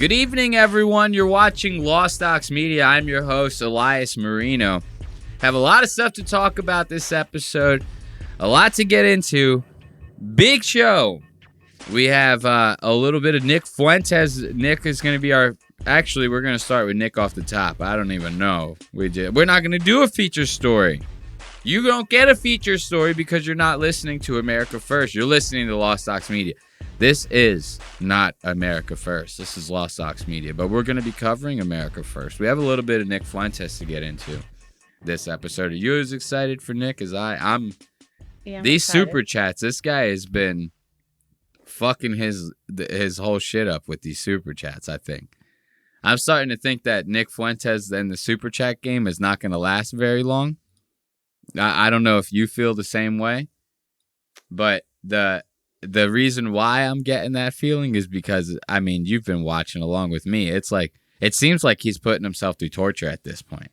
Good evening, everyone. You're watching Lost Ox Media. I'm your host, Elias Marino. Have a lot of stuff to talk about this episode. A lot to get into. Big show. We have a little bit of Nick Fuentes. Nick is going to be our... Actually, we're going to start with Nick off the top. I don't even know. We're not going to do a feature story. You don't get a feature story because you're not listening to America First. You're listening to Lost Ox Media. This is not America First. This is Lost Ox Media. But we're going to be covering America First. We have a little bit of Nick Fuentes to get into this episode. Are you as excited for Nick as I'm? Yeah, these excited. super chats, this guy has been fucking his whole shit up with these super chats, I think. I'm starting to think that Nick Fuentes and the super chat game is not going to last very long. I don't know if you feel the same way, but the reason why I'm getting that feeling is because, I mean, you've been watching along with me. It's like, it seems like he's putting himself through torture at this point.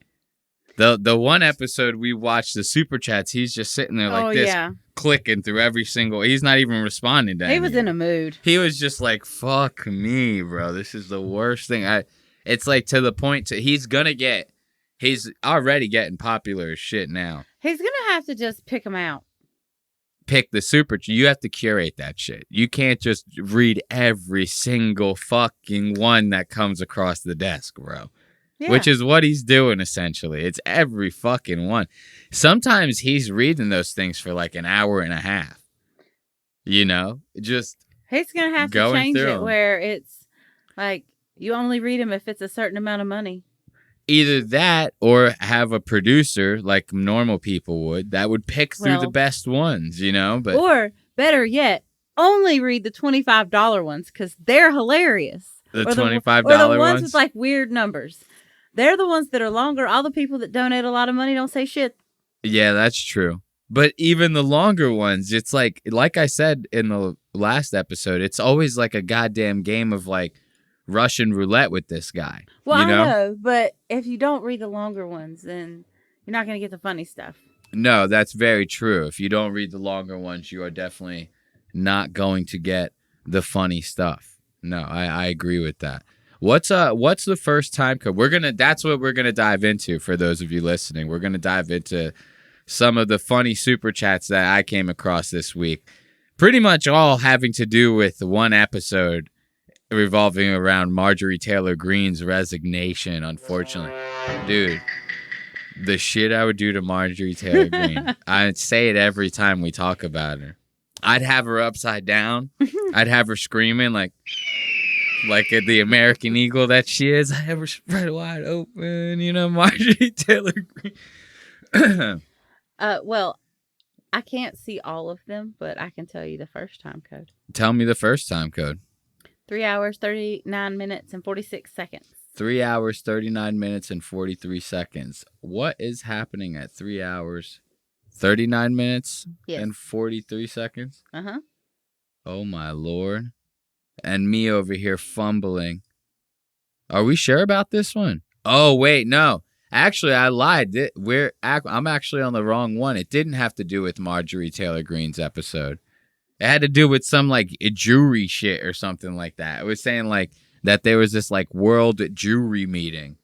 The one episode we watched, the super chats, he's just sitting there like this, clicking through every single, he's not even responding to He was in a mood. He was just like, fuck me, bro. This is the worst thing. It's like to the point he's already getting popular as shit now. He's going to have to just pick them out. Pick the super. You have to curate that shit. You can't just read every single fucking one that comes across the desk, bro. Yeah. Which is what he's doing, essentially. It's every fucking one. Sometimes he's reading those things for like an hour and a half. You know? Just he's going to have to change it where it's like you only read them if it's a certain amount of money. Either that or have a producer like normal people would that would pick through the best ones, you know? But or better yet, only read the $25 ones because they're hilarious. The $25 or the ones with like weird numbers. They're the ones that are longer. All the people that donate a lot of money don't say shit. Yeah, that's true. But even the longer ones, it's like I said in the last episode, it's always like a goddamn game of like Russian roulette with this guy. Well, you know? I know, but if you don't read the longer ones, then you're not going to get the funny stuff. No, that's very true. If you don't read the longer ones, you are definitely not going to get the funny stuff. No, I agree with that. What's the first time code? That's what we're gonna dive into for those of you listening. We're gonna dive into some of the funny super chats that I came across this week. Pretty much all having to do with one episode revolving around Marjorie Taylor Greene's resignation, unfortunately. Dude, the shit I would do to Marjorie Taylor Greene. I'd say it every time we talk about her. I'd have her upside down. I'd have her screaming like the American Eagle that she is. I have her spread wide open, you know, Marjorie Taylor Greene. Well, I can't see all of them, but I can tell you the first time code. Tell me the first time code. 3 hours, 39 minutes, and 46 seconds. 3 hours, 39 minutes, and 43 seconds. What is happening at 3 hours, 39 minutes, and 43 seconds? Uh-huh. Oh, my Lord. And me over here fumbling. Are we sure about this one? Oh, wait, no. Actually, I lied. I'm actually on the wrong one. It didn't have to do with Marjorie Taylor Greene's episode. It had to do with some, like, Jewry shit or something like that. It was saying, like, that there was this, like, world Jewry meeting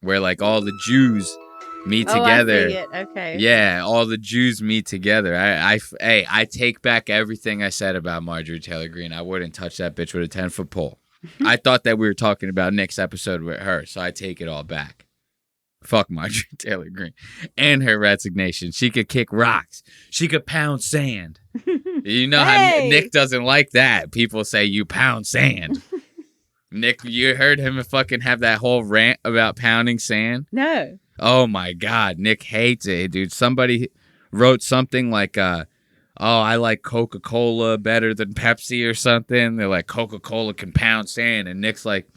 where, like, all the Jews meet together. I see it. Okay. Yeah, all the Jews meet together. I take back everything I said about Marjorie Taylor Greene. I wouldn't touch that bitch with a 10-foot pole. I thought that we were talking about next episode with her, so I take it all back. Fuck Marjorie Taylor Greene and her resignation. She could kick rocks. She could pound sand. You know how Nick doesn't like that. People say you pound sand. Nick, you heard him fucking have that whole rant about pounding sand? No. Oh my God, Nick hates it, dude. Somebody wrote something like, I like Coca-Cola better than Pepsi or something. They're like, Coca-Cola can pound sand. And Nick's like,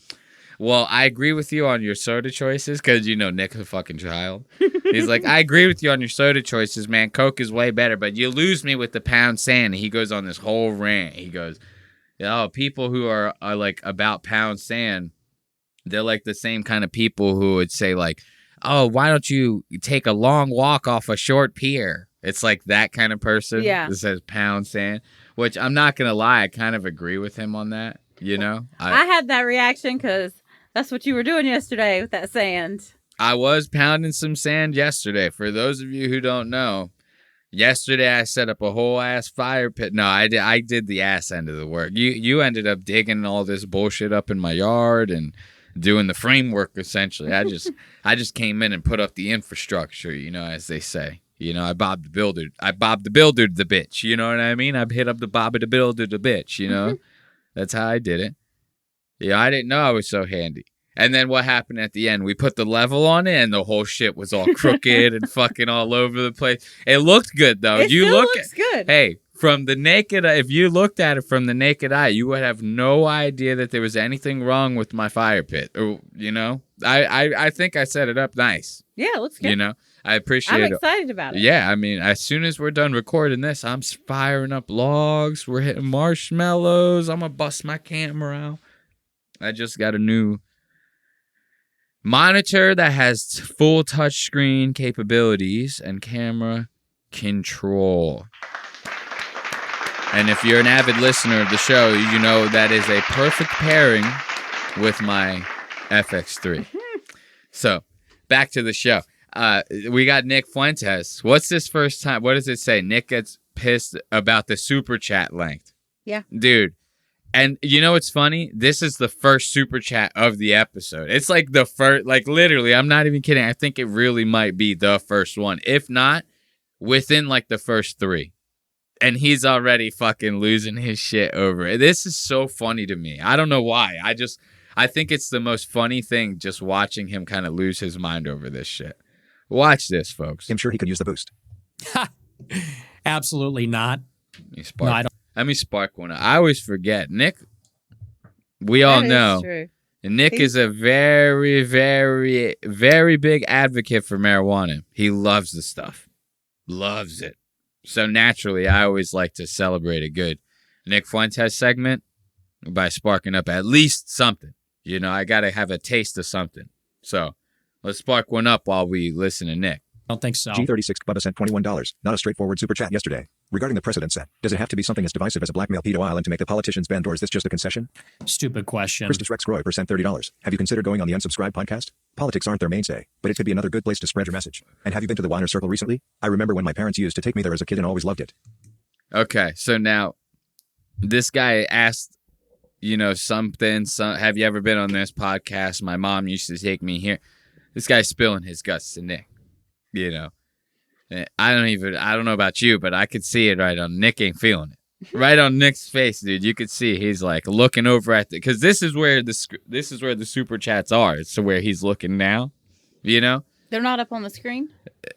well, I agree with you on your soda choices because, you know, Nick's a fucking child. He's like, I agree with you on your soda choices, man. Coke is way better, but you lose me with the pound sand. And he goes on this whole rant. He goes, people who are like about pound sand, they're like the same kind of people who would say like, oh, why don't you take a long walk off a short pier? It's like that kind of person that says pound sand, which I'm not going to lie, I kind of agree with him on that. You know, I had that reaction because that's what you were doing yesterday with that sand. I was pounding some sand yesterday. For those of you who don't know, yesterday I set up a whole ass fire pit. No, I did the ass end of the work. You ended up digging all this bullshit up in my yard and doing the framework essentially. I just came in and put up the infrastructure, you know, as they say. You know, I Bob the Builder the bitch, you know what I mean? I hit up the Bob the Builder the bitch, you know? That's how I did it. Yeah, I didn't know I was so handy. And then what happened at the end? We put the level on it, and the whole shit was all crooked and fucking all over the place. It looked good, though. It still looks good. Hey, from the naked eye, if you looked at it from the naked eye, you would have no idea that there was anything wrong with my fire pit. Or, you know, I think I set it up nice. Yeah, it looks good. You know, I appreciate it. I'm excited about it. Yeah, I mean, as soon as we're done recording this, I'm firing up logs. We're hitting marshmallows. I'm going to bust my camera out. I just got a new monitor that has full touchscreen capabilities and camera control. And if you're an avid listener of the show, you know that is a perfect pairing with my FX3. So, back to the show. We got Nick Fuentes. What's this first time? What does it say? Nick gets pissed about the super chat length. Yeah. Dude. And you know what's funny? This is the first super chat of the episode. It's like the first, like literally, I'm not even kidding. I think it really might be the first one. If not, within like the first 3. And he's already fucking losing his shit over it. This is so funny to me. I don't know why. I think it's the most funny thing just watching him kind of lose his mind over this shit. Watch this, folks. I'm sure he could use the boost. Absolutely not. No, I don't. Let me spark one. I always forget. Nick, we all know. True. Nick is a very, very, very big advocate for marijuana. He loves the stuff. Loves it. So naturally, I always like to celebrate a good Nick Fuentes segment by sparking up at least something. You know, I got to have a taste of something. So let's spark one up while we listen to Nick. I don't think so. G36 Bubba sent $21. Not a straightforward super chat yesterday. Regarding the precedent set, does it have to be something as divisive as a blackmail pedo island to make the politicians bend, or is this just a concession? Stupid question. Christus Rex Roy sent $30. Have you considered going on the unsubscribe podcast? Politics aren't their mainstay, but it could be another good place to spread your message. And have you been to the Weiner Circle recently? I remember when my parents used to take me there as a kid and always loved it. Okay, so now this guy asked, you know, something. Have you ever been on this podcast? My mom used to take me here. This guy's spilling his guts to Nick. You know, I don't know about you, but I could see it right on Nick. Ain't feeling it. Right on Nick's face, dude. You could see he's like looking over at because this is where the super chats are. It's to where he's looking now. You know, they're not up on the screen.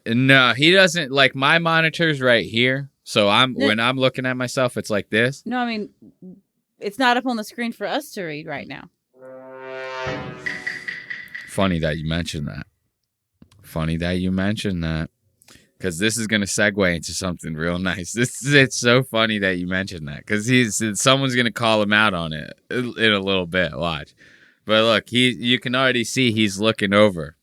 No, he doesn't. Like my monitor's right here, so when I'm looking at myself, it's like this. No, I mean, it's not up on the screen for us to read right now. Funny that you mentioned that. Because this is going to segue into something real nice. It's so funny that you mentioned that. Because someone's going to call him out on it in a little bit. Watch. But look, you can already see he's looking over.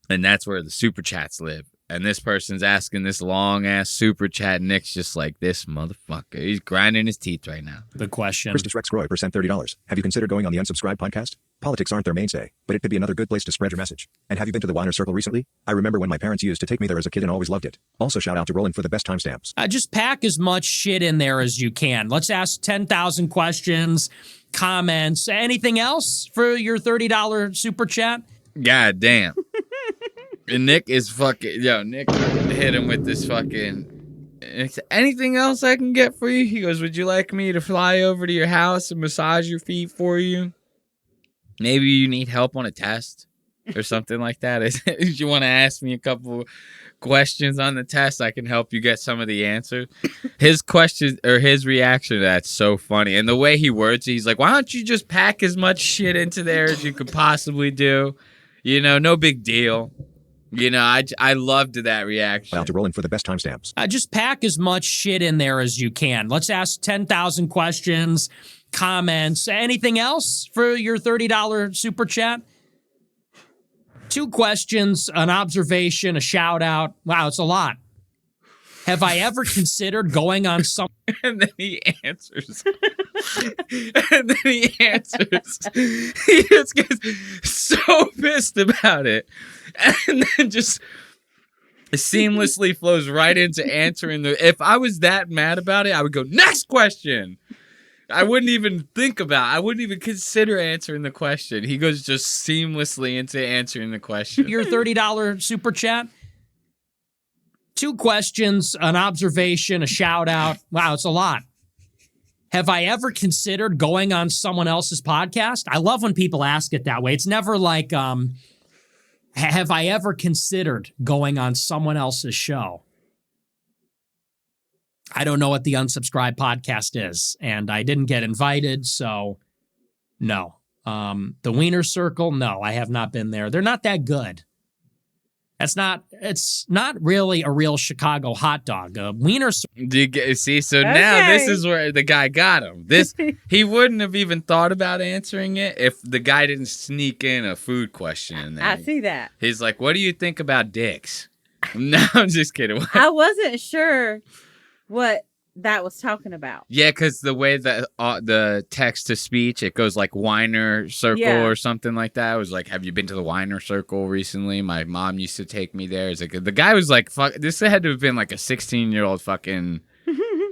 And that's where the super chats live. And this person's asking this long-ass super chat. Nick's just like, this motherfucker. He's grinding his teeth right now. The question. Christus Rex Roy sent $30. Have you considered going on the unsubscribe podcast? Politics aren't their mainstay, but it could be another good place to spread your message. And have you been to the Weiner Circle recently? I remember when my parents used to take me there as a kid and always loved it. Also, shout out to Roland for the best timestamps. Just pack as much shit in there as you can. Let's ask 10,000 questions, comments, anything else for your $30 super chat? God damn. And Nick is fucking, Nick hit him with this fucking, anything else I can get for you? He goes, would you like me to fly over to your house and massage your feet for you? Maybe you need help on a test or something like that. If you want to ask me a couple questions on the test, I can help you get some of the answers. His question or his reaction to that's so funny. And the way he words it, he's like, why don't you just pack as much shit into there as you could possibly do? You know, no big deal. You know, I loved that reaction. Out to Roland for the best timestamps. Just pack as much shit in there as you can. Let's ask 10,000 questions, comments, anything else for your $30 super chat? 2 questions, an observation, a shout out. Wow, it's a lot. Have I ever considered going on some And then he answers. And then he answers. He just gets so pissed about it. And then just seamlessly flows right into answering if I was that mad about it, I would go, next question. I wouldn't even I wouldn't even consider answering the question. He goes just seamlessly into answering the question. Your $30 super chat. 2 questions, an observation, a shout out. Wow, it's a lot. Have I ever considered going on someone else's podcast? I love when people ask it that way. It's never like, have I ever considered going on someone else's show? I don't know what the Unsubscribed podcast is, and I didn't get invited, so no. The Wiener Circle, no, I have not been there. They're not that good. It's not really a real Chicago hot dog. Wiener Circle. Do you see? So now this is where the guy got him. He wouldn't have even thought about answering it if the guy didn't sneak in a food question in there. I see that. He's like, what do you think about dicks? No, I'm just kidding. I wasn't sure what that was talking about. Yeah, because the way that the text to speech, it goes like Weiner Circle or something like that. It was like, have you been to the Weiner Circle recently? My mom used to take me there. It's like the guy was like, fuck. This had to have been like a 16-year-old fucking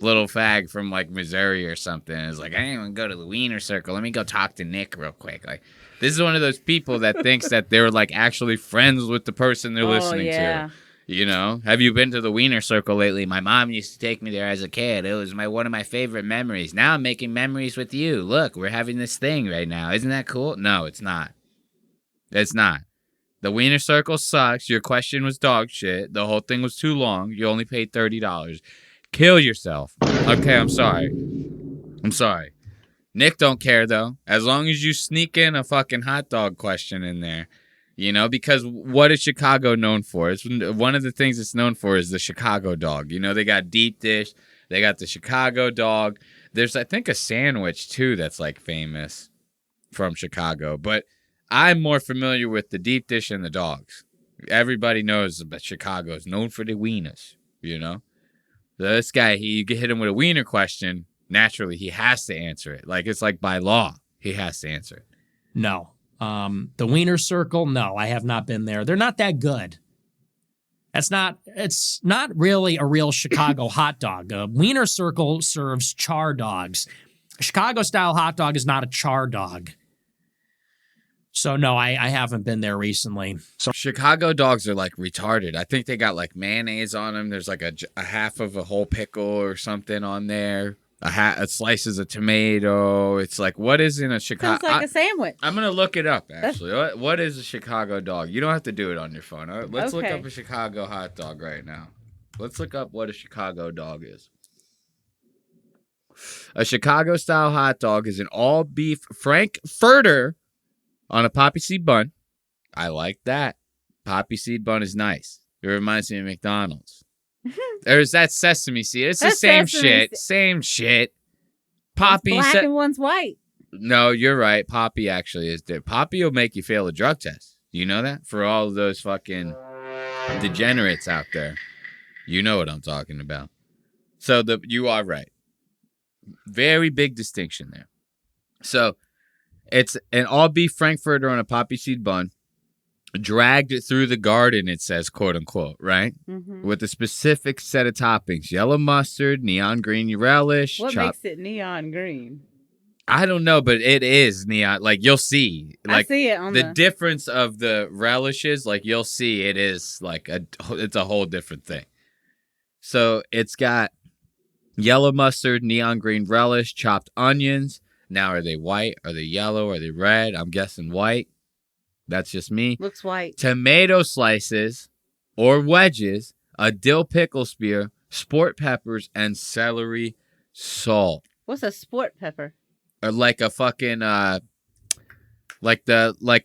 little fag from like Missouri or something. It's like, I didn't even go to the Wiener Circle. Let me go talk to Nick real quick. Like, this is one of those people that thinks that they're like actually friends with the person they're listening to. You know, have you been to the Wiener Circle lately? My mom used to take me there as a kid. It was one of my favorite memories. Now I'm making memories with you. Look, we're having this thing right now. Isn't that cool? No, it's not. It's not. The Wiener Circle sucks. Your question was dog shit. The whole thing was too long. You only paid $30. Kill yourself. Okay, I'm sorry. Nick don't care, though. As long as you sneak in a fucking hot dog question in there. You know, because what is Chicago known for? It's one of the things it's known for is the Chicago dog. You know, they got deep dish. They got the Chicago dog. There's, I think, a sandwich, too, that's, like, famous from Chicago. But I'm more familiar with the deep dish and the dogs. Everybody knows that Chicago is known for the wieners, you know? So this guy, you hit him with a wiener question, naturally, he has to answer it. Like, it's like by law, he has to answer it. No. The Wiener Circle, no, I have not been there. They're not that good. It's not really a real Chicago hot dog. Wiener Circle serves char dogs. A Chicago-style hot dog is not a char dog. So, no, I haven't been there recently. So Chicago dogs are, like, retarded. I think they got, like, mayonnaise on them. There's, like, a half of a whole pickle or something on there. Slices of tomato. It's like, what is in a Chicago? Sounds like a sandwich. I'm going to look it up, actually. What is a Chicago dog? You don't have to do it on your phone. All right? Let's look up a Chicago hot dog right now. Let's look up what a Chicago dog is. A Chicago-style hot dog is an all-beef frankfurter on a poppy seed bun. I like that. Poppy seed bun is nice. It reminds me of McDonald's. There's that sesame seed. It's the same shit. Same shit. Poppy. One's black and one's white. No, you're right. Poppy actually is there. Poppy will make you fail a drug test. You know that? For all of those fucking degenerates out there. You know what I'm talking about. So you are right. Very big distinction there. So it's an all-beef frankfurter on a poppy seed bun. Dragged through the garden, it says, quote unquote, right? Mm-hmm. With a specific set of toppings: yellow mustard, neon green relish. What makes it neon green? I don't know, but it is neon. Like, you'll see. Like, I see it on the difference of the relishes. Like, you'll see it is like it's a whole different thing. So it's got yellow mustard, neon green relish, chopped onions. Now, are they white? Are they yellow? Are they red? I'm guessing white. That's just me. Looks white. Tomato slices or wedges, a dill pickle spear, sport peppers, and celery salt. What's a sport pepper? Or like a fucking like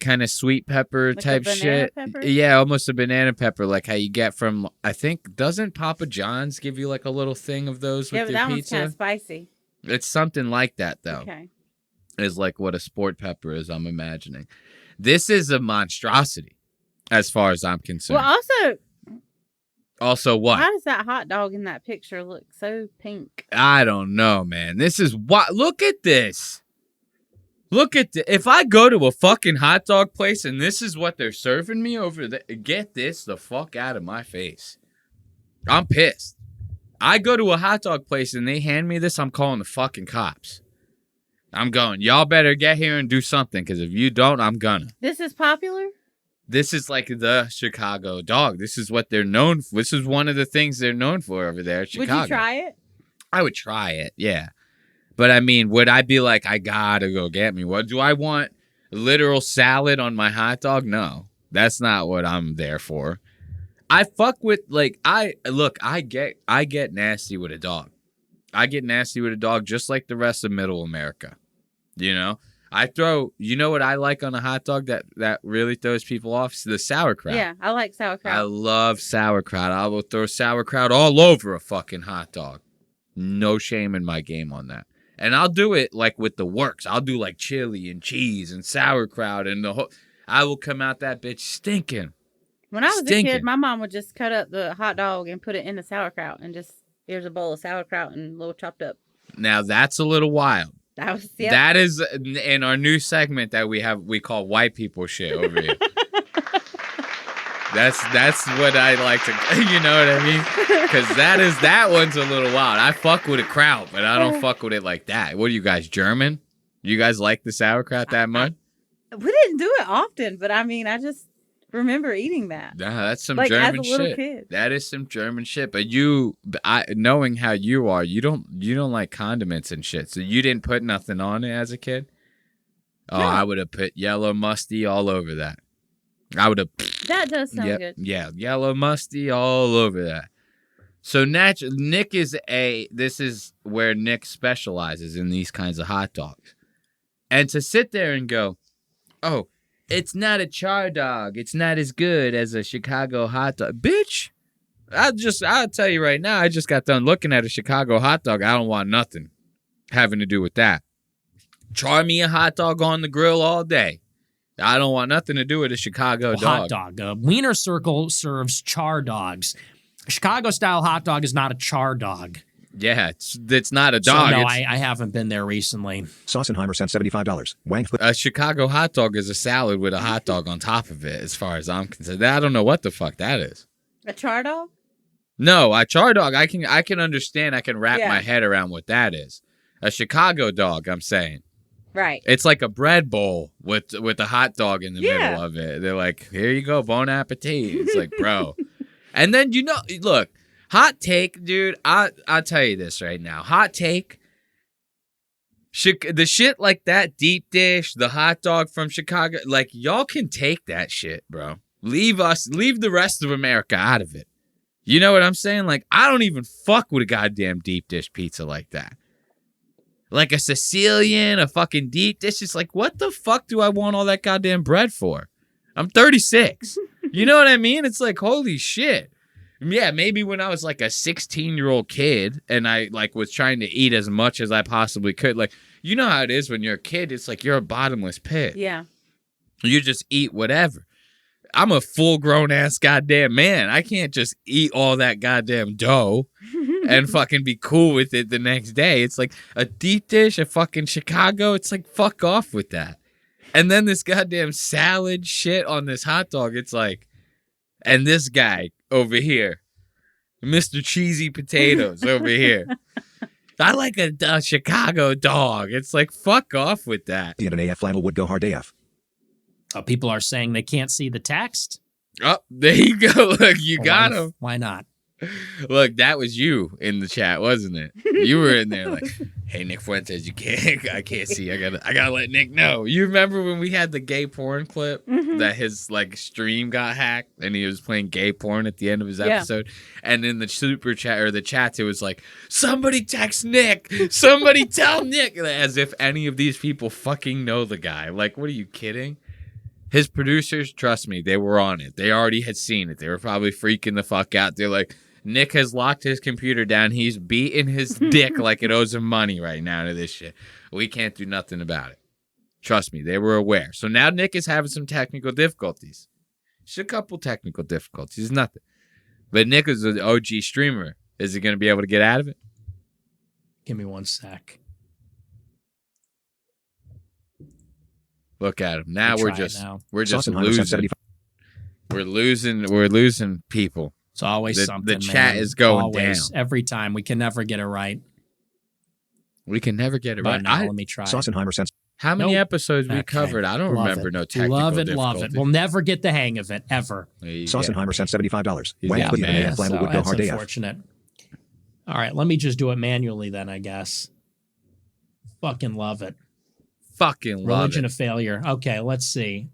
kind of sweet pepper like type shit. Pepper? Yeah, almost a banana pepper, like how you get from, I think, doesn't Papa John's give you like a little thing of those with your that pizza? One's kind of spicy. It's something like that though. Okay. Is like what a sport pepper is, I'm imagining. This is a monstrosity, as far as I'm concerned. Well, also, Also, what? Why does that hot dog in that picture look so pink? I don't know, man. This is what. Look at this. Look at this. If I go to a fucking hot dog place and this is what they're serving me over there, get this the fuck out of my face. I'm pissed. I go to a hot dog place and they hand me this, I'm calling the fucking cops. I'm going, y'all better get here and do something, because if you don't, I'm gonna. This is popular? This is like the Chicago dog. This is what they're known for. This is one of the things they're known for over there at Chicago. Would you try it? I would try it, yeah. But I mean, would I be like, I gotta go get me? What do I want? Literal salad on my hot dog? No, that's not what I'm there for. I fuck with I get nasty with a dog. I get nasty with a dog just like the rest of Middle America. You know, you know what I like on a hot dog that really throws people off? It's the sauerkraut. Yeah, I like sauerkraut. I love sauerkraut. I will throw sauerkraut all over a fucking hot dog. No shame in my game on that. And I'll do it like with the works. I'll do like chili and cheese and sauerkraut and the whole. I will come out that bitch stinking. When I was a kid, my mom would just cut up the hot dog and put it in the sauerkraut and just, here's a bowl of sauerkraut and a little chopped up. Now that's a little wild. Yeah. That is in our new segment that we call white people shit over here. That's what I like to, you know what I mean? Because that one's a little wild. I fuck with a kraut, but I don't fuck with it like that. What are you guys, German? You guys like the sauerkraut that much? We didn't do it often, but I mean, I just remember eating that. Nah, that's some like, German as a little shit. Kid. That is some German shit. But knowing how you are, you don't like condiments and shit. So you didn't put nothing on it as a kid? Oh, no. I would have put yellow musty all over that. I would have. That does sound good. Yeah, yellow musty all over that. So Nick this is where Nick specializes in these kinds of hot dogs. And to sit there and go, oh, it's not a char dog. It's not as good as a Chicago hot dog. Bitch, I'll tell you right now, I just got done looking at a Chicago hot dog. I don't want nothing having to do with that. Char me a hot dog on the grill all day. I don't want nothing to do with a Chicago dog. Hot dog. Wiener Circle serves char dogs. Chicago-style hot dog is not a char dog. Yeah, it's not a dog. So, no, I haven't been there recently. Sausenheimer sent $75. Wang. A Chicago hot dog is a salad with a hot dog on top of it, as far as I'm concerned. I don't know what the fuck that is. A char dog? No, a char dog, I can understand. I can wrap my head around what that is. A Chicago dog, I'm saying. Right. It's like a bread bowl with a hot dog in the middle of it. They're like, here you go, bon appetit. It's like, bro. And then, look, hot take, dude, I'll tell you this right now. Hot take, the shit like that, deep dish, the hot dog from Chicago, like, y'all can take that shit, bro. Leave the rest of America out of it. You know what I'm saying? Like, I don't even fuck with a goddamn deep dish pizza like that. Like a Sicilian, a fucking deep dish. It's like, what the fuck do I want all that goddamn bread for? I'm 36. You know what I mean? It's like, holy shit. Yeah, maybe when I was like a 16-year-old kid and I like was trying to eat as much as I possibly could. Like, you know how it is when you're a kid? It's like you're a bottomless pit. Yeah. You just eat whatever. I'm a full-grown ass goddamn man. I can't just eat all that goddamn dough and fucking be cool with it the next day. It's like a deep dish, a fucking Chicago. It's like, fuck off with that. And then this goddamn salad shit on this hot dog. It's like, and this guy over here, Mr. Cheesy Potatoes over here. I like a Chicago dog. It's like, fuck off with that. And an AF flannel would go hard AF. People are saying they can't see the text. Oh, there you go. Look, you got him. Why not? Look, that was you in the chat, wasn't it? You were in there like, hey, Nick Fuentes, I can't see. I gotta let Nick know. You remember when we had the gay porn clip that his like stream got hacked and he was playing gay porn at the end of his episode? And in the super chat or the chats, it was like, somebody text Nick. Somebody tell Nick. As if any of these people fucking know the guy. Like, what are you kidding? His producers, trust me, they were on it. They already had seen it. They were probably freaking the fuck out. They're like, Nick has locked his computer down. He's beating his dick like it owes him money right now to this shit. We can't do nothing about it. Trust me, they were aware. So now Nick is having some technical difficulties. Just a couple technical difficulties, nothing. But Nick is an OG streamer. Is he going to be able to get out of it? Give me 1 sec. Look at him. Now we're just Sausenheimer losing. 75. We're losing people. It's always something. The chat is going down. Every time. We can never get it right. We can never get it But right. now, let me try. Sausenheimer sends. How many episodes we Okay. covered? I don't remember no technical Love it. difficulty. We'll never get the hang of it, ever. Sausenheimer sent $75. He's When got Cleveland mad. and Flannel So would go that's hard AF. unfortunate. All right, let me just do it manually then, I guess. Fucking love it. Fucking love Religion it. of failure. Okay, let's see.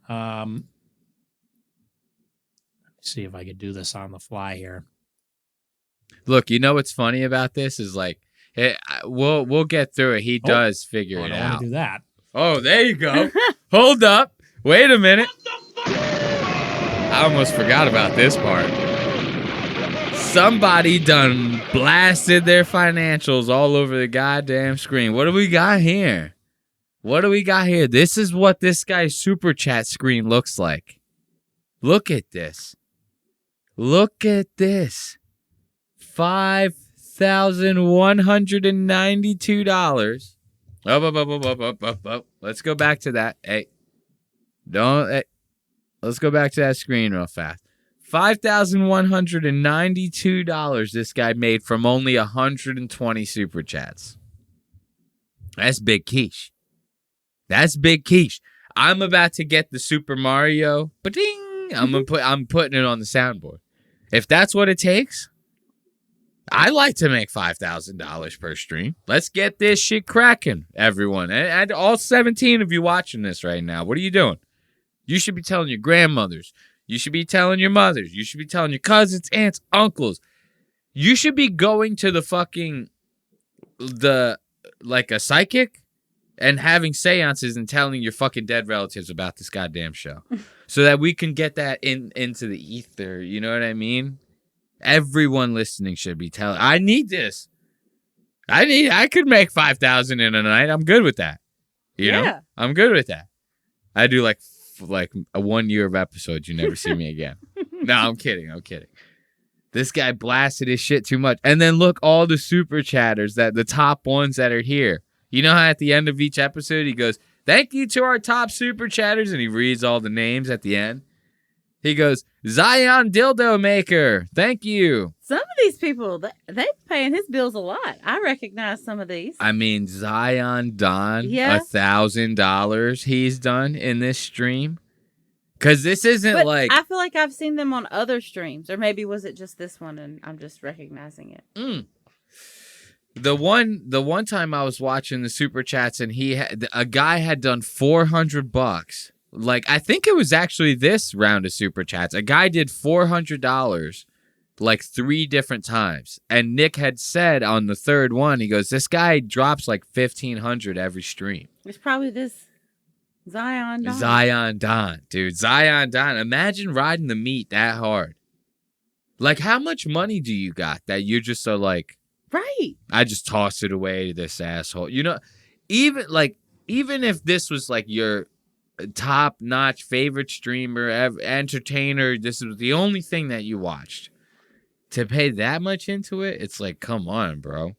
See if I could do this on the fly here. Look, you know what's funny about this is like, we'll get through it. He does figure I it don't want out. to do that. Oh, there you go. Hold up. Wait a minute. I almost forgot about this part. Somebody done blasted their financials all over the goddamn screen. What do we got here? This is what this guy's super chat screen looks like. Look at this. $5,192. Up. Let's go back to that. Let's go back to that screen real fast. $5,192 this guy made from only 120 super chats. That's big quiche. I'm about to get the Super Mario. Ba-ding! I'm putting it on the soundboard. If that's what it takes, I like to make $5,000 per stream. Let's get this shit cracking, everyone. And all 17 of you watching this right now, what are you doing? You should be telling your grandmothers. You should be telling your mothers. You should be telling your cousins, aunts, uncles. You should be going to like a psychic and having seances and telling your fucking dead relatives about this goddamn show so that we can get that into the ether. You know what I mean? Everyone listening should be telling. I need this. I could make 5,000 in a night. I'm good with that. You know? I'm good with that. I do like a 1 year of episodes. You never see me again. No, I'm kidding. This guy blasted his shit too much. And then look, all the super chatters, the top ones that are here. You know how at the end of each episode he goes, "Thank you to our top super chatters," and he reads all the names at the end. He goes, "Zion Dildo Maker, thank you." Some of these people, they're paying his bills a lot. I recognize some of these. I mean, Zion Don, Yeah. $1,000 he's done in this stream. Because this isn't But like... I feel like I've seen them on other streams. Or maybe was it just this one and I'm just recognizing it. The one time I was watching the super chats and a guy had done $400. Like, I think it was actually this round of super chats. A guy did $400 like 3 different times. And Nick had said on the third one, he goes, this guy drops like 1,500 every stream. It's probably this Zion Don. Zion Don, dude. Zion Don. Imagine riding the meat that hard. Like, how much money do you got that you're just so like, Right. I just tossed it away to this asshole. You know, even if this was like your top-notch favorite streamer, entertainer, this is the only thing that you watched. To pay that much into it, it's like, come on, bro.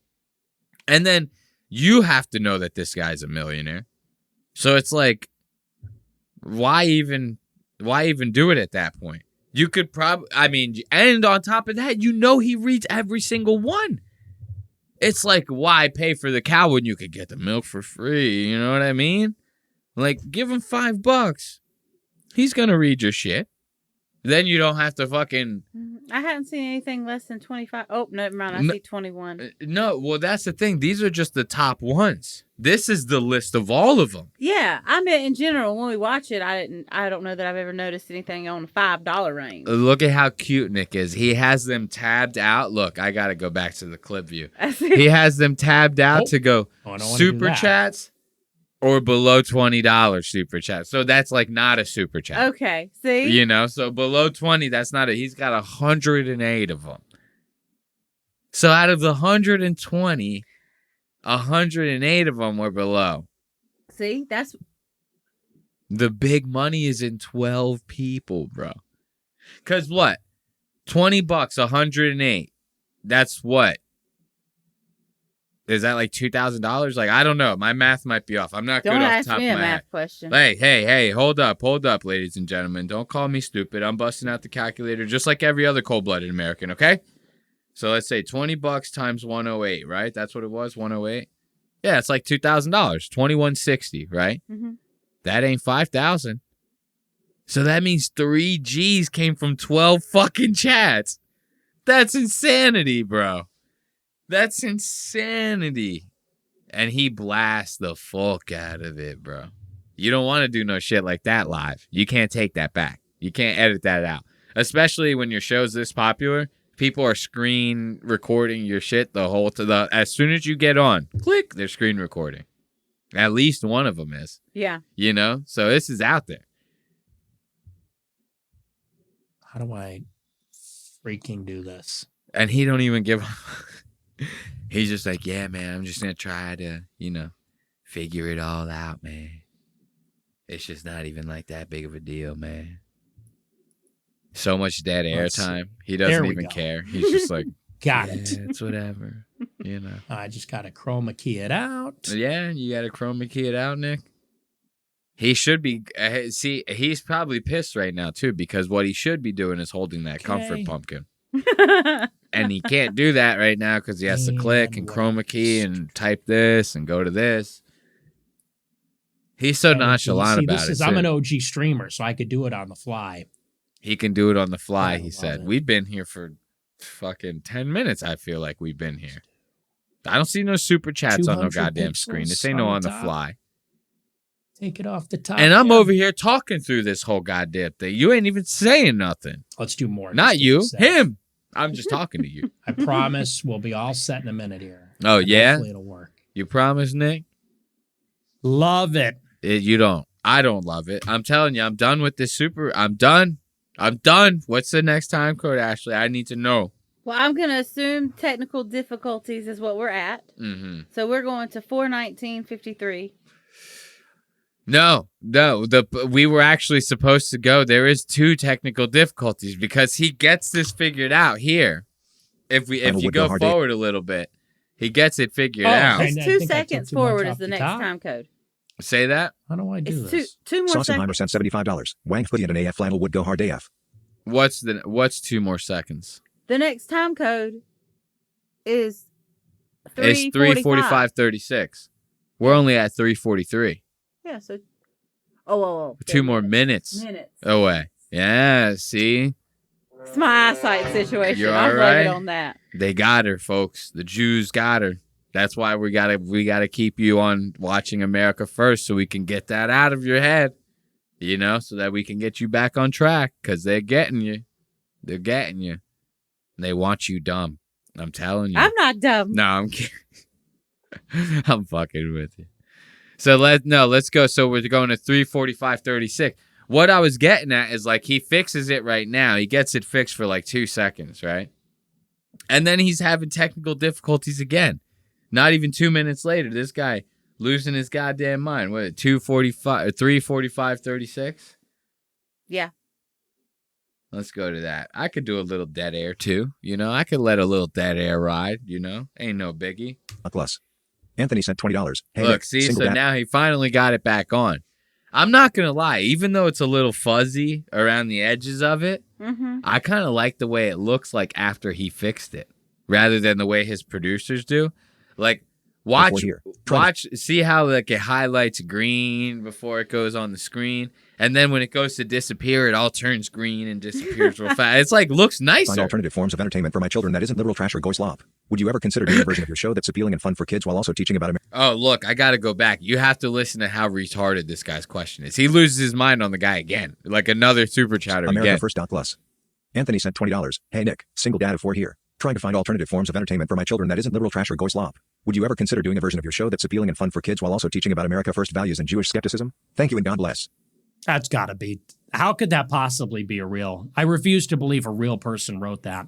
And then you have to know that this guy's a millionaire. So it's like, why even do it at that point? You could probably, and on top of that, he reads every single one. It's like, why pay for the cow when you could get the milk for free? You know what I mean? Like, give him $5. He's going to read your shit. Then you don't have to fucking... I haven't seen anything less than 25. Oh, never mind. I see 21. No, well, that's the thing. These are just the top ones. This is the list of all of them. Yeah, I mean, in general, when we watch it, I don't know that I've ever noticed anything on the $5 range. Look at how cute Nick is. He has them tabbed out. Look, I got to go back to the clip view. He has them tabbed out to go super chats or below $20 super chat. So that's like not a super chat. Okay, see? You know, so below 20, that's not he's got 108 of them. So out of the 120, 108 of them were below. See, that's... The big money is in 12 people, bro. Because what? $20, 108. That's what? Is that like $2,000? Like, I don't know. My math might be off. I'm not Don't good off the ask top me of a my head. math question. Hey, hold up, ladies and gentlemen. Don't call me stupid. I'm busting out the calculator just like every other cold-blooded American, okay? So let's say $20 times 108, right? That's what it was, 108? Yeah, it's like $2,000, $2,160, right? Mm-hmm. That ain't 5,000. So that means 3 G's came from 12 fucking chats. That's insanity, bro. That's insanity. And he blasts the fuck out of it, bro. You don't want to do no shit like that live. You can't take that back. You can't edit that out. Especially when your show's this popular. People are screen recording your shit as soon as you get on. Click, they're screen recording. At least one of them is. Yeah. You know? So this is out there. How do I freaking do this? And he don't even give He's just like, yeah, man, I'm just going to try to, figure it all out, man. It's just not even like that big of a deal, man. So much dead air time. He doesn't even care. He's just like, got it. It's whatever, I just got to chroma key it out. Yeah, you got to chroma key it out, Nick. He should be, he's probably pissed right now, too, because what he should be doing is holding that comfort pumpkin. And he can't do that right now because he has to click and chroma key and type this and go to this. He's so nonchalant about it. I'm an OG streamer, so I could do it on the fly. He can do it on the fly, he said. We've been here for fucking 10 minutes, I feel like we've been here. I don't see no super chats on no goddamn screen. This ain't no on the fly. Take it off the top. And I'm over here talking through this whole goddamn thing. You ain't even saying nothing. Let's do more. Not you, him. I'm just talking to you. I promise we'll be all set in a minute here. Oh, yeah? Hopefully it'll work. You promise, Nick? Love it. You don't. I don't love it. I'm telling you, I'm done with this I'm done. What's the next time code, Ashley? I need to know. Well, I'm going to assume technical difficulties is what we're at. Mm-hmm. So we're going to 4:19:53. No. We were actually supposed to go. There is 2 technical difficulties because he gets this figured out here. If you go forward a little bit, he gets it figured out. It's 2 seconds forward is the next time code. Say that. How do I do this? Two more Sausenheimer seconds. sent $75. Wang Footy and an AF flannel would go hard AF. What's 2 more seconds? The next time code is It's 3:45:36. We're only at 3:43. Yeah, so 2 more minutes away. Yeah, see? It's my eyesight situation. You're I'll all blame right? it on that. They got her, folks. The Jews got her. That's why we gotta keep you on watching America First so we can get that out of your head. So that we can get you back on track because they're getting you. They're getting you. They want you dumb. I'm telling you. I'm not dumb. No, I'm kidding. I'm fucking with you. So let's go. So we're going to 3:45:36. What I was getting at is like he fixes it right now. He gets it fixed for like 2 seconds, right? And then he's having technical difficulties again. Not even 2 minutes later, this guy losing his goddamn mind. What? 2:45 or 3:45:36? Yeah. Let's go to that. I could do a little dead air too. I could let a little dead air ride. Ain't no biggie. A plus. Anthony sent $20. Hey, look, Nick, see, so now he finally got it back on. I'm not gonna lie, even though it's a little fuzzy around the edges of it, I kind of like the way it looks like after he fixed it, rather than the way his producers do. Like, watch, see how like it highlights green before it goes on the screen, and then when it goes to disappear, it all turns green and disappears real fast. It's like looks nicer. Find alternative forms of entertainment for my children that isn't literal trash or goy slop. Would you ever consider doing a version of your show that's appealing and fun for kids while also teaching about America? Oh, look, I got to go back. You have to listen to how retarded this guy's question is. He loses his mind on the guy again, like another super chatter America again. First. Plus. Anthony sent $20. Hey, Nick, single dad of 4 here. Trying to find alternative forms of entertainment for my children that isn't literal trash or goy slop. Would you ever consider doing a version of your show that's appealing and fun for kids while also teaching about America First values and Jewish skepticism? Thank you and God bless. That's got to be. How could that possibly be I refuse to believe a real person wrote that.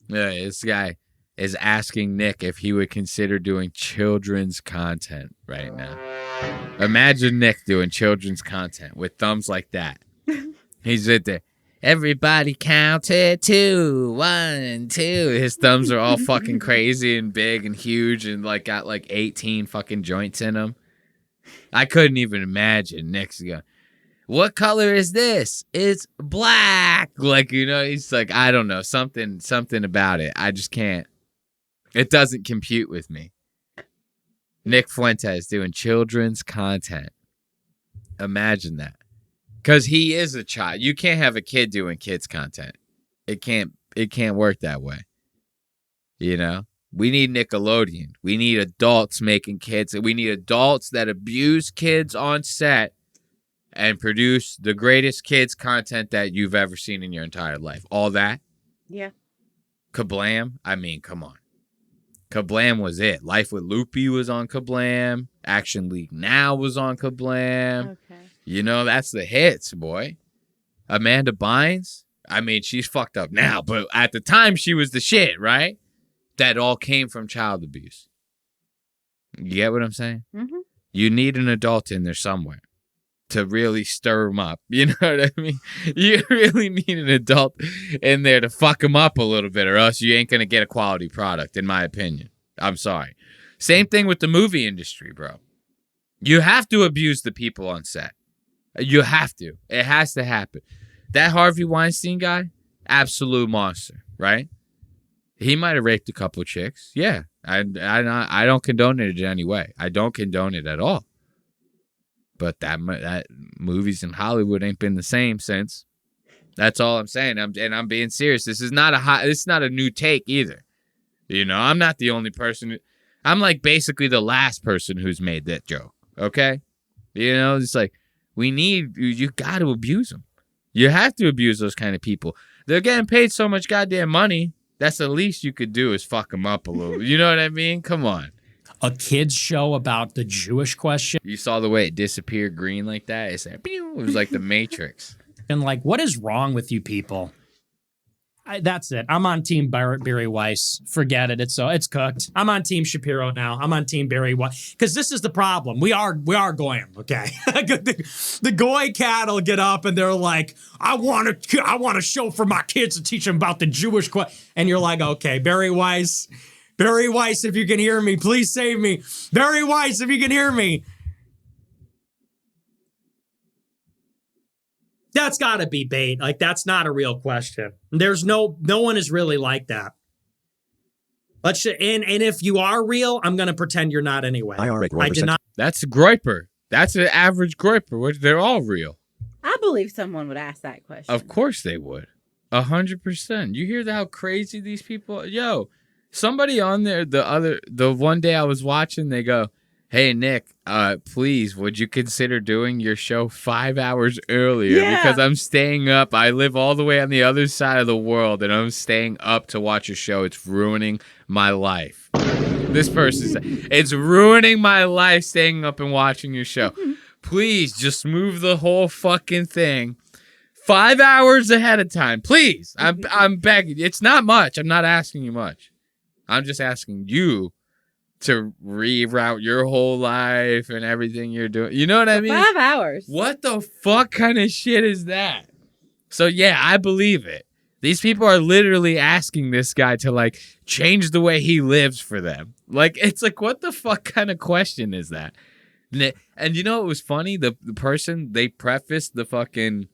Yeah, this guy is asking Nick if he would consider doing children's content right now. Imagine Nick doing children's content with thumbs like that. He's at there. Everybody counted 2, 1, 2. His thumbs are all fucking crazy and big and huge and like got like 18 fucking joints in them. I couldn't even imagine Nick's going, what color is this? It's black. Like, you know, he's like, I don't know, something about it. I just can't. It doesn't compute with me. Nick Fuentes doing children's content. Imagine that. Because he is a child. You can't have a kid doing kids content. It can't work that way. You know? We need Nickelodeon. We need adults making kids. We need adults that abuse kids on set and produce the greatest kids content that you've ever seen in your entire life. All that. Yeah. Kablam. I mean, come on. Kablam was it. Life with Loopy was on Kablam. Action League Now was on Kablam. Okay. You know, that's the hits, boy. Amanda Bynes. I mean, she's fucked up now, but at the time she was the shit, right? That all came from child abuse. You get what I'm saying? Mm-hmm. You need an adult in there somewhere to really stir them up. You know what I mean? You really need an adult in there to fuck them up a little bit, or else you ain't going to get a quality product, in my opinion. I'm sorry. Same thing with the movie industry, bro. You have to abuse the people on set. You have to. It has to happen. That Harvey Weinstein guy, absolute monster, right? He might have raped a couple chicks. Yeah. I don't condone it in any way. I don't condone it at all. But that movies in Hollywood ain't been the same since. That's all I'm saying. I'm being serious. This is not a new take either. You know, I'm not the only person. I'm like basically the last person who's made that joke. Okay? You know, it's like, you got to abuse them. You have to abuse those kind of people. They're getting paid so much goddamn money. That's the least you could do is fuck them up a little. You know what I mean? Come on. A kid's show about the Jewish question. You saw the way it disappeared green like that? It's like, pew! It was like the Matrix. And like, what is wrong with you people? That's it. I'm on Team Barry Weiss. Forget it. It's cooked. I'm on Team Shapiro now. I'm on Team Barry Weiss. Because this is the problem. We are goyim, okay? the goy cattle get up and they're like, I want a show for my kids to teach them about the Jewish question. And you're like, okay, Barry Weiss, if you can hear me, please save me. Barry Weiss, if you can hear me. That's got to be bait. Like, that's not a real question. There's no one is really like that. And if you are real, I'm going to pretend you're not anyway. I did not. That's a groiper. That's an average groiper. They're all real. I believe someone would ask that question. Of course they would. 100%. You hear how crazy these people. Yo, somebody on there, the one day I was watching, they go, hey, Nick, please, would you consider doing your show 5 hours earlier? Yeah. Because I'm staying up. I live all the way on the other side of the world, and I'm staying up to watch your show. It's ruining my life. This person said, it's ruining my life staying up and watching your show. Please, just move the whole fucking thing 5 hours ahead of time. Please. I'm begging. It's not much. I'm not asking you much. I'm just asking you to reroute your whole life and everything you're doing. You know what I mean? 5 hours. What the fuck kind of shit is that? So yeah, I believe it. These people are literally asking this guy to like change the way he lives for them. Like, it's like, what the fuck kind of question is that? And you know what was funny? The person, they prefaced the fucking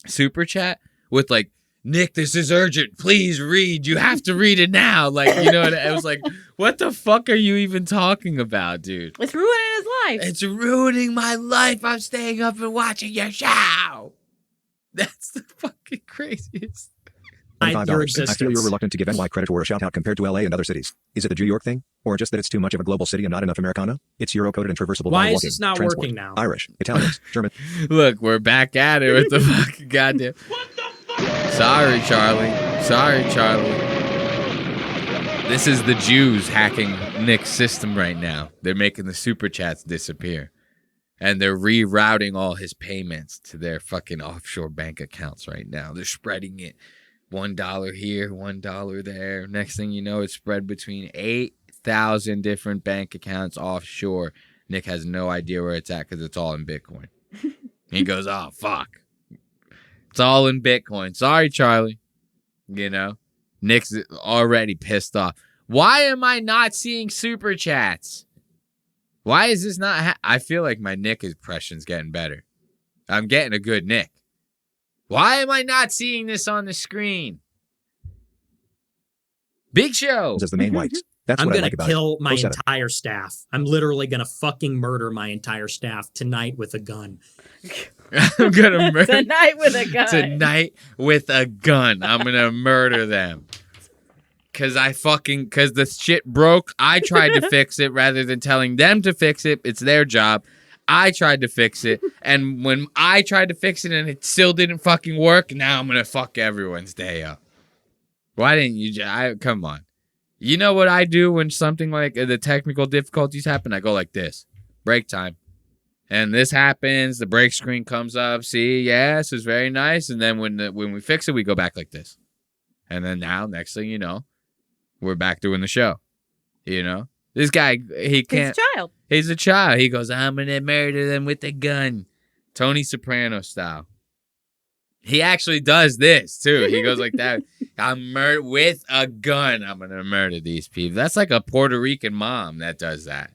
super chat with like, Nick, this is urgent. Please read. You have to read it now. Like, you know, I was like, what the fuck are you even talking about, dude? It's ruining his life. It's ruining my life. I'm staying up and watching your show. That's the fucking craziest. $25. I feel you're reluctant to give NY credit or a shout out compared to LA and other cities. Is it the New York thing? Or just that it's too much of a global city and not enough Americana? It's Euro-coded and traversable. Why is this not working now? Irish, Italians, German. Look, we're back at it with the fucking goddamn. What the fuck? Sorry, Charlie. This is the Jews hacking Nick's system right now. They're making the super chats disappear. And they're rerouting all his payments to their fucking offshore bank accounts right now. They're spreading it. $1 here, $1 there. Next thing you know, it's spread between 8,000 different bank accounts offshore. Nick has no idea where it's at because it's all in Bitcoin. He goes, oh, fuck. It's all in Bitcoin. Sorry, Charlie. You know, Nick's already pissed off. Why am I not seeing super chats? Why is this not? I feel like my Nick impression's getting better. I'm getting a good Nick. Why am I not seeing this on the screen? Big Show. As the main whites. That's I'm what I going like to about kill it. my 07. entire staff. I'm literally going to fucking murder my entire staff tonight with a gun. I'm gonna murder Tonight with a gun. Tonight with a gun. I'm gonna murder them. Cause the shit broke. I tried to fix it rather than telling them to fix it. It's their job. I tried to fix it, and when I tried to fix it and it still didn't fucking work, now I'm gonna fuck everyone's day up. Why didn't you? Come on. You know what I do when something like the technical difficulties happen? I go like this. Break time. And this happens. The break screen comes up. See, yes, it's very nice. And then when we fix it, we go back like this. And then now, next thing you know, we're back doing the show. You know? This guy, he can't. He's a child. He's a child. He goes, I'm going to murder them with a gun. Tony Soprano style. He actually does this, too. He goes like that. With a gun, I'm going to murder these people. That's like a Puerto Rican mom that does that.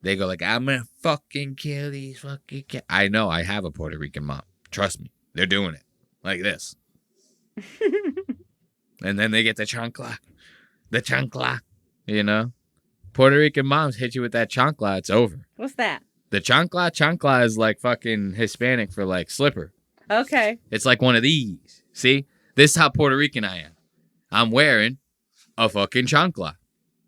They go like, I'm going to fucking kill these fucking kids. I know. I have a Puerto Rican mom. Trust me. They're doing it. Like this. And then they get the chancla. The chancla. You know? Puerto Rican moms hit you with that chancla. It's over. What's that? The chancla. Chancla is like fucking Hispanic for like slipper. Okay. It's like one of these. See? This is how Puerto Rican I am. I'm wearing a fucking chancla.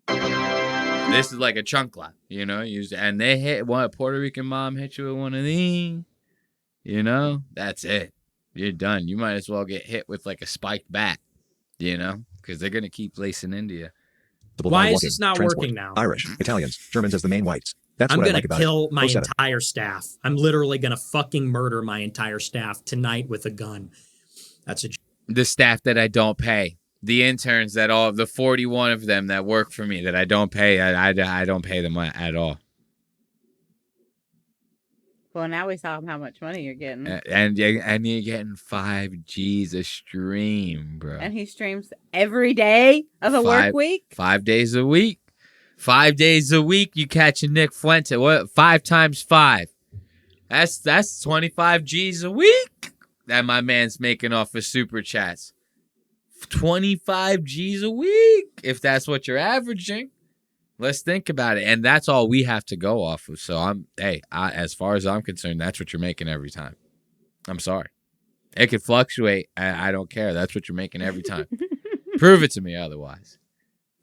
This is like a chancla, you know? And they hit one Puerto Rican mom hit you with one of these. You know? That's it. You're done. You might as well get hit with like a spiked bat, you know? Because they're going to keep lacing into you. Why is this not working now? Irish, Italians, Germans as the main whites. That's I'm what I going like to about kill it. my 07. entire staff. I'm literally going to fucking murder my entire staff tonight with a gun. That's a... The staff that I don't pay. The interns that all of the 41 of them that work for me that I don't pay. I don't pay them at all. Well, now we saw how much money you're getting. And you're getting 5 G's a stream, bro. And he streams every day of a work week? 5 days a week. 5 days a week, you catch a Nick Fuentes. What? 5 times 5. That's 25 G's a week that my man's making off of super chats. 25 G's a week, if that's what you're averaging. Let's think about it. And that's all we have to go off of. So as far as I'm concerned, that's what you're making every time. I'm sorry. It could fluctuate. I don't care. That's what you're making every time. Prove it to me otherwise.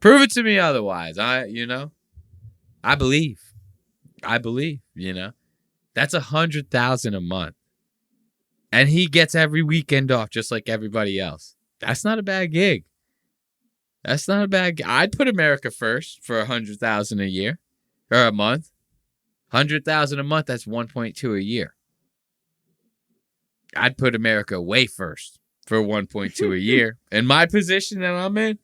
Prove it to me otherwise. I believe, you know. That's $100,000 a month. And he gets every weekend off just like everybody else. That's not a bad gig. That's not a bad gig. I'd put America first for $100,000 a year or a month. $100,000 a month, that's 1.2 a year. I'd put America way first for 1.2 a year. In my position that I'm in,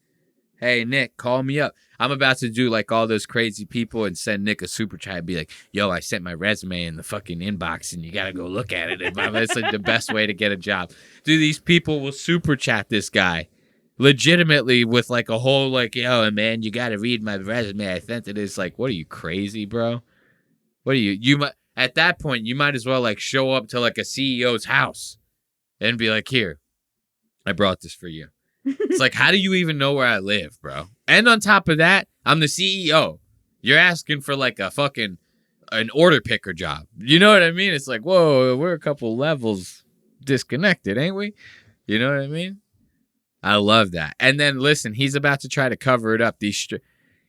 hey, Nick, call me up. I'm about to do like all those crazy people and send Nick a super chat and be like, yo, I sent my resume in the fucking inbox and you got to go look at it. It's like the best way to get a job. Dude, these people will super chat this guy legitimately with like a whole like, yo, man, you got to read my resume. I sent it. It's like, what are you, crazy, bro? What are you at that point, you might as well like show up to like a CEO's house and be like, here, I brought this for you. It's like, how do you even know where I live, bro? And on top of that, I'm the CEO. You're asking for like a fucking an order picker job. You know what I mean? It's like, whoa, we're a couple levels disconnected, ain't we? You know what I mean? I love that. And then listen, he's about to try to cover it up.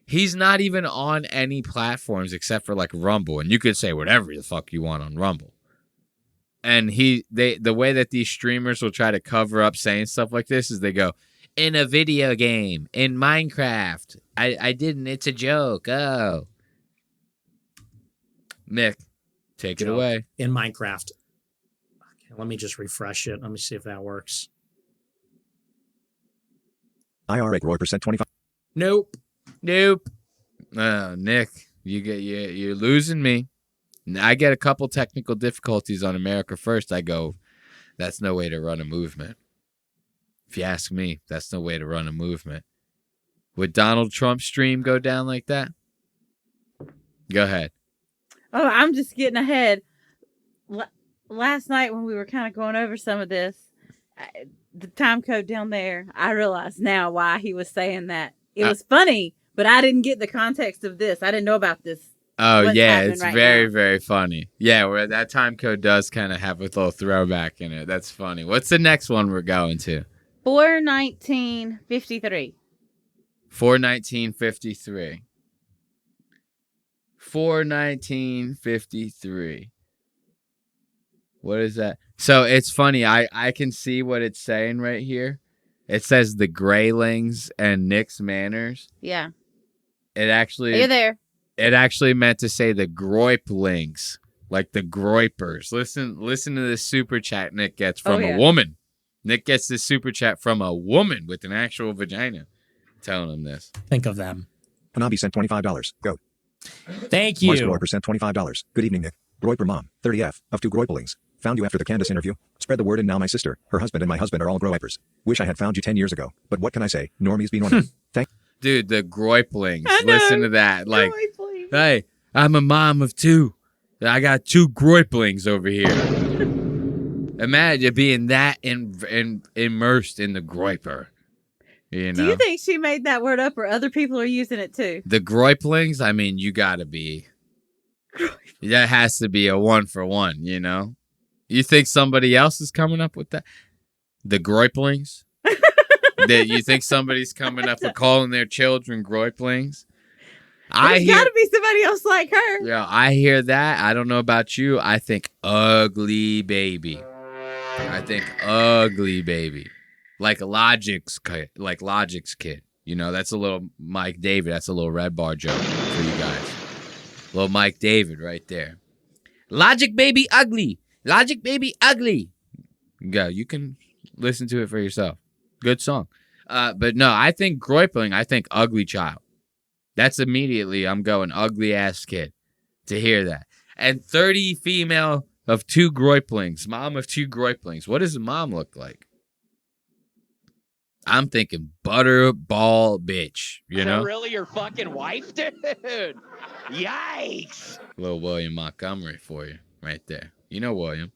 He's not even on any platforms except for like Rumble, and you could say whatever the fuck you want on Rumble. And the way that these streamers will try to cover up saying stuff like this is they go, in a video game, in Minecraft. I didn't, it's a joke. Oh. Nick, take it away. In Minecraft. Okay, let me just refresh it. Let me see if that works. IRA Roy percent 25. Nope. Oh, Nick, you're losing me. I get a couple technical difficulties on America First. I go, That's no way to run a movement. If you ask me, that's no way to run a movement. Would Donald Trump's stream go down like that? Go ahead. Oh, I'm just getting ahead. Last night when we were kind of going over some of this, the time code down there, I realized now why he was saying that. It was funny, but I didn't get the context of this. I didn't know about this. Oh, yeah, it's right very, now. very funny. Yeah, where that time code does kind of have a little throwback in it. That's funny. What's the next one we're going to? 4/1953. 4/1953. 4/1953. What is that? So it's funny. I can see what it's saying right here. It says the Graylings and Nick's Manors. Yeah. It actually... You're there. It actually meant to say the Groiplings, like the Groipers. Listen to this super chat Nick gets from a woman. Nick gets this super chat from a woman with an actual vagina telling him this. Think of them. Hanabi sent $25. Go. Thank you. Mars Groiper sent $25. Good evening, Nick. Groiper mom, 30F, of 2 Groipelings. Found you after the Candace interview. Spread the word, and now my sister, her husband, and my husband are all Groipers. Wish I had found you 10 years ago. But what can I say? Normies be normal. Dude, the Groiplings. Listen to that. Like, hey, I'm a mom of 2. I got 2 Groiplings over here. Imagine being that immersed in the Groiper. You know? Do you think she made that word up or other people are using it too? The Groiplings, I mean, you gotta be. That has to be a 1-for-1, you know? You think somebody else is coming up with that? The Groiplings? You think somebody's coming up with calling their children Groiplings? There's got to be somebody else like her. Yeah, I hear that. I don't know about you. I think ugly baby. Like Logic's kid. You know, that's a little Mike David. That's a little Red Bar joke for you guys. Little Mike David right there. Logic baby ugly. Logic baby ugly. Go. You can listen to it for yourself. Good song. But no, I think Groipling, I think ugly child. That's immediately, I'm going ugly ass kid to hear that. And 30 female of 2 Groiplings, mom of 2 Groiplings. What does the mom look like? I'm thinking butterball bitch, you know? Really your fucking wife, dude? Yikes. Little William Montgomery for you right there. You know William.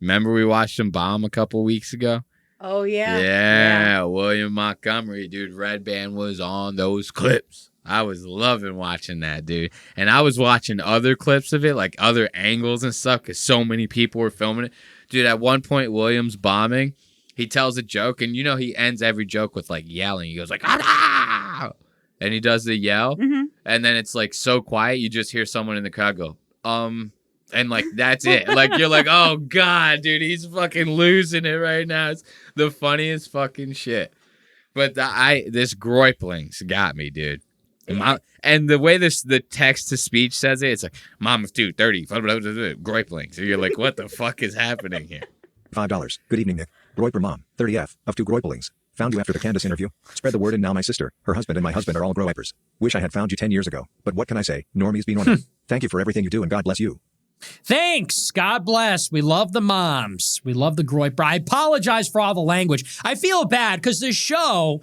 Remember we watched him bomb a couple weeks ago? Oh, yeah. Yeah, William Montgomery, dude. Red Band was on those clips. I was loving watching that, dude. And I was watching other clips of it, like other angles and stuff, because so many people were filming it. Dude, at one point, William's bombing. He tells a joke, and you know he ends every joke with, like, yelling. He goes, like, ah! And he does the yell. Mm-hmm. And then it's, like, so quiet, you just hear someone in the crowd go, and, like, that's it. Like, you're like, oh, God, dude, he's fucking losing it right now. It's the funniest fucking shit. But this Groiplings got me, dude. And the way the text-to-speech says it, it's like, mom of 2, 30, Groiplings. So you're like, what the fuck is happening here? $5. Good evening, Nick. Groiper mom, 30F, of 2 Groipelings. Found you after the Candace interview. Spread the word, and now my sister, her husband, and my husband are all Groipers. Wish I had found you 10 years ago. But what can I say? Normies be normal. Thank you for everything you do, and God bless you. Thanks. God bless. We love the moms. We love the Groiper. I apologize for all the language. I feel bad because this show,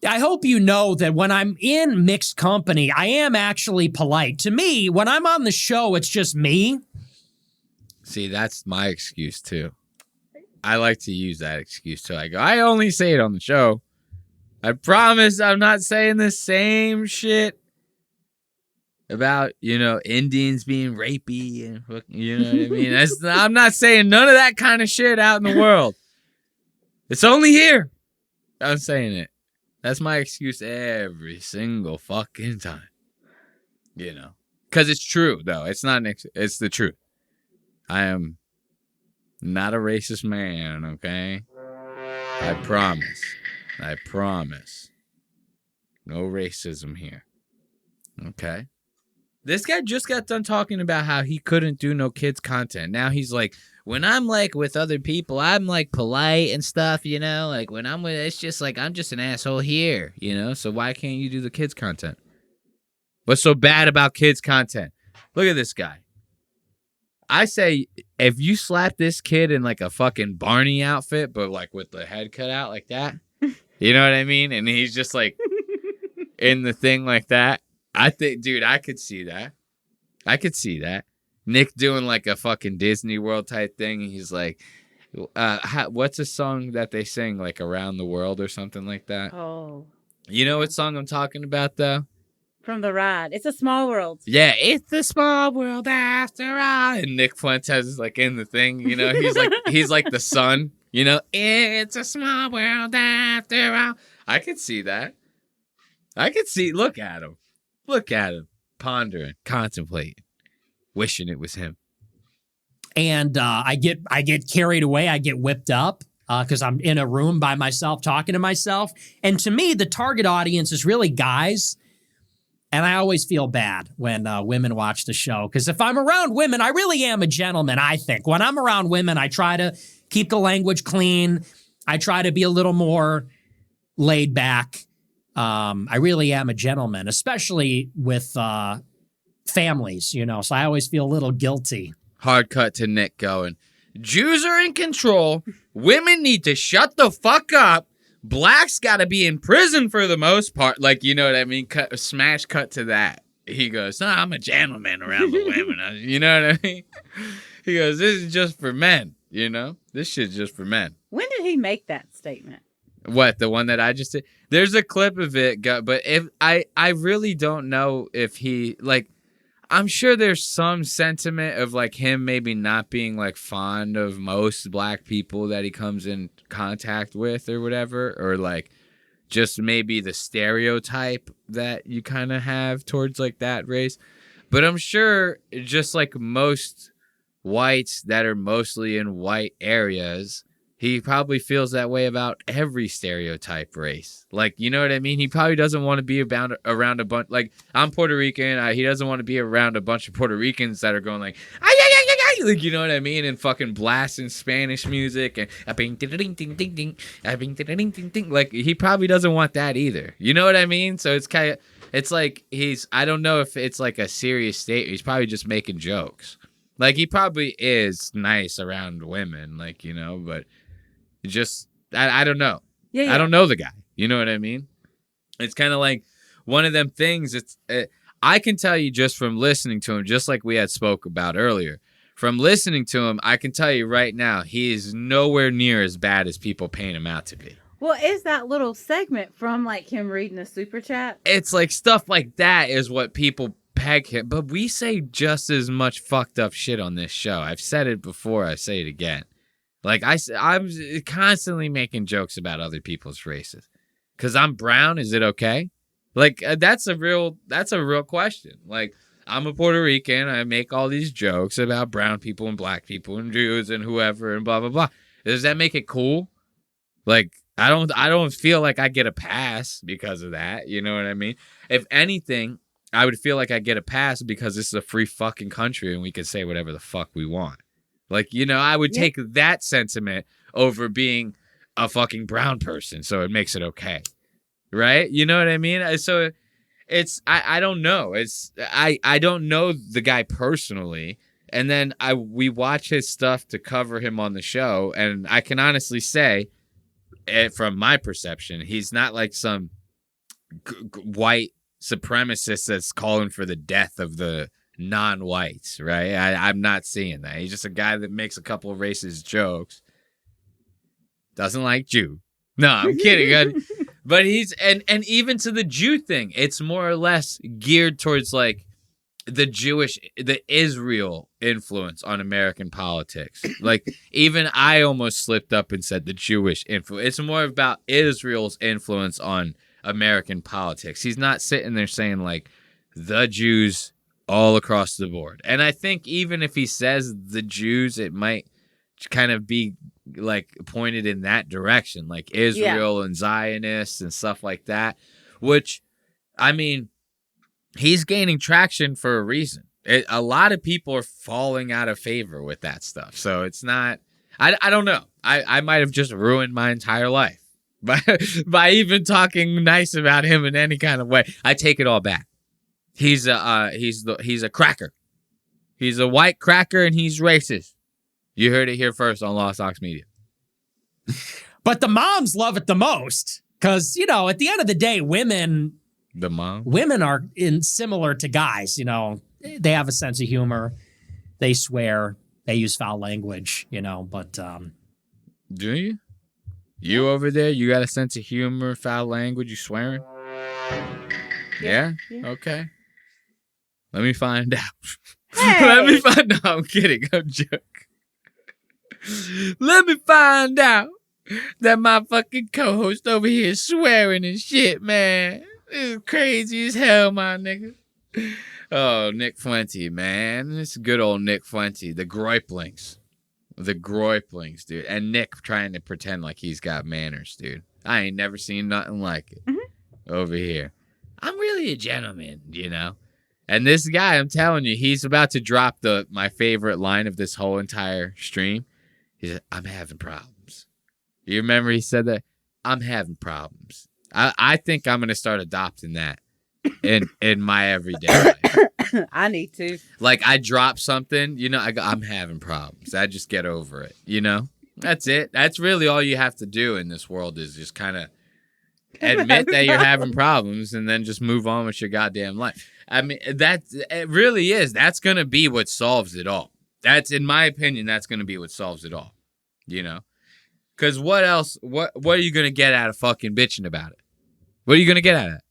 I hope you know that when I'm in mixed company, I am actually polite. To me, when I'm on the show, it's just me. See, that's my excuse, too. I like to use that excuse, too. I go, I only say it on the show. I promise I'm not saying the same shit about, you know, Indians being rapey and, you know what I mean? I'm not saying none of that kind of shit out in the world. It's only here. I'm saying it. That's my excuse every single fucking time. You know? Because it's true, though. It's not it's the truth. I am not a racist man, okay? I promise. No racism here. Okay? This guy just got done talking about how he couldn't do no kids content. Now he's like, when I'm like with other people, I'm like polite and stuff, you know? Like when I'm with, it's just like, I'm just an asshole here, you know? So why can't you do the kids content? What's so bad about kids content? Look at this guy. I say if you slap this kid in like a fucking Barney outfit, but like with the head cut out like that, you know what I mean? And he's just like in the thing like that. I think, dude, I could see that. I could see that. Nick doing like a fucking Disney World type thing. And he's like, what's a song that they sing like around the world or something like that? Oh. You know what song I'm talking about though? From the ride. It's a small world. Yeah, it's a small world after all. And Nick Fuentes is like in the thing, you know, he's like the sun, you know, it's a small world after all. I could see that. Look at him, pondering, contemplating, wishing it was him. And I get carried away. I get whipped up because I'm in a room by myself talking to myself. And to me, the target audience is really guys. And I always feel bad when women watch the show because if I'm around women, I really am a gentleman, I think. When I'm around women, I try to keep the language clean. I try to be a little more laid back. I really am a gentleman, especially with families, you know, so I always feel a little guilty. Hard cut to Nick going, Jews are in control. Women need to shut the fuck up. Blacks got to be in prison for the most part. Like, you know what I mean? Smash cut to that. He goes, no, I'm a gentleman around the women. You know what I mean? He goes, this is just for men, you know? This shit's just for men. When did he make that statement? What, the one that I just did? There's a clip of it, but if I really don't know if he, like, I'm sure there's some sentiment of like him maybe not being like fond of most black people that he comes in contact with or whatever, or like just maybe the stereotype that you kind of have towards like that race. But I'm sure just like most whites that are mostly in white areas, he probably feels that way about every stereotype race. Like, you know what I mean? He probably doesn't want to be around a bunch. Like, I'm Puerto Rican. He doesn't want to be around a bunch of Puerto Ricans that are going like, ay, ay, ay, ay, ay, like, you know what I mean? And fucking blasting Spanish music and like, he probably doesn't want that either. You know what I mean? So it's kind of, it's like I don't know if it's like a serious state. He's probably just making jokes. Like, he probably is nice around women, like, you know, but just, I don't know. Yeah. I don't know the guy. You know what I mean? It's kind of like one of them things. I can tell you just from listening to him, just like we had spoke about earlier, from listening to him, I can tell you right now, he is nowhere near as bad as people paint him out to be. Well, is that little segment from like him reading the super chat? It's like stuff like that is what people peg him. But we say just as much fucked up shit on this show. I've said it before. I say it again. Like, I'm constantly making jokes about other people's races. Because I'm brown, is it okay? Like, that's a real question. Like, I'm a Puerto Rican. I make all these jokes about brown people and black people and Jews and whoever and blah, blah, blah. Does that make it cool? Like, I don't feel like I get a pass because of that. You know what I mean? If anything, I would feel like I get a pass because this is a free fucking country and we can say whatever the fuck we want. Like, you know, I would take that sentiment over being a fucking brown person. So it makes it okay. Right? You know what I mean? So it's, I don't know. I don't know the guy personally. And then we watch his stuff to cover him on the show. And I can honestly say, from my perception, he's not like some white supremacist that's calling for the death of the non-whites, right? I'm not seeing that. He's just a guy that makes a couple of racist jokes. Doesn't like Jew. No, I'm kidding. But he's and even to the Jew thing, it's more or less geared towards like the Israel influence on American politics. Like, even I almost slipped up and said the Jewish influence. It's more about Israel's influence on American politics. He's not sitting there saying like the Jews all across the board. And I think even if he says the Jews, it might kind of be like pointed in that direction, like Israel and Zionists and stuff like that, which, I mean, he's gaining traction for a reason. A lot of people are falling out of favor with that stuff. So it's not, I don't know. I might have just ruined my entire life by even talking nice about him in any kind of way. I take it all back. He's a cracker. He's a white cracker and he's racist. You heard it here first on Lost Ox Media. But the moms love it the most because, you know, at the end of the day, women are similar to guys. You know, they have a sense of humor. They swear. They use foul language, you know, but... Do you? You over there, you got a sense of humor, foul language, you swearing? Yeah? Okay. Let me find out. Hey! Let me find out. I'm kidding. I'm joking. Let me find out that my fucking co-host over here is swearing and shit, man. This is crazy as hell, my nigga. Oh, Nick Fuente, man. This good old Nick Fuente. The Groiplings. The Groiplings, dude. And Nick trying to pretend like he's got manners, dude. I ain't never seen nothing like it over here. I'm really a gentleman, you know? And this guy, I'm telling you, he's about to drop my favorite line of this whole entire stream. He said, I'm having problems. You remember he said that? I'm having problems. I think I'm going to start adopting that in my everyday life. I need to. Like, I drop something, you know, I'm having problems. I just get over it, you know? That's it. That's really all you have to do in this world is just kind of admit that you're having problems and then just move on with your goddamn life. I mean, it really is. That's going to be what solves it all. That's, in my opinion, that's going to be what solves it all, you know? Because what else, what are you going to get out of fucking bitching about it? What are you going to get out of it?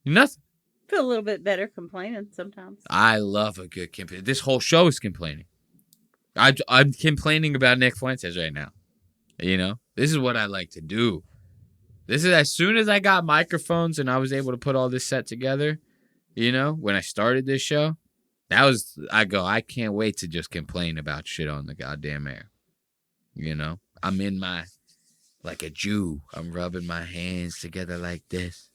Nothing. Feel a little bit better complaining sometimes. I love a good complaint. This whole show is complaining. I'm complaining about Nick Fuentes right now. You know, this is what I like to do. This is as soon as I got microphones and I was able to put all this set together, you know, when I started this show, I can't wait to just complain about shit on the goddamn air. You know, I'm in like a Jew. I'm rubbing my hands together like this.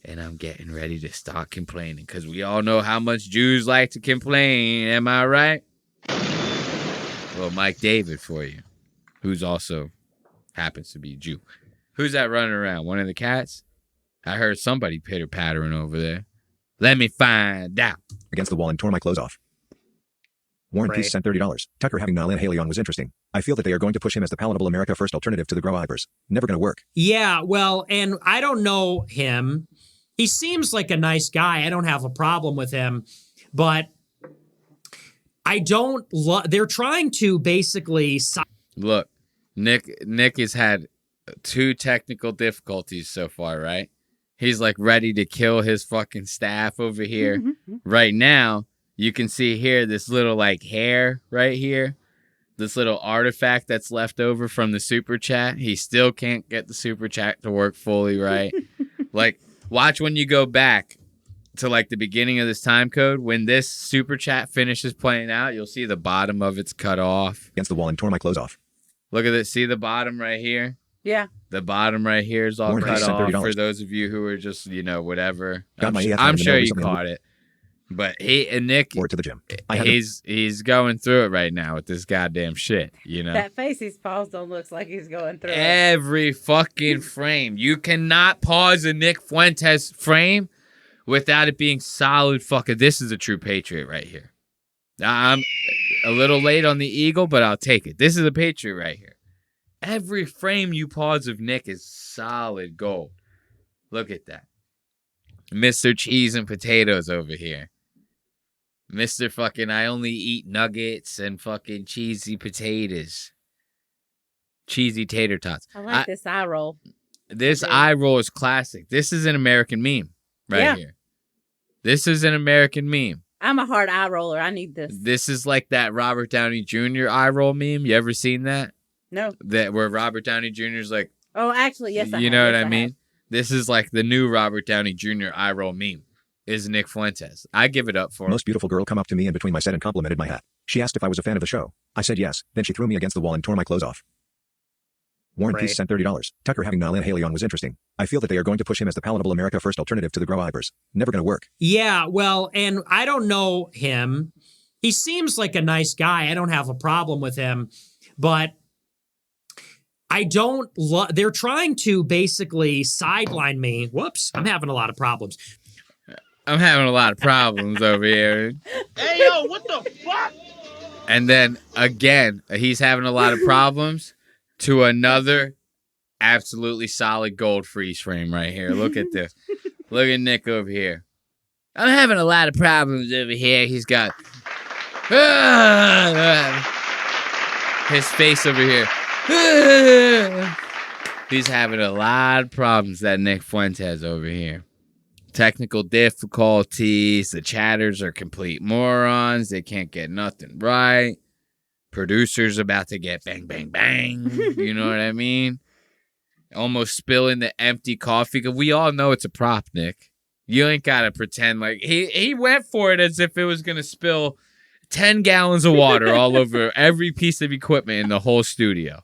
And I'm getting ready to start complaining because we all know how much Jews like to complain. Am I right? Well, Mike David for you, who's also happens to be Jew. Who's that running around? One of the cats? I heard somebody pitter-pattering over there. Let me find out. Against the wall and tore my clothes off. Warren Peace sent $30. Tucker having Niall and Haley on was interesting. I feel that they are going to push him as the palatable America First alternative to the Grow Ibers. Never going to work. Yeah, well, and I don't know him. He seems like a nice guy. I don't have a problem with him. But I don't they're trying to basically... Look, Nick has had 2 technical difficulties so far, right? He's like ready to kill his fucking staff over here. Right now, you can see here this little like hair right here. This little artifact that's left over from the super chat. He still can't get the super chat to work fully right. Like, watch when you go back to like the beginning of this time code. When this super chat finishes playing out, you'll see the bottom of it's cut off. Against the wall and tore my clothes off. Look at this. See the bottom right here? Yeah. The bottom right here is all Warren cut sent off $30. for those of you who are just, you know, whatever. Got my EF I'm in the sure mail you recently. caught it. But Nick, Or to the gym. he's going through it right now with this goddamn shit, you know? That face he's paused on looks like he's going through it. Every fucking frame. You cannot pause a Nick Fuentes frame without it being solid fucking. This is a true patriot right here. I'm a little late on the Eagle, but I'll take it. This is a patriot right here. Every frame you pause of Nick is solid gold. Look at that. Mr. Cheese and Potatoes over here. Mr. fucking I only eat nuggets and fucking cheesy potatoes. Cheesy tater tots. I like this eye roll. This eye roll is classic. This is an American meme right here. This is an American meme. I'm a hard eye roller. I need this. This is like that Robert Downey Jr. eye roll meme. You ever seen that? No. That where Robert Downey Jr. is like, Oh, actually, yes, I have. you know what Yes, I mean? This is like the new Robert Downey Jr. eye roll meme. Is Nick Fuentes. I give it up for him. Most beautiful girl come up to me in between my set and complimented my hat. She asked if I was a fan of the show. I said yes. Then she threw me against the wall and tore my clothes off. Warren Peace sent $30. Tucker having Niall and Haley on was interesting. I feel that they are going to push him as the palatable America First alternative to the Grow Ibers. Never going to work. Yeah, well, and I don't know him. He seems like a nice guy. I don't have a problem with him. But I don't they're trying to basically sideline me. Whoops, I'm having a lot of problems. I'm having a lot of problems over here. Hey, yo, what the fuck? And then again, he's having a lot of problems to another absolutely solid gold freeze frame right here. Look at this. Look at Nick over here. I'm having a lot of problems over here. He's got his face over here. He's having a lot of problems, that Nick Fuentes over here. Technical difficulties. The chatters are complete morons. They can't get nothing right. Producer's about to get bang, bang, bang. You know what I mean? Almost spilling the empty coffee. We all know it's a prop, Nick. You ain't got to pretend like... He went for it as if it was going to spill 10 gallons of water all over every piece of equipment in the whole studio.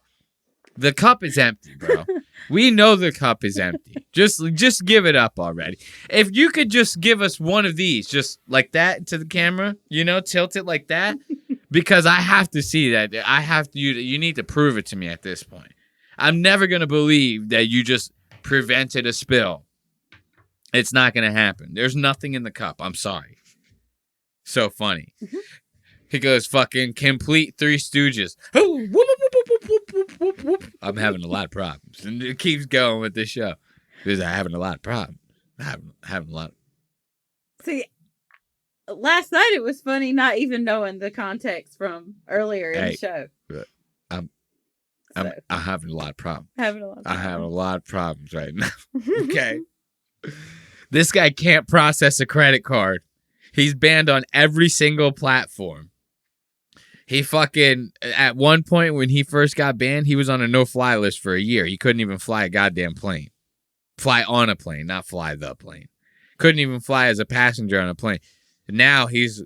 The cup is empty, bro. We know the cup is empty. Just give it up already. If you could just give us one of these, just like that to the camera, tilt it like that, because I have to see that. You need to prove it to me at this point. I'm never going to believe that you just prevented a spill. It's not going to happen. There's nothing in the cup. I'm sorry. So funny. He goes fucking complete Three Stooges. I'm having a lot of problems. And it keeps going with this show. Because I'm having a lot of problems. Having a lot. See, last night it was funny not even knowing the context from earlier in the show. I'm having a lot of problems. I'm having a lot of problems right now. Okay. This guy can't process a credit card. He's banned on every single platform. He fucking, at one point when he first got banned, he was on a no-fly list for a year. He couldn't even fly a goddamn plane. Fly on a plane, not fly the plane. Couldn't even fly as a passenger on a plane. Now he's,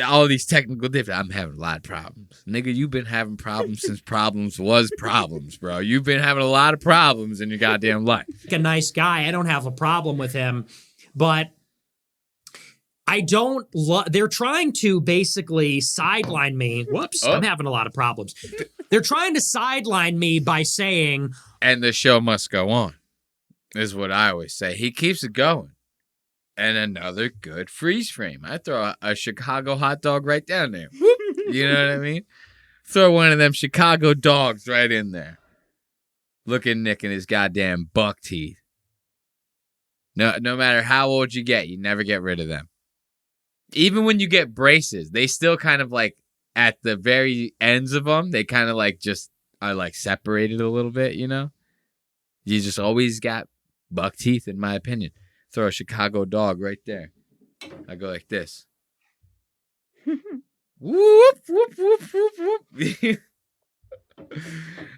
all these technical differences. I'm having a lot of problems. Nigga, you've been having problems since problems was problems, bro. You've been having a lot of problems in your goddamn life. A nice guy. I don't have a problem with him, but I don't they're trying to basically sideline me. Whoops, I'm having a lot of problems. They're trying to sideline me by saying... And the show must go on, is what I always say. He keeps it going. And another good freeze frame. I throw a Chicago hot dog right down there. You know what I mean? Throw one of them Chicago dogs right in there. Look at Nick and his goddamn buck teeth. No matter how old you get, you never get rid of them. Even when you get braces, they still kind of like at the very ends of them, they kind of like just are like separated a little bit, You just always got buck teeth, in my opinion. Throw a Chicago dog right there. I go like this. Whoop, whoop, whoop, whoop, whoop.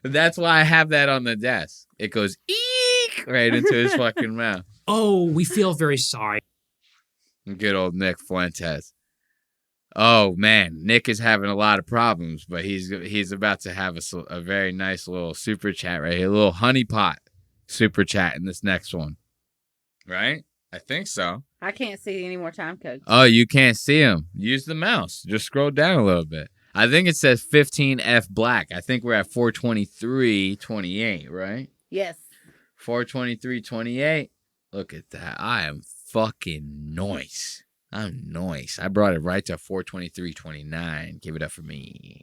That's why I have that on the desk. It goes eek right into his fucking mouth. Oh, we feel very sorry. Good old Nick Fuentes. Oh man, Nick is having a lot of problems, but he's about to have a very nice little super chat right here, a little honeypot super chat in this next one, right? I think so. I can't see any more time codes. Oh, you can't see him. Use the mouse. Just scroll down a little bit. I think it says 15F black. I think we're at 423.28, right? Yes. 423.28. Look at that. I am fucking nice. I'm nice. I brought it right to 423.29. Give it up for me.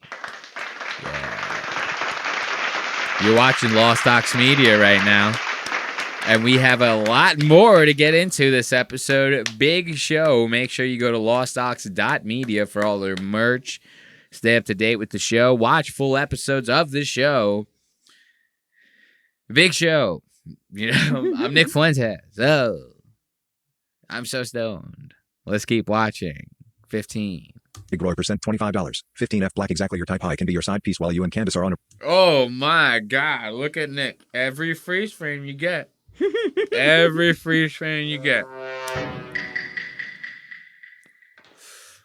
Yeah. You're watching Lost Ox Media right now. And we have a lot more to get into this episode. Big show. Make sure you go to lostox.media for all their merch. Stay up to date with the show. Watch full episodes of the show. Big show. I'm Nick Fuentes. Oh, I'm so stoned. Let's keep watching. 15. Ignore percent $25. 15F black exactly your type high can be your side piece while you and Candace are on a... Oh my God. Look at Nick. Every freeze frame you get. Every freeze frame you get.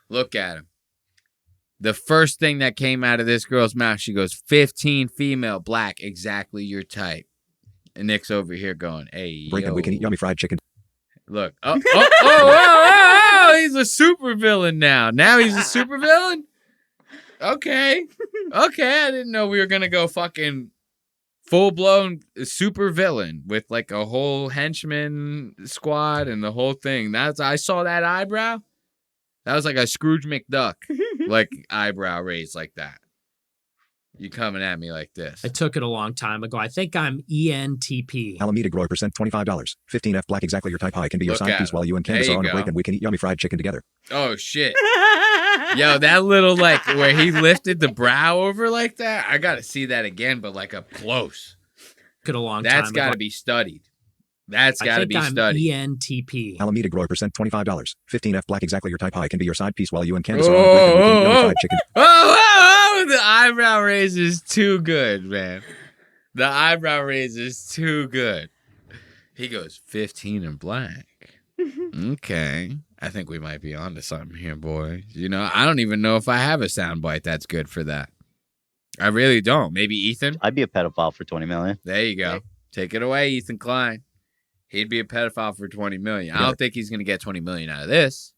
Look at him. The first thing that came out of this girl's mouth, she goes, 15 female, black, exactly your type. And Nick's over here going, hey, Breaking, we can eat yummy fried chicken. Look. Oh, he's a super villain now. Now he's a super villain? Okay. I didn't know we were going to go fucking full blown super villain with like a whole henchman squad and the whole thing. I saw that eyebrow. That was like a Scrooge McDuck, like eyebrow raised like that. You coming at me like this? I took it a long time ago. I think I'm ENTP. Alameda Grower percent $25. 15F Black exactly your type. Hi can be your Look side at piece him. while you and There Candace you are on a go. break and we can eat yummy fried chicken together. Oh shit! Yo, that little like where he lifted the brow over like that. I gotta see that again, but like up close. Took it a long That's time gotta ago. be studied. That's I gotta think be I'm studied. ENTP. Alameda Grower percent $25. 15F Black exactly your type. Hi can be your side piece while you and Candace are on a break and we can eat yummy fried chicken. Oh, the eyebrow raise is too good, man. The eyebrow raise is too good. He goes 15 and black. Okay. I think we might be onto something here, boys. You know, I don't even know if I have a soundbite that's good for that. I really don't. Maybe Ethan? I'd be a pedophile for 20 million. There you go. Take it away, Ethan Klein. He'd be a pedophile for 20 million. I don't think he's going to get 20 million out of this.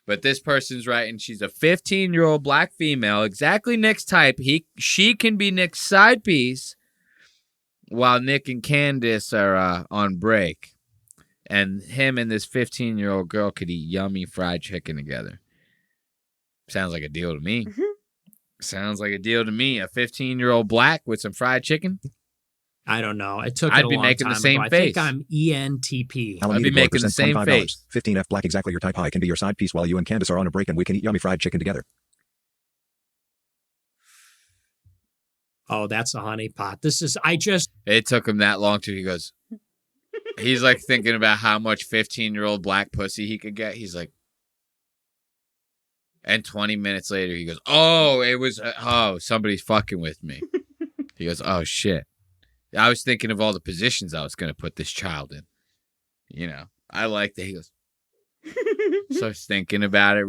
But this person's writing, she's a 15-year-old black female, exactly Nick's type. She can be Nick's side piece while Nick and Candace are on break. And him and this 15-year-old girl could eat yummy fried chicken together. Sounds like a deal to me. Sounds like a deal to me. A 15-year-old black with some fried chicken. I don't know. I took I'd it a be long making time the same ago. face. I think I'm ENTP. Alameda be Grower making the percent same $25. face. 15F Black exactly your type. Hi can be your side piece while you and Candace are on a break and we can eat yummy fried chicken together. Oh, that's a honey pot. It took him that long he goes, he's like thinking about how much 15-year-old black pussy he could get. He's like, and 20 minutes later he goes, somebody's fucking with me. He goes, oh shit. I was thinking of all the positions I was going to put this child in. You know, I like that. He goes, starts thinking about it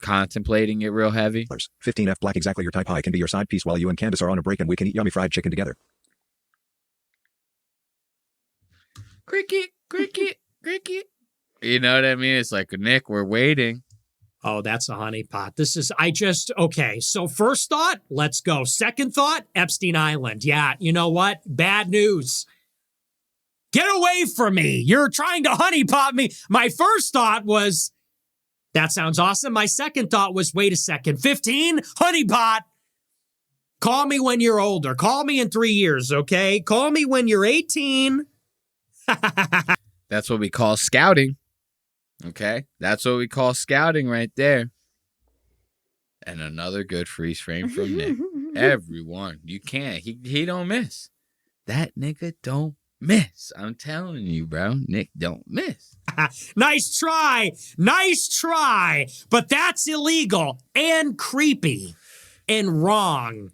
contemplating it real heavy. 15F Black exactly your type. Hi can be your side piece while you and Candace are on a break and we can eat yummy fried chicken together. Cricket, cricket, cricket. You know what I mean? It's like, Nick, we're waiting. Oh, that's a honey pot. Okay. So first thought, let's go. Second thought, Epstein Island. Yeah, you know what? Bad news. Get away from me. You're trying to honeypot me. My first thought was, that sounds awesome. My second thought was, wait a second, 15? Honeypot. Call me when you're older. Call me in 3 years, okay? Call me when you're 18. That's what we call scouting. Okay? That's what we call scouting right there. And another good freeze frame from Nick. Everyone. You can't. He don't miss. That nigga don't miss. I'm telling you, bro. Nick don't miss. Nice try. Nice try. But that's illegal and creepy and wrong.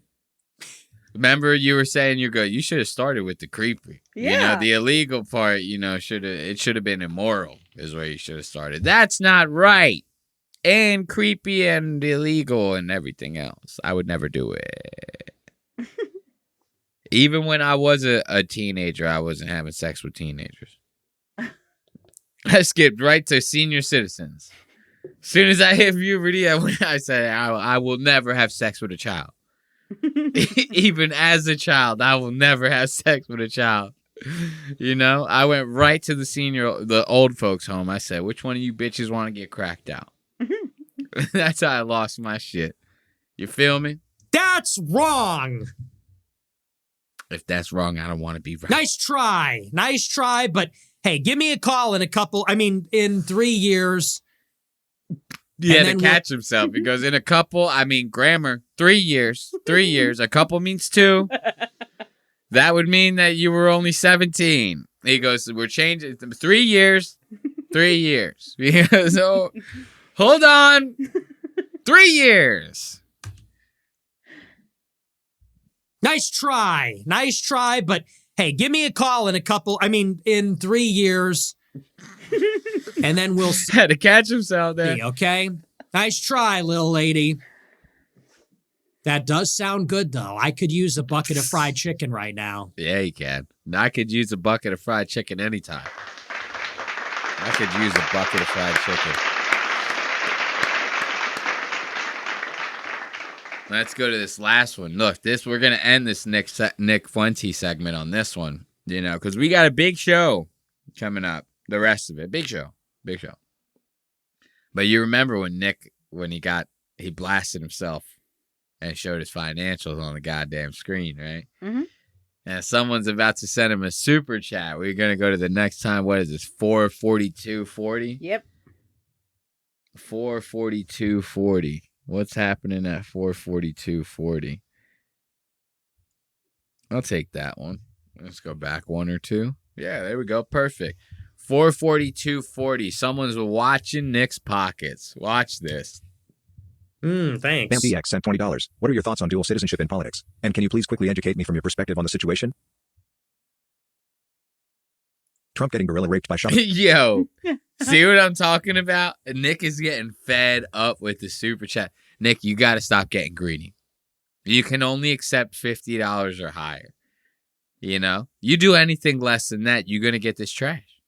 Remember you were saying you should have started with the creepy. Yeah. You know, the illegal part, it should have been immoral is where you should have started. That's not right. And creepy and illegal and everything else. I would never do it. Even when I was a teenager, I wasn't having sex with teenagers. I skipped right to senior citizens. As soon as I hit puberty, I said, I will never have sex with a child. Even as a child, I will never have sex with a child. You know, I went right to the old folks home. I said, which one of you bitches want to get cracked out? That's how I lost my shit. You feel me? That's wrong. If that's wrong, I don't want to be right. Nice try. Nice try. But hey, give me a call in 3 years. Yeah, And to then catch himself. Because in a couple, grammar, 3 years. 3 years. A couple means 2. That would mean that you were only 17. He goes, we're changing 3 years. 3 years. So, hold on. 3 years. Nice try. Nice try. But hey, give me a call in 3 years. And then we'll see. Had to catch himself there. Okay? Nice try, little lady. That does sound good, though. I could use a bucket of fried chicken right now. Yeah, you can. I could use a bucket of fried chicken anytime. I could use a bucket of fried chicken. Let's go to this last one. Look, we're gonna end this Nick Fuentes segment on this one. You know, because we got a big show coming up. The rest of it, big show. But you remember when he blasted himself and showed his financials on the goddamn screen, right? Mm-hmm. And someone's about to send him a super chat. We're gonna go to the next time. What is this? 442.40. Yep. 442.40. What's happening at 442.40? I'll take that one. Let's go back one or two. Yeah, there we go. Perfect. 442.40. Someone's watching Nick's pockets. Watch this. Thanks. BamDX sent $20. What are your thoughts on dual citizenship in politics? And can you please quickly educate me from your perspective on the situation? Trump getting gorilla raped by Shop. Yo, see what I'm talking about? Nick is getting fed up with the super chat. Nick, you got to stop getting greedy. You can only accept $50 or higher. You know? You do anything less than that, you're going to get this trash.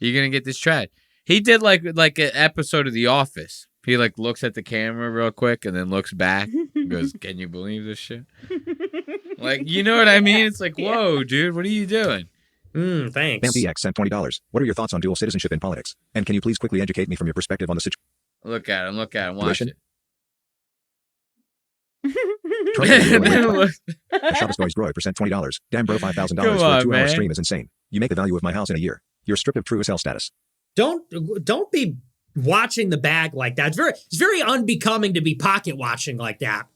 You're going to get this trash. He did like an episode of The Office. He like looks at the camera real quick and then looks back and goes, "Can you believe this shit?" Like, you know what I mean? It's like, whoa, dude, what are you doing? Thanks. BamDX sent $20. What are your thoughts on dual citizenship in politics? And can you please quickly educate me from your perspective on the situation? Look at him, watch it. Trump getting gorilla raped by Shabbos Boys Groy % $20. Damn bro, $5,000 for a 2-hour stream is insane. You make the value of my house in a year. You're stripped of true as hell status. Don't be watching the bag like that. It's very unbecoming to be pocket watching like that.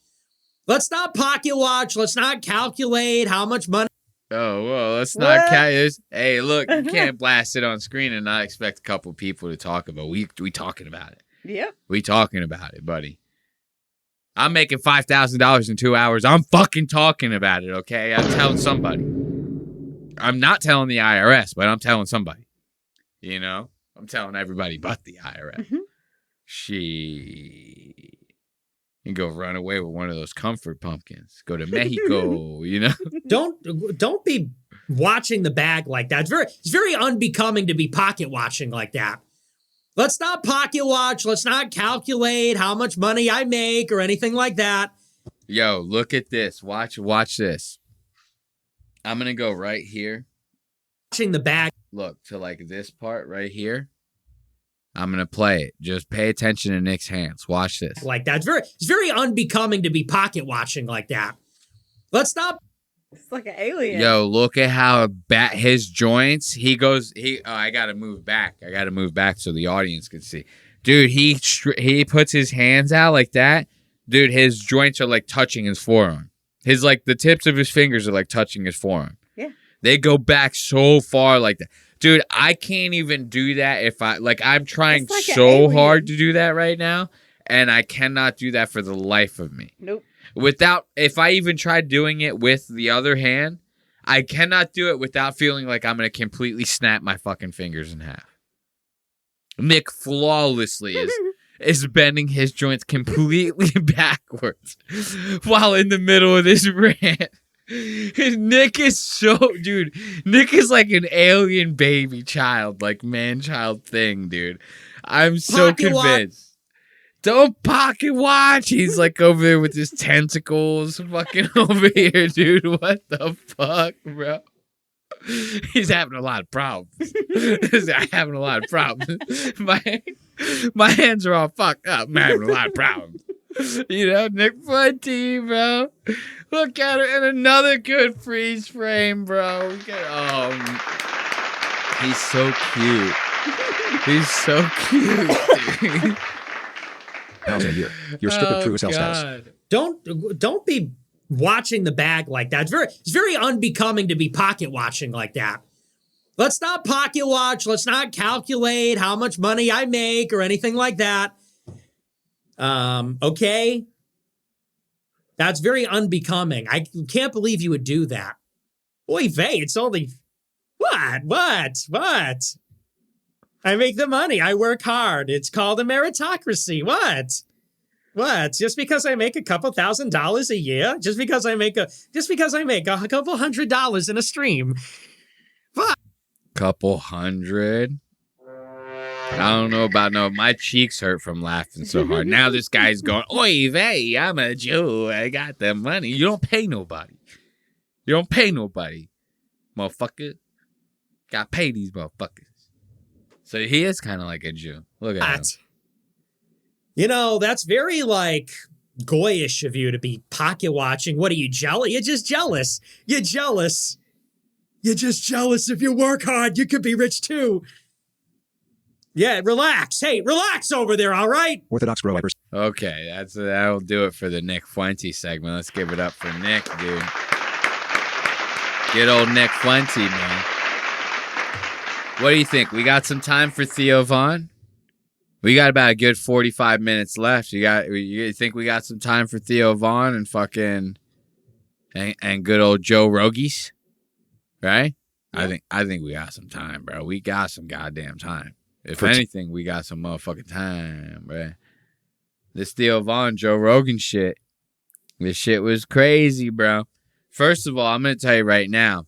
Let's not pocket watch. Let's not calculate how much money. Oh, well, let's not count. Hey, look, you can't blast it on screen and not expect a couple people to talk about it. We talking about it. Yep. We talking about it, buddy. I'm making $5,000 in 2 hours. I'm fucking talking about it, okay? I'm telling somebody. I'm not telling the IRS, but I'm telling somebody. You know? I'm telling everybody but the IRS. Mm-hmm. She can go run away with one of those comfort pumpkins. Go to Mexico, you know? Don't be watching the bag like that. It's very unbecoming to be pocket watching like that. Let's not pocket watch. Let's not calculate how much money I make or anything like that. Yo, look at this. Watch this. I'm going to go right here. Watching the bag. Look to like this part right here. I'm going to play it. Just pay attention to Nick's hands. Watch this. Like that. It's very unbecoming to be pocket watching like that. Let's not. It's like an alien. Yo, look at how his joints. I got to move back. I got to move back so the audience can see. Dude, he puts his hands out like that. Dude, his joints are like touching his forearm. The tips of his fingers are like touching his forearm. Yeah. They go back so far like that. Dude, I can't even do that I'm trying like so hard to do that right now, and I cannot do that for the life of me. Nope. If I even tried doing it with the other hand, I cannot do it without feeling like I'm going to completely snap my fucking fingers in half. Nick flawlessly is bending his joints completely backwards while in the middle of this rant. Nick is Nick is like an alien baby child, like man-child thing, dude. I'm so Pocket convinced. Don't pocket watch. He's like over there with his tentacles fucking over here, dude. What the fuck, bro? He's having a lot of problems. He's having a lot of problems. My hands are all fucked up. I'm having a lot of problems. You know, Nick Fuentes, bro. Look at her in another good freeze frame, bro. He's so cute. He's so cute, dude. House in a year. You're stripped of true as hell status. Don't be watching the bag like that. It's very unbecoming to be pocket watching like that. Let's not pocket watch. Let's not calculate how much money I make or anything like that. Okay. That's very unbecoming. I can't believe you would do that. Oy vey, it's only what? I make the money. I work hard. It's called a meritocracy. What? Just because I make a couple $1,000 a year? Just because I make a couple $100 in a stream? Couple hundred? I don't know about no. My cheeks hurt from laughing so hard. Now this guy's going, "Oy vey, I'm a Jew. I got the money. You don't pay nobody. You don't pay nobody, motherfucker. Got to pay these motherfuckers." So he is kind of like a Jew. Look at him. You know, that's very like goyish of you to be pocket watching. What are you jealous? You're just jealous. You're jealous. You're just jealous. If you work hard, you could be rich too. Yeah, relax. Hey, relax over there, all right? Orthodox grow wipers. Okay, that'll do it for the Nick Fuentes segment. Let's give it up for Nick, dude. Get old Nick Fuentes, man. What do you think? We got some time for Theo Vaughn? We got about a good 45 minutes left. You think we got some time for Theo Vaughn and fucking and good old Joe Rogies? Right? Yeah. I think we got some time, bro. We got some goddamn time. If anything, we got some motherfucking time, bro. This Theo Vaughn, Joe Rogan shit. This shit was crazy, bro. First of all, I'm going to tell you right now,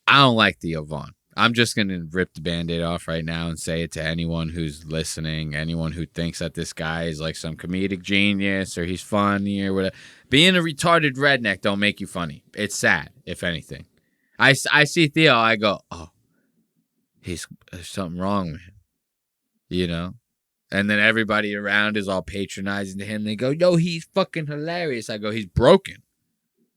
I don't like Theo Vaughn. I'm just going to rip the Band-Aid off right now and say it to anyone who's listening, anyone who thinks that this guy is like some comedic genius or he's funny or whatever. Being a retarded redneck don't make you funny. It's sad, if anything. I see Theo, I go, oh, there's something wrong with him, you know? And then everybody around is all patronizing to him. They go, yo, he's fucking hilarious. I go, he's broken.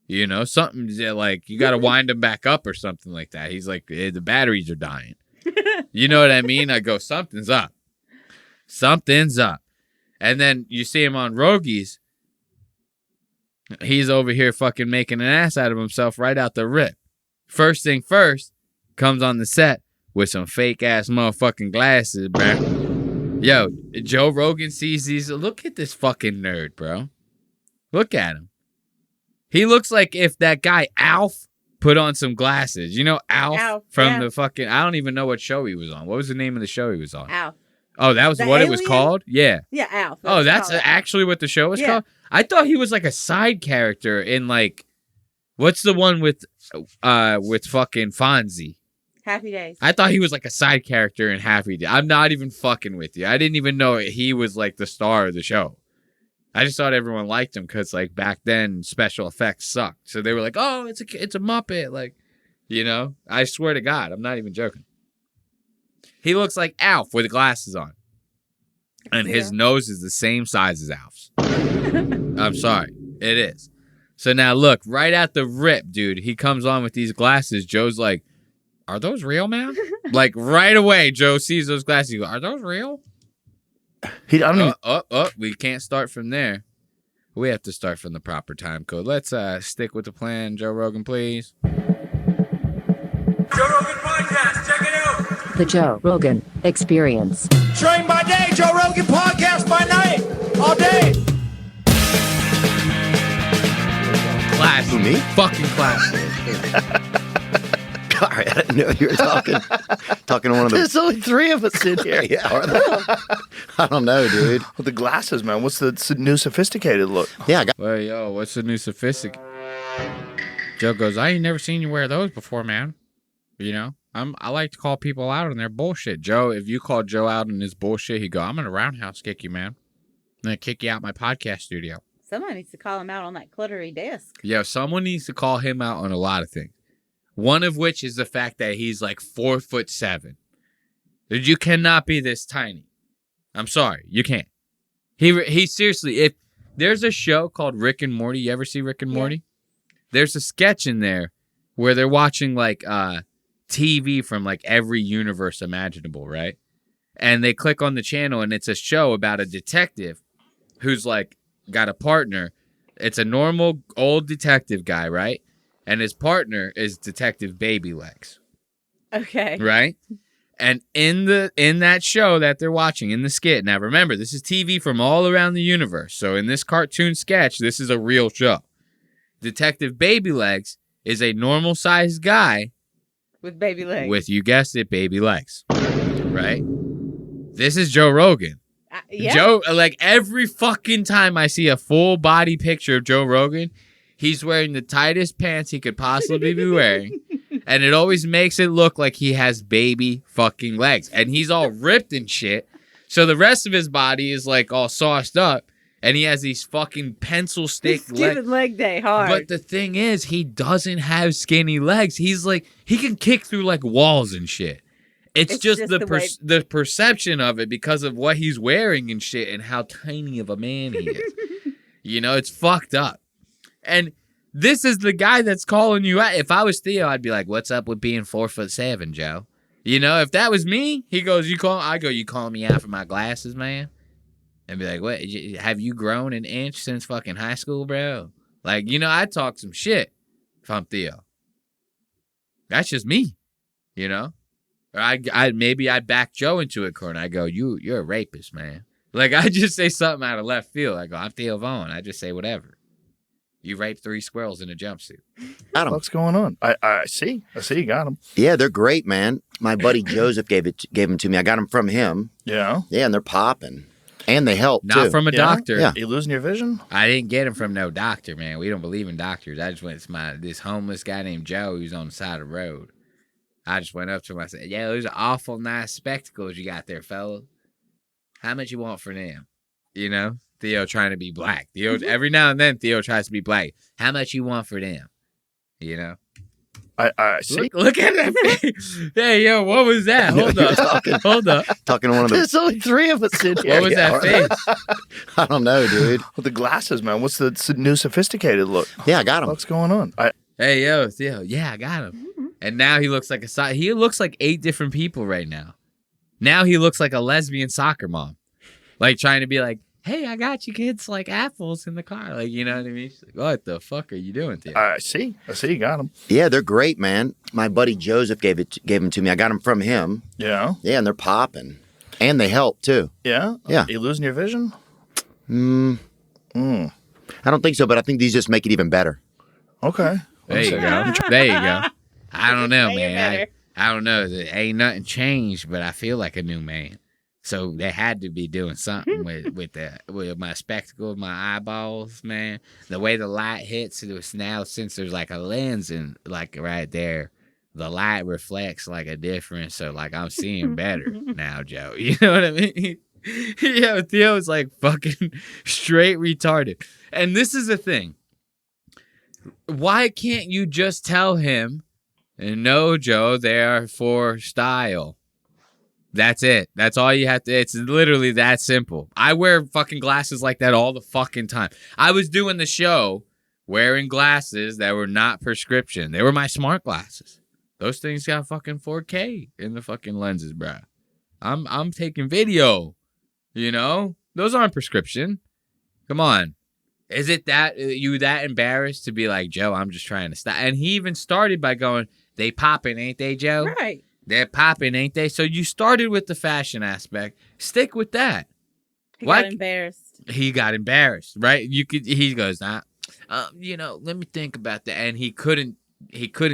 You know, something's like, you got to wind him back up or something like that. He's like, the batteries are dying. You know what I mean? I go, something's up. Something's up. And then you see him on Rogies. He's over here fucking making an ass out of himself right out the rip. First thing first, comes on the set with some fake ass motherfucking glasses, bro. Yo, Joe Rogan sees these. Look at this fucking nerd, bro. Look at him. He looks like if that guy Alf put on some glasses. You know Alf from the fucking, I don't even know what show he was on. What was the name of the show he was on? Alf. Oh, that was the what alien? It was called? Yeah. Yeah, Alf. Oh, that's actually what the show was called? I thought he was like a side character in like, what's the one with fucking Fonzie? Happy Days. I thought he was like a side character in Happy Days. I'm not even fucking with you. I didn't even know he was like the star of the show. I just thought everyone liked him because, like, back then special effects sucked. So they were like, "Oh, it's a Muppet," like, you know. I swear to God, I'm not even joking. He looks like Alf with glasses on, and his nose is the same size as Alf's. I'm sorry, it is. So now look, right at the rip, dude. He comes on with these glasses. Joe's like, "Are those real, man?" Like right away, Joe sees those glasses. He goes, "Are those real?" We can't start from there. We have to start from the proper time code. Let's stick with the plan. Joe Rogan, please. Joe Rogan Podcast, check it out. The Joe Rogan Experience. Train by day, Joe Rogan Podcast by night, all day. Classic. Who, me? Fucking classic. All right, I didn't know you were talking to one of the... There's only three of us in here. Yeah, are there? I don't know, dude. With the glasses, man. What's the new sophisticated look? Yeah, I got... Well, yo, what's the new sophisticated? Joe goes, I ain't never seen you wear those before, man. You know, I like to call people out on their bullshit. Joe, if you call Joe out on his bullshit, he'd go, I'm gonna roundhouse kick you, man. I'm gonna kick you out my podcast studio. Someone needs to call him out on that cluttery desk. Yo, someone needs to call him out on a lot of things. One of which is the fact that he's like 4'7". Dude, you cannot be this tiny. I'm sorry, you can't. He seriously, if there's a show called Rick and Morty, you ever see Rick and Morty? There's a sketch in there where they're watching like TV from like every universe imaginable, right? And they click on the channel and it's a show about a detective who's like got a partner. It's a normal old detective guy, right? And his partner is Detective Baby Legs. Okay. Right? And in that show that they're watching, in the skit, now remember, this is TV from all around the universe. So in this cartoon sketch, this is a real show. Detective Baby Legs is a normal sized guy. With baby legs. With, you guessed it, baby legs. Right? This is Joe Rogan. Yeah. Joe, like every fucking time I see a full body picture of Joe Rogan, he's wearing the tightest pants he could possibly be wearing. And it always makes it look like he has baby fucking legs. And he's all ripped and shit. So the rest of his body is like all sauced up. And he has these fucking pencil stick Stupid leg day hard. But the thing is, he doesn't have skinny legs. He's like, he can kick through like walls and shit. It's just the perception of it because of what he's wearing and shit and how tiny of a man he is. You know, it's fucked up. And this is the guy that's calling you out. If I was Theo, I'd be like, what's up with being 4'7", Joe? You know, if that was me, he goes, you calling me out for my glasses, man? And be like, what? Have you grown an inch since fucking high school, bro? Like, you know, I'd talk some shit if I'm Theo. That's just me, you know? Or maybe I'd back Joe into a corner. I go, you're a rapist, man. Like, I just say something out of left field. I go, I'm Theo Vaughn. I just say whatever. You raped 3 squirrels in a jumpsuit. Got 'em. What's going on? I see you got them. Yeah, they're great, man. My buddy Joseph gave them to me. I got them from him. Yeah. Yeah, and they're popping. And they help, Not too. from a doctor. Yeah. You losing your vision? I didn't get him from no doctor, man. We don't believe in doctors. I just went to this homeless guy named Joe who's on the side of the road. I just went up to him. I said, yeah, those are awful nice spectacles you got there, fella. How much you want for them? You know? Theo trying to be black. Every now and then, Theo tries to be black. How much you want for them? You know? I see. Look at that face. Hey, yo, what was that? Hold up. Talking to one of the... There's only 3 of us in here. What was that face? I don't know, dude. With the glasses, man. What's the new sophisticated look? Yeah, I got him. What's going on? Hey, yo, Theo. Yeah, I got him. And now he looks like he looks like 8 different people right now. Now he looks like a lesbian soccer mom. Like trying to be like, hey, I got you kids like apples in the car. Like, you know what I mean? She's like, what the fuck are you doing, Theo? I see you got them. Yeah, they're great, man. My buddy Joseph gave them to me. I got them from him. Yeah. Yeah, and they're popping. And they help, too. Yeah? Yeah. You losing your vision? I don't think so, but I think these just make it even better. Okay. There you go. There you go. I don't know, man. I don't know. There ain't nothing changed, but I feel like a new man. So they had to be doing something with my spectacle, my eyeballs, man. The way the light hits, it was now since there's like a lens and like right there, the light reflects like a difference. So like I'm seeing better now, Joe. You know what I mean? Yeah, Theo's like fucking straight retarded. And this is the thing. Why can't you just tell him, no, Joe, they are for style? That's it. That's all you have to. It's literally that simple. I wear fucking glasses like that all the fucking time. I was doing the show wearing glasses that were not prescription. They were my smart glasses. Those things got fucking 4K in the fucking lenses, bro. I'm taking video. You know? Those aren't prescription. Come on. Is it that you that embarrassed to be like, Joe, I'm just trying to stop? And he even started by going, they popping, ain't they, Joe? Right. They're popping, ain't they? So you started with the fashion aspect. Stick with that. He got embarrassed. He got embarrassed, right? He goes, you know, let me think about that. And he couldn't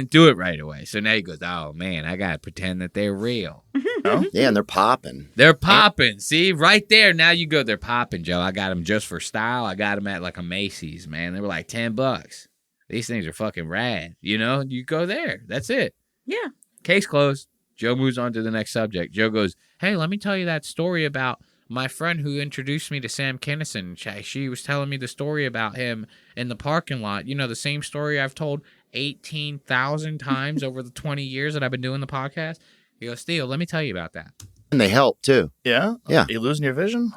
do it right away. So now he goes, oh man, I gotta pretend that they're real. Yeah, and they're popping. They're popping. See, right there. Now you go, they're popping, Joe. I got them just for style. I got them at like a Macy's, man. They were like $10. These things are fucking rad. You know, you go there. That's it. Yeah. Case closed. Joe moves on to the next subject. Joe goes, hey, let me tell you that story about my friend who introduced me to Sam Kinison. She was telling me the story about him in the parking lot. You know, the same story I've told 18,000 times over the 20 years that I've been doing the podcast. He goes, Theo, let me tell you about that. And they help, too. Yeah? Yeah. You losing your vision?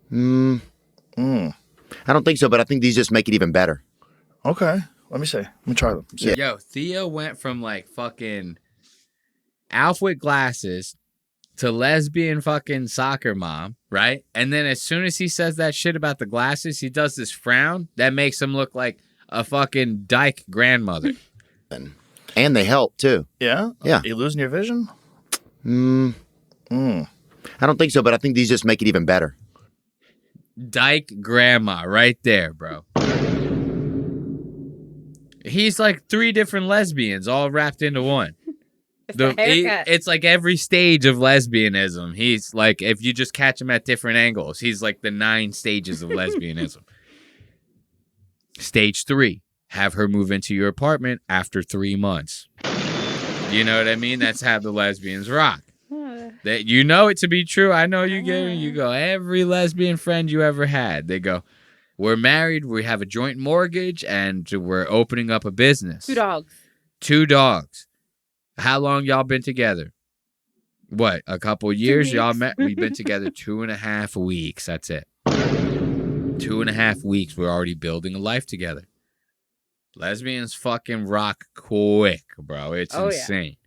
I don't think so, but I think these just make it even better. Okay. Let me see. Let me try them. Yeah. Yo, Theo went from like fucking Alf with glasses to lesbian fucking soccer mom, right? And then as soon as he says that shit about the glasses, he does this frown that makes him look like a fucking dyke grandmother. And they help, too. Yeah? Yeah. You losing your vision? I don't think so, but I think these just make it even better. Dyke grandma right there, bro. He's like 3 different lesbians all wrapped into one. It's like every stage of lesbianism. He's like, if you just catch him at different angles, he's like the 9 stages of lesbianism. Stage 3, have her move into your apartment after 3 months. You know what I mean? That's how the lesbians rock. That you know it to be true. I know you get it. You go, every lesbian friend you ever had. They go, we're married, we have a joint mortgage, and we're opening up a business. 2 dogs. 2 dogs. How long y'all been together? What, a couple years? Y'all met? We've been together 2.5 weeks. That's it. 2.5 weeks. We're already building a life together. Lesbians fucking rock quick, bro. It's insane.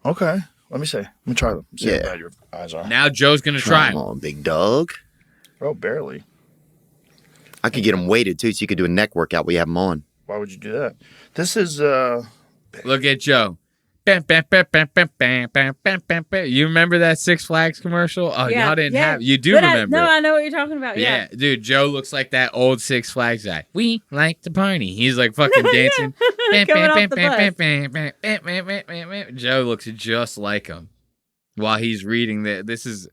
Yeah. Okay. Let me see. Let me try them. See how bad your eyes are. Now Joe's going to try. Come on, big dog. Bro, barely. I could get them weighted, too, so you could do a neck workout while you have them on. Why would you do that? This is, Look at Joe. You remember that Six Flags commercial? Oh, y'all didn't have. You do remember? I know what you're talking about. Yeah, dude. Joe looks like that old Six Flags guy. We like to party. He's like fucking dancing. Joe looks just like him while he's reading this is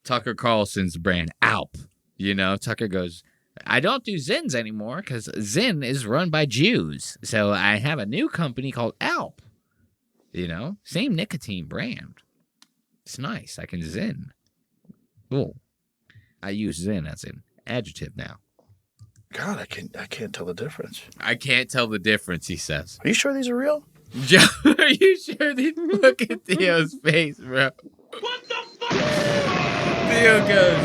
Tucker Carlson's brand, Alp. You know, Tucker goes, I don't do Zins anymore because Zin is run by Jews. So I have a new company called Alp. You know, same nicotine brand. It's nice. I can Zin. Cool. I use Zin as an adjective now. God, I can't tell the difference. I can't tell the difference, he says. Are you sure these are real? Joe, are you sure these? Look at Theo's face, bro. What the fuck? Theo goes,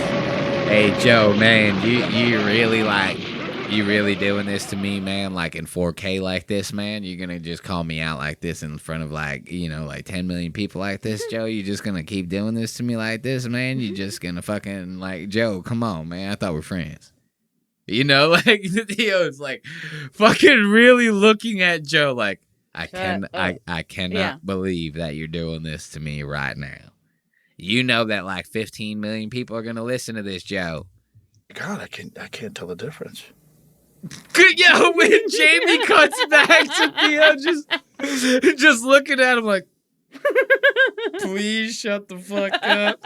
hey, Joe, man, you really doing this to me, man? Like in 4K like this, man? You're gonna just call me out like this in front of like 10 million people like this, Joe? You just gonna keep doing this to me like this, man? You just gonna fucking like, Joe, come on, man. I thought we're friends. You know, like Theo's like fucking really looking at Joe like, I cannot believe that you're doing this to me right now. You know that like 15 million people are gonna listen to this, Joe. God, I can't tell the difference. Yo, when Jamie cuts back to Theo, just looking at him like, please shut the fuck up.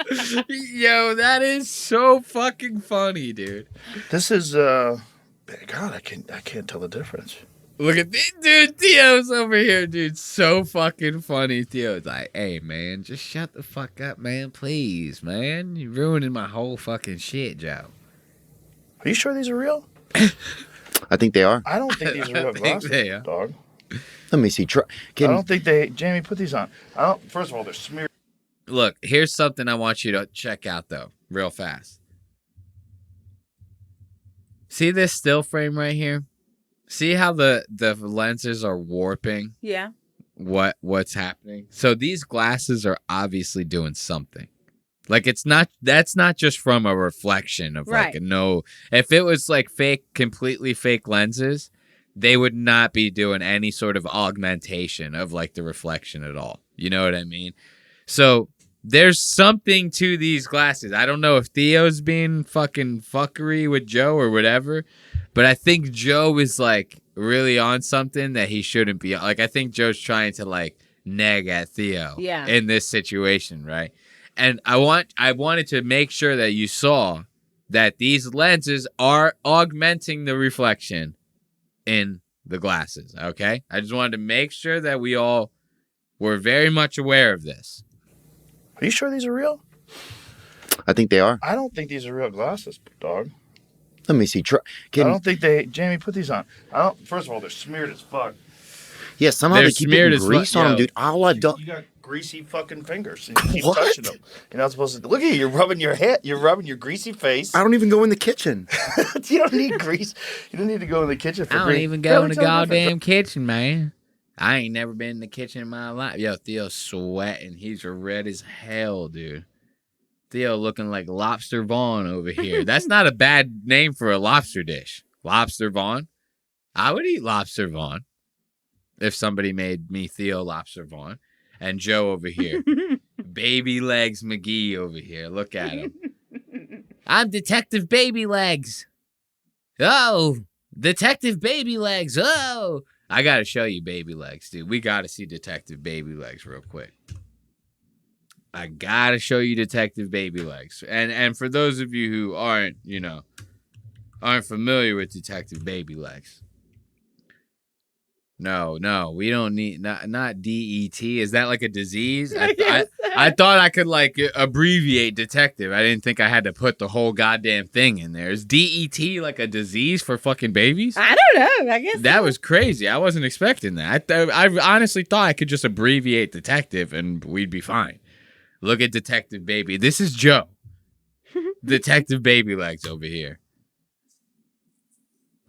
Yo, that is so fucking funny, dude. This is God, I can't tell the difference. Look at this, dude. Theo's over here, dude. So fucking funny. Theo's like, hey, man, just shut the fuck up, man. Please, man. You're ruining my whole fucking shit, Joe. Are you sure these are real? I think they are. I don't think these are real glasses, dog. Let me see. I don't think they... Jamie, put these on. First of all, they're smeared. Look, here's something I want you to check out, though, real fast. See this still frame right here? See how the lenses are warping? Yeah. What's happening? So these glasses are obviously doing something. Like that's not just from a reflection of like if it was like completely fake lenses, they would not be doing any sort of augmentation of like the reflection at all. You know what I mean? So there's something to these glasses. I don't know if Theo's being fucking fuckery with Joe or whatever, but I think Joe is like really on something that he shouldn't be. Like I think Joe's trying to like nag at Theo in this situation, right? And I wanted to make sure that you saw that these lenses are augmenting the reflection in the glasses, okay? I just wanted to make sure that we all were very much aware of this. Are you sure these are real? I think they are. I don't think these are real glasses, dog. Let me see. I don't think they... Jamie, put these on. First of all, they're smeared as fuck. Yeah, somehow they keep getting grease on them, dude. All I've done... You got greasy fucking fingers. And you keep touching them. You're not supposed to... Look at you. You're rubbing your head. You're rubbing your greasy face. I don't even go in the kitchen. You don't need grease. You don't need to go in the kitchen for grease. I don't even go in the goddamn kitchen, man. I ain't never been in the kitchen in my life. Yo, Theo's sweating. He's red as hell, dude. Theo looking like Lobster Vaughn over here. That's not a bad name for a lobster dish. Lobster Vaughn. I would eat Lobster Vaughn if somebody made me Theo Lobster Vaughn. And Joe over here. Baby Legs McGee over here. Look at him. I'm Detective Baby Legs. Oh, Detective Baby Legs. Oh. I got to show you Baby Legs, dude. We got to see Detective Baby Legs real quick. I got to show you Detective Baby Legs. And for those of you who aren't familiar with Detective Baby Legs, No, we don't need not DET. Is that like a disease? Yes. I thought I could like abbreviate detective. I didn't think I had to put the whole goddamn thing in there. Is DET like a disease for fucking babies? I don't know. I guess That so. was crazy. I wasn't expecting that. I honestly thought I could just abbreviate detective and we'd be fine. Look at Detective Baby. This is Joe. Detective Baby Legs over here.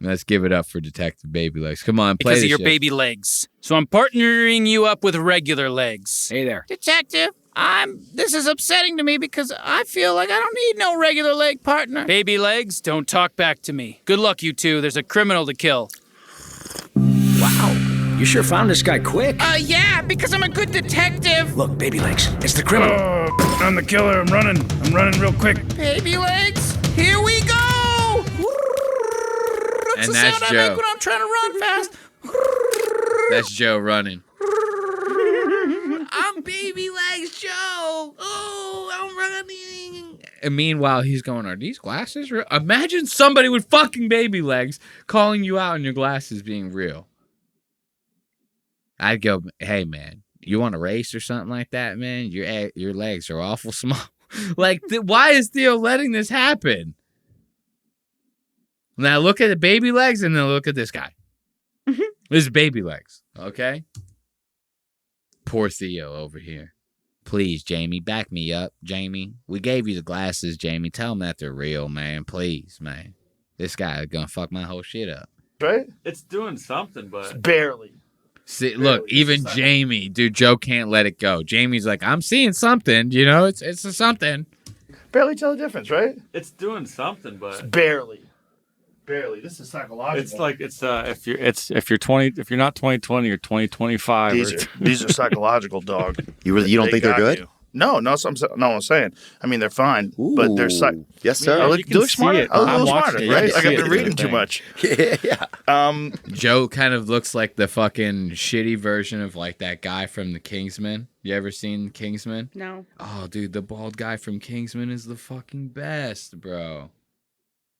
Let's give it up for Detective Baby Legs. Come on, play Because the of your shit. baby legs. So I'm partnering you up with regular legs. Hey there. Detective, this is upsetting to me because I feel like I don't need no regular leg partner. Baby legs, don't talk back to me. Good luck, you two. There's a criminal to kill. Wow. You sure found this guy quick. Yeah, because I'm a good detective. Look, baby legs, it's the criminal. I'm the killer. I'm running real quick. Baby legs, here we go. That's And the that's sound I Joe. make when I'm trying to run fast. That's Joe running. I'm Baby Legs Joe. Oh, I'm running. And meanwhile, he's going, are these glasses real? Imagine somebody with fucking baby legs calling you out on your glasses being real. I'd go, hey, man, you want to race or something like that, man? Your legs are awful small. Like, why is Theo letting this happen? Now look at the baby legs and then look at this guy. This is baby legs, okay? Poor Theo over here. Please, Jamie, back me up, Jamie. We gave you the glasses, Jamie. Tell them that they're real, man. Please, man. This guy is going to fuck my whole shit up. Right? It's doing something, but Barely. See, look, even Jamie, dude, Joe can't let it go. Jamie's like, I'm seeing something, you know? It's a something. Barely tell the difference, right? it's doing something, but Barely. This is psychological. it's like if you're 20, if you're not 2020, you're 2025. These are psychological, dog. You don't think they're got good? you. No, I'm saying. I mean, they're fine, but they're Yes, I sir. look, you can do look see smarter. it. I look a I'm little watching smarter, it. You right? can Like see I've it been in reading the too thing. much. Yeah. Joe kind of looks like the fucking shitty version of like that guy from the Kingsman. You ever seen Kingsman? No. Oh, dude, the bald guy from Kingsman is the fucking best, bro.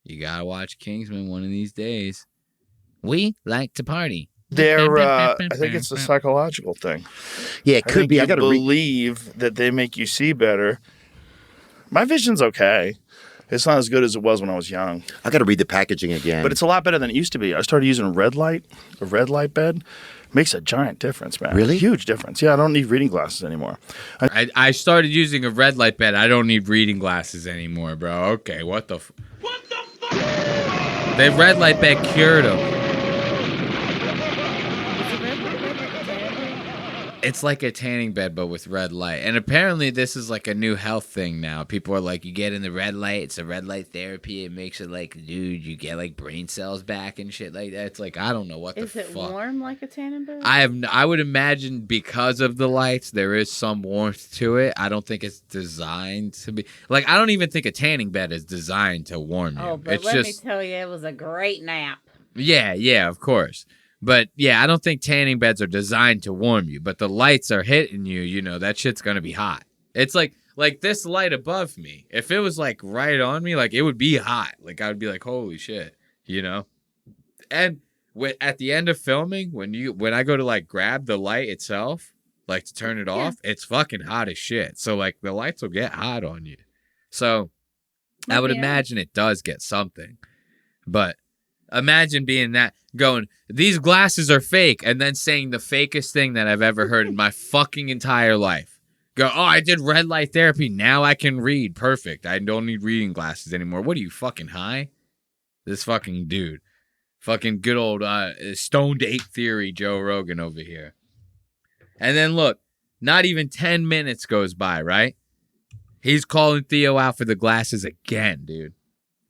You gotta watch Kingsman one of these days. We like to party. I think it's a psychological thing. Yeah, it I could think be. I you got to read. believe that they make you see better. My vision's okay. It's not as good as it was when I was young, I got to read the packaging again. but it's a lot better than it used to be. I started using a red light bed. Makes a giant difference, man. Really? Huge difference. Yeah, I don't need reading glasses anymore. I started using a red light bed. I don't need reading glasses anymore, bro. Okay, what the fuck? The red light bed cured him. It's like a tanning bed, but with red light. And apparently this is like a new health thing now. People are like, you get in the red light. It's a red light therapy. It makes it like, dude, you get like brain cells back and shit like that. It's like, I don't know what Is the it fuck. warm like a tanning bed? I would imagine because of the lights, there is some warmth to it. I don't think it's designed to be like. I don't even think a tanning bed is designed to warm you. Oh, but it's let just me tell you, it was a great nap. yeah, of course. But yeah, I don't think tanning beds are designed to warm you. But the lights are hitting you. You know that shit's gonna be hot. It's like this light above me. If it was like right on me, like it would be hot. Like I would be like, holy shit, you know. And at the end of filming, when I go to like grab the light itself, like to turn it off, it's fucking hot as shit. So like the lights will get hot on you. So I would imagine it does get something. But imagine being going, these glasses are fake, and then saying the fakest thing that I've ever heard in my fucking entire life. Go, oh, I did red light therapy. Now I can read. Perfect. I don't need reading glasses anymore. What are you, fucking high? This fucking dude. Fucking good old stoned ape theory Joe Rogan over here. And then look, not even 10 minutes goes by, right? He's calling Theo out for the glasses again, dude.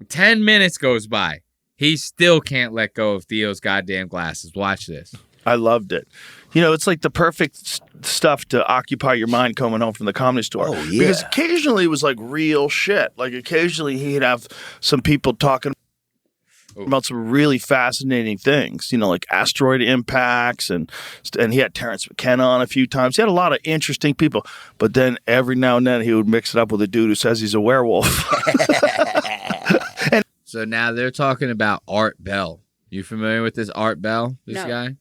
10 minutes goes by. He still can't let go of Theo's goddamn glasses. Watch this. I loved it. You know, it's like the perfect stuff to occupy your mind coming home from the comedy store. Oh, yeah. Because occasionally it was like real shit. Like occasionally he'd have some people talking about some really fascinating things, you know, like asteroid impacts, and he had Terrence McKenna on a few times. He had a lot of interesting people, but then every now and then he would mix it up with a dude who says he's a werewolf. So now they're talking about Art Bell. You familiar with this Art Bell, this No. guy?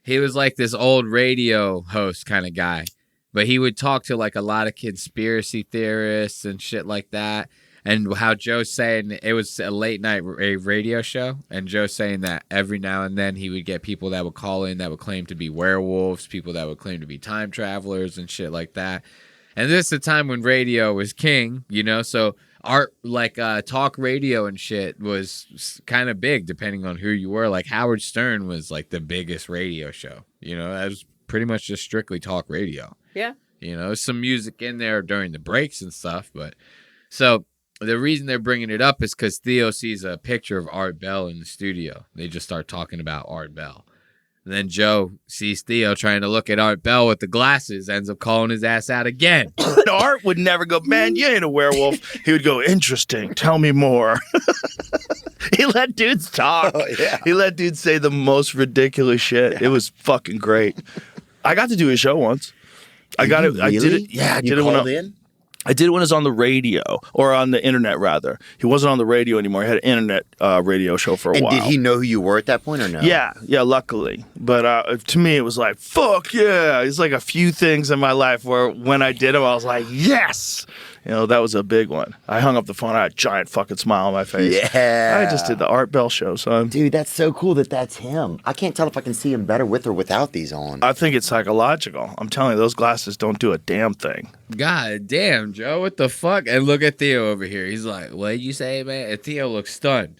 He was like this old radio host kind of guy, but he would talk to like a lot of conspiracy theorists and shit like that. And how Joe's saying it was a late night radio show, and Joe's saying that every now and then he would get people that would call in that would claim to be werewolves, people that would claim to be time travelers and shit like that. And this is a time when radio was king, you know, so art like talk radio and shit was kind of big depending on who you were. Like Howard Stern was like the biggest radio show, you know, that was pretty much just strictly talk radio. Yeah. You know, some music in there during the breaks and stuff. But so the reason they're bringing it up is because Theo sees a picture of Art Bell in the studio. They just start talking about Art Bell. And then Joe sees Theo trying to look at Art Bell with the glasses, ends up calling his ass out again. Art would never go, man, you ain't a werewolf. He would go, interesting. Tell me more. He let dudes talk. Oh, yeah. He let dudes say the most ridiculous shit. Yeah. It was fucking great. I got to do his show once. I got it. Really? I did it. Yeah, I did it I did it when it was on the radio, or on the internet, rather. He wasn't on the radio anymore. He had an internet radio show for a while. And did he know who you were at that point, or no? Yeah, luckily. But to me, it was like, fuck yeah. It's like a few things in my life where when I did them, I was like, yes. You know, that was a big one. I hung up the phone. I had a giant fucking smile on my face. Yeah. I just did the Art Bell show, son. Dude, that's so cool that that's him. I can't tell if I can see him better with or without these on. I think it's psychological. I'm telling you, those glasses don't do a damn thing. God damn, Joe, what the fuck? And look at Theo over here. He's like, what did you say, man? And Theo looks stunned.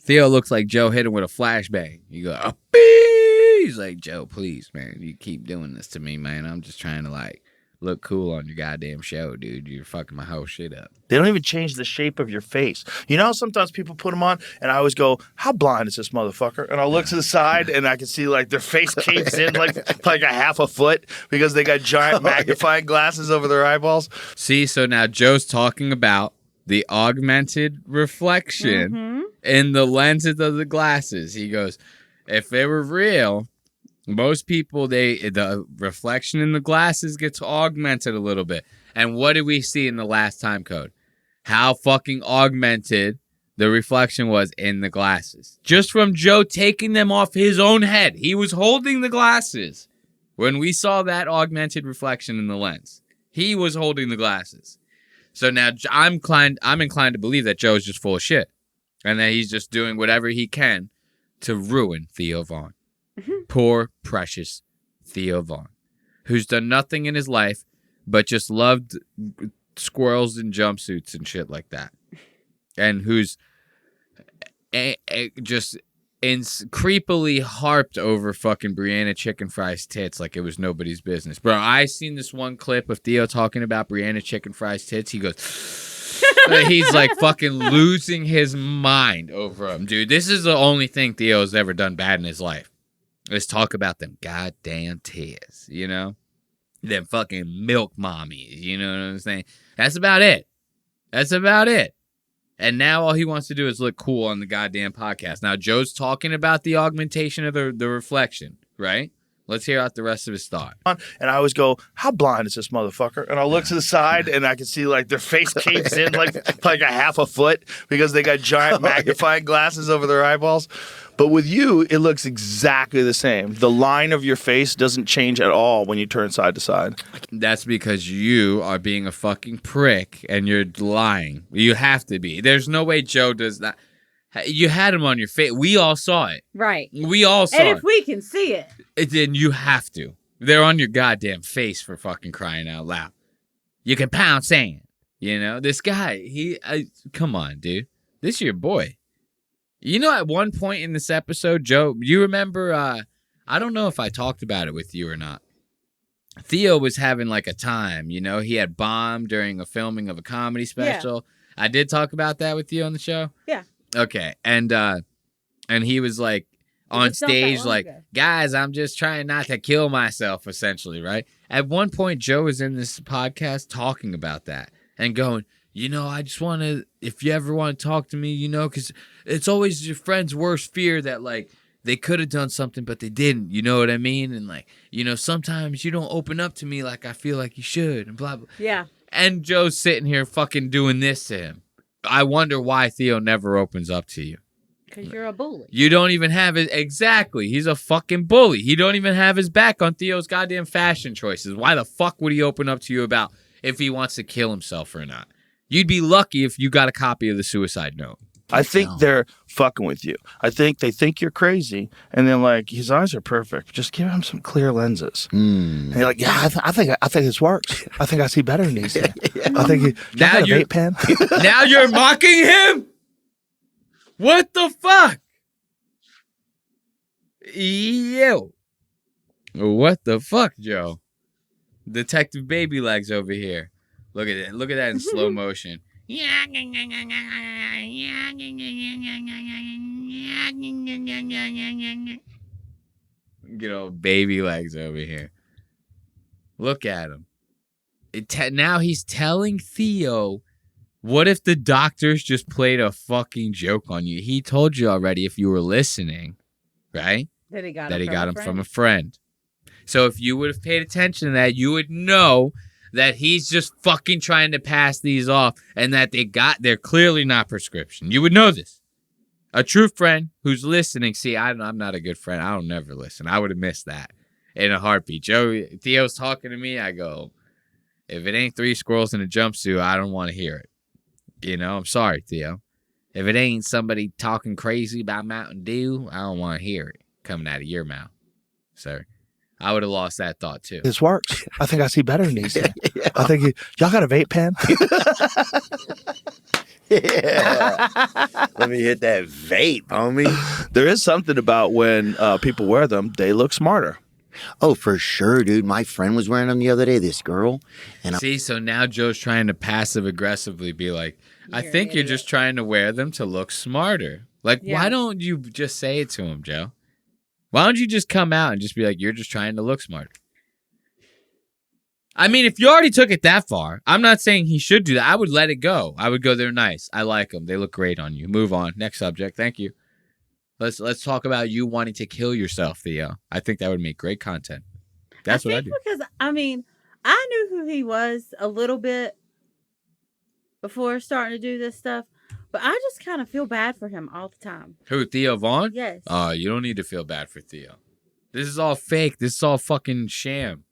Theo looks like Joe hit him with a flashbang. You go, oh, beep. He's like, Joe, please, man. You keep doing this to me, man. I'm just trying to, like, look cool on your goddamn show, dude. You're fucking my whole shit up. They don't even change the shape of your face. You know how sometimes people put them on, and I always go, how blind is this motherfucker? And I'll look to the side, and I can see, like, their face caves in like a half a foot because they got giant magnifying glasses over their eyeballs. See, so now Joe's talking about the augmented reflection in the lenses of the glasses. He goes, if it were real, most people, the reflection in the glasses gets augmented a little bit. And what did we see in the last time code? How fucking augmented the reflection was in the glasses. Just from Joe taking them off his own head. He was holding the glasses when we saw that augmented reflection in the lens. He was holding the glasses. So now I'm inclined to believe that Joe's just full of shit. And that he's just doing whatever he can to ruin Theo Vaughn. Poor, precious Theo Vaughn, who's done nothing in his life but just loved squirrels in jumpsuits and shit like that. And who's just creepily harped over fucking Brianna Chicken Fries tits like it was nobody's business. Bro, I seen this one clip of Theo talking about Brianna Chicken Fries tits. He goes... He's like fucking losing his mind over him. Dude, this is the only thing Theo's ever done bad in his life. Let's talk about them goddamn tits, you know? Them fucking milk mommies, you know what I'm saying? That's about it. And now all he wants to do is look cool on the goddamn podcast. Now, Joe's talking about the augmentation of the reflection, right? Let's hear out the rest of his thought. And I always go, how blind is this motherfucker? And I'll look to the side, and I can see, like, their face caves in like a half a foot because they got giant magnifying glasses over their eyeballs. But with you, it looks exactly the same. The line of your face doesn't change at all when you turn side to side. That's because you are being a fucking prick, and you're lying. You have to be. There's no way Joe does that. You had him on your face. We all saw it. Right. We all saw it. And if we can see it. Then you have to. They're on your goddamn face for fucking crying out loud. You can pound sand. You know, this guy, come on, dude. This is your boy. You know, at one point in this episode, Joe, you remember, I don't know if I talked about it with you or not. Theo was having like a time, you know, he had bombed during a filming of a comedy special. Yeah. I did talk about that with you on the show. Yeah. Okay. And he was like on stage, like, guys, I'm just trying not to kill myself, essentially, right? At one point, Joe was in this podcast talking about that and going, you know, I just want to, if you ever want to talk to me, you know, because it's always your friend's worst fear that, like, they could have done something, but they didn't. You know what I mean? And, like, you know, sometimes you don't open up to me like I feel like you should and blah, blah. Yeah. And Joe's sitting here fucking doing this to him. I wonder why Theo never opens up to you. Because you're a bully. You don't even have it. Exactly. He's a fucking bully. He don't even have his back on Theo's goddamn fashion choices. Why the fuck would he open up to you about if he wants to kill himself or not? You'd be lucky if you got a copy of the suicide note. I think they're fucking with you. I think they think you're crazy, and then like his eyes are perfect. Just give him some clear lenses. And you're like, yeah, I think this works. I think I see better than these things. I think you got a vape pen. Now you're mocking him. What the fuck? Yo. What the fuck, Joe? Detective Baby Legs over here. Look at it. Look at that in slow motion. Good old Baby Legs over here. Look at him. Now he's telling Theo, what if the doctors just played a fucking joke on you? He told you already if you were listening, right? That he got him from a friend. So if you would have paid attention to that, you would know that he's just fucking trying to pass these off and that they're clearly not prescription. You would know this. A true friend who's listening. See, I'm not a good friend. I don't never listen. I would have missed that in a heartbeat. Theo's talking to me. I go, if it ain't 3 squirrels in a jumpsuit, I don't want to hear it. You know, I'm sorry, Theo. If it ain't somebody talking crazy about Mountain Dew, I don't want to hear it coming out of your mouth, sir. I would have lost that thought too. This works. I think I see better than these things. I think y'all got a vape pen. Yeah. Let me hit that vape, homie. There is something about when people wear them, they look smarter. Oh, for sure, dude. My friend was wearing them the other day, this girl. And see, so now Joe's trying to passive aggressively be like, I think you're just trying to wear them to look smarter. Like, why don't you just say it to him, Joe? Why don't you just come out and just be like, you're just trying to look smarter? I mean, if you already took it that far, I'm not saying he should do that. I would let it go. I would go, they're nice. I like them. They look great on you. Move on. Next subject. Thank you. Let's talk about you wanting to kill yourself, Theo. I think that would make great content. That's what I do. Because, I mean, I knew who he was a little bit before starting to do this stuff, but I just kind of feel bad for him all the time. Who, Theo Vaughn? Yes. You don't need to feel bad for Theo. This is all fake. This is all fucking sham.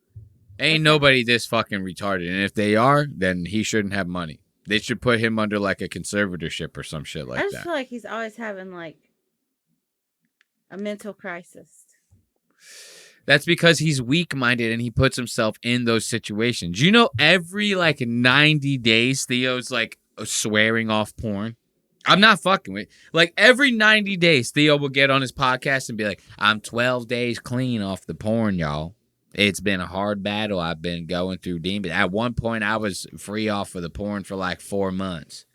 Ain't nobody this fucking retarded. And if they are, then he shouldn't have money. They should put him under like a conservatorship or some shit like that. I just feel like he's always having like a mental crisis. That's because he's weak-minded and he puts himself in those situations. You know, every like 90 days, Theo's like swearing off porn. I'm not fucking with. Like every 90 days, Theo will get on his podcast and be like, I'm 12 days clean off the porn, y'all. It's been a hard battle. I've been going through demons. At one point, I was free off of the porn for like 4 months.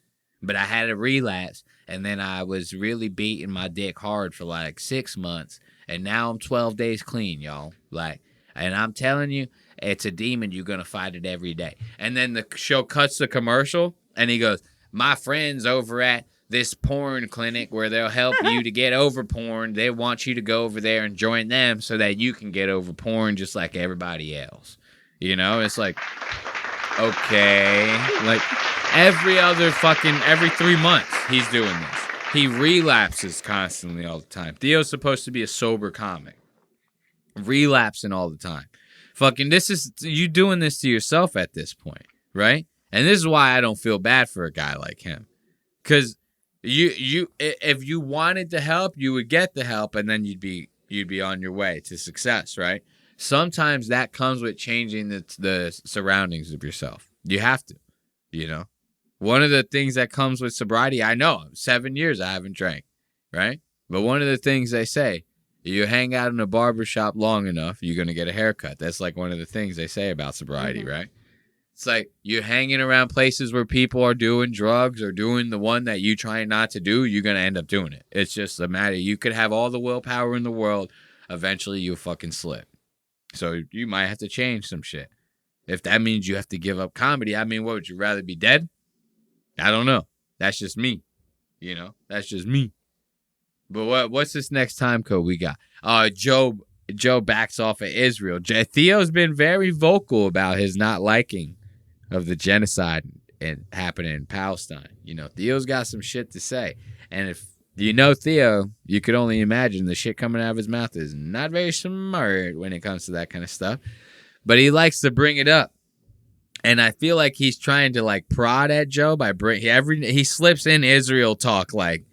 But I had a relapse, and then I was really beating my dick hard for like 6 months. And now I'm 12 days clean, y'all. Like, and I'm telling you, it's a demon. You're going to fight it every day. And then the show cuts the commercial, and he goes, my friends over at this porn clinic where they'll help you to get over porn. They want you to go over there and join them so that you can get over porn just like everybody else. You know, it's like, okay. Like every 3 months he's doing this. He relapses constantly all the time. Theo's supposed to be a sober comic. Relapsing all the time. Fucking you doing this to yourself at this point, right? And this is why I don't feel bad for a guy like him. Because you if you wanted to help, you would get the help, and then you'd be on your way to success, right? Sometimes that comes with changing the surroundings of yourself. You have to, you know. One of the things that comes with sobriety, I know, 7 years I haven't drank, right? But one of the things they say, you hang out in a barbershop long enough, you're going to get a haircut. That's like one of the things they say about sobriety, right? It's like you're hanging around places where people are doing drugs or doing the one that you try not to do, you're going to end up doing it. It's just a matter. You could have all the willpower in the world. Eventually, you'll fucking slip. So you might have to change some shit. If that means you have to give up comedy, I mean, what would you rather be dead? I don't know. That's just me. You know, that's just me. But what's this next time code we got? Joe backs off of Israel. Theo's been very vocal about his not liking of the genocide and happening in Palestine. You know, Theo's got some shit to say. And if You know, Theo, you could only imagine the shit coming out of his mouth is not very smart when it comes to that kind of stuff. But he likes to bring it up. And I feel like he's trying to like prod at Joe by he slips in Israel talk like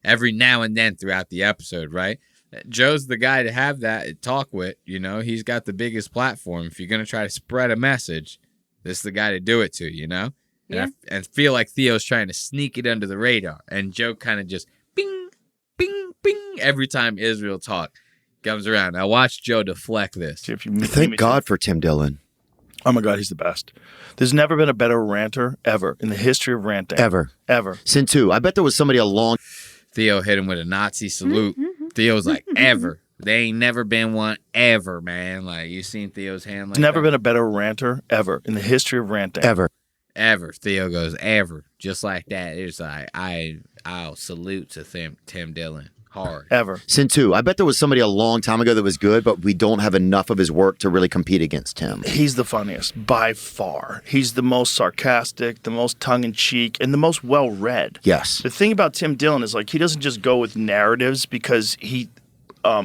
every now and then throughout the episode, right? Joe's the guy to have that talk with, you know. He's got the biggest platform. If you're going to try to spread a message, this is the guy to do it to, you know? Yeah. And I feel like Theo's trying to sneak it under the radar. And Joe kind of just bing, bing, bing every time Israel talk comes around. Now watch Joe deflect this. Thank God for Tim Dillon. Oh my God, he's the best. There's never been a better ranter ever in the history of ranting. Ever. Since who? I bet there was somebody a long... Theo hit him with a Nazi salute. Theo's like, ever. They ain't never been one ever, man. Like, you seen Theo's hand like There's never that? been a better ranter ever in the history of ranting. Ever. Theo goes, ever. Just like that. It's like, I'll salute to Tim Dillon. Hard. Ever. Since who? I bet there was somebody a long time ago that was good, but we don't have enough of his work to really compete against him. He's the funniest, by far. He's the most sarcastic, the most tongue-in-cheek, and the most well-read. Yes. The thing about Tim Dillon is, like, he doesn't just go with narratives because he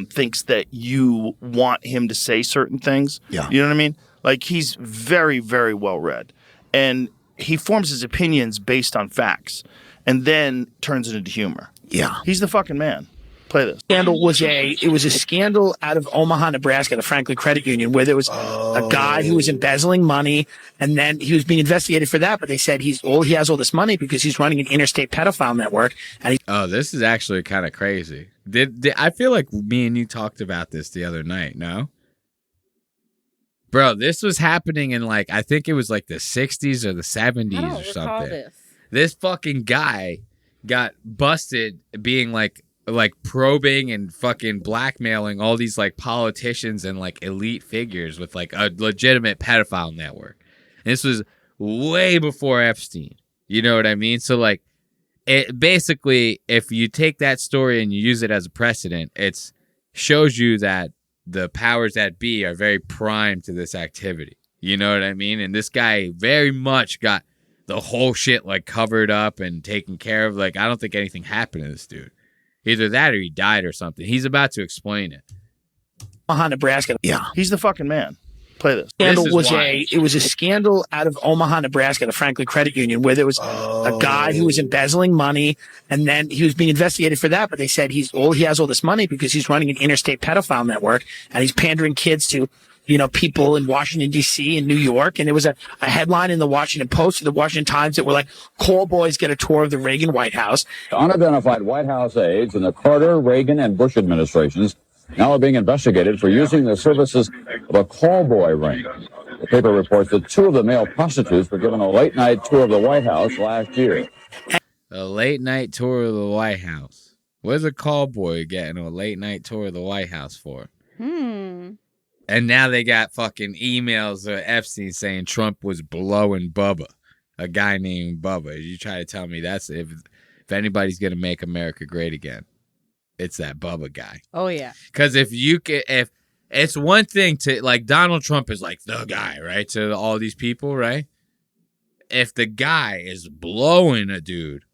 thinks that you want him to say certain things. Yeah. You know what I mean? Like, he's very, very well-read. And he forms his opinions based on facts and then turns it into humor. Yeah. He's the fucking man. Play this. Scandal was a scandal out of Omaha, Nebraska, the Franklin Credit Union, where there was a guy who was embezzling money, and then he was being investigated for that. But they said he has all this money because he's running an interstate pedophile network. And this is actually kind of crazy. Did I feel like me and you talked about this the other night? No, bro, this was happening in like I think it was like the 60s or the 70s or something. This fucking guy got busted being like probing and fucking blackmailing all these like politicians and like elite figures with like a legitimate pedophile network. And this was way before Epstein. You know what I mean? So like it basically, if you take that story and you use it as a precedent, it shows you that the powers that be are very primed to this activity. You know what I mean? And this guy very much got the whole shit like covered up and taken care of. Like, I don't think anything happened to this dude. Either that or he died or something. He's about to explain it. Omaha, Nebraska. Yeah. He's the fucking man. Play this. Scandal was a scandal out of Omaha, Nebraska, the Franklin Credit Union, where there was a guy who was embezzling money, and then he was being investigated for that. But they said he has all this money because he's running an interstate pedophile network, and he's pandering kids to, you know, people in Washington, D.C. and New York. And there was a headline in the Washington Post or the Washington Times that were like, call boys get a tour of the Reagan White House. Unidentified White House aides in the Carter, Reagan, and Bush administrations now are being investigated for using the services of a call boy ring. The paper reports that two of the male prostitutes were given a late-night tour of the White House last year. A late-night tour of the White House. What's a call boy getting a late-night tour of the White House for? And now they got fucking emails of Epstein saying Trump was blowing Bubba, a guy named Bubba. You try to tell me that's if anybody's gonna make America great again, it's that Bubba guy. Oh yeah. Because if it's one thing to like Donald Trump is like the guy, right? To all these people, right? If the guy is blowing a dude,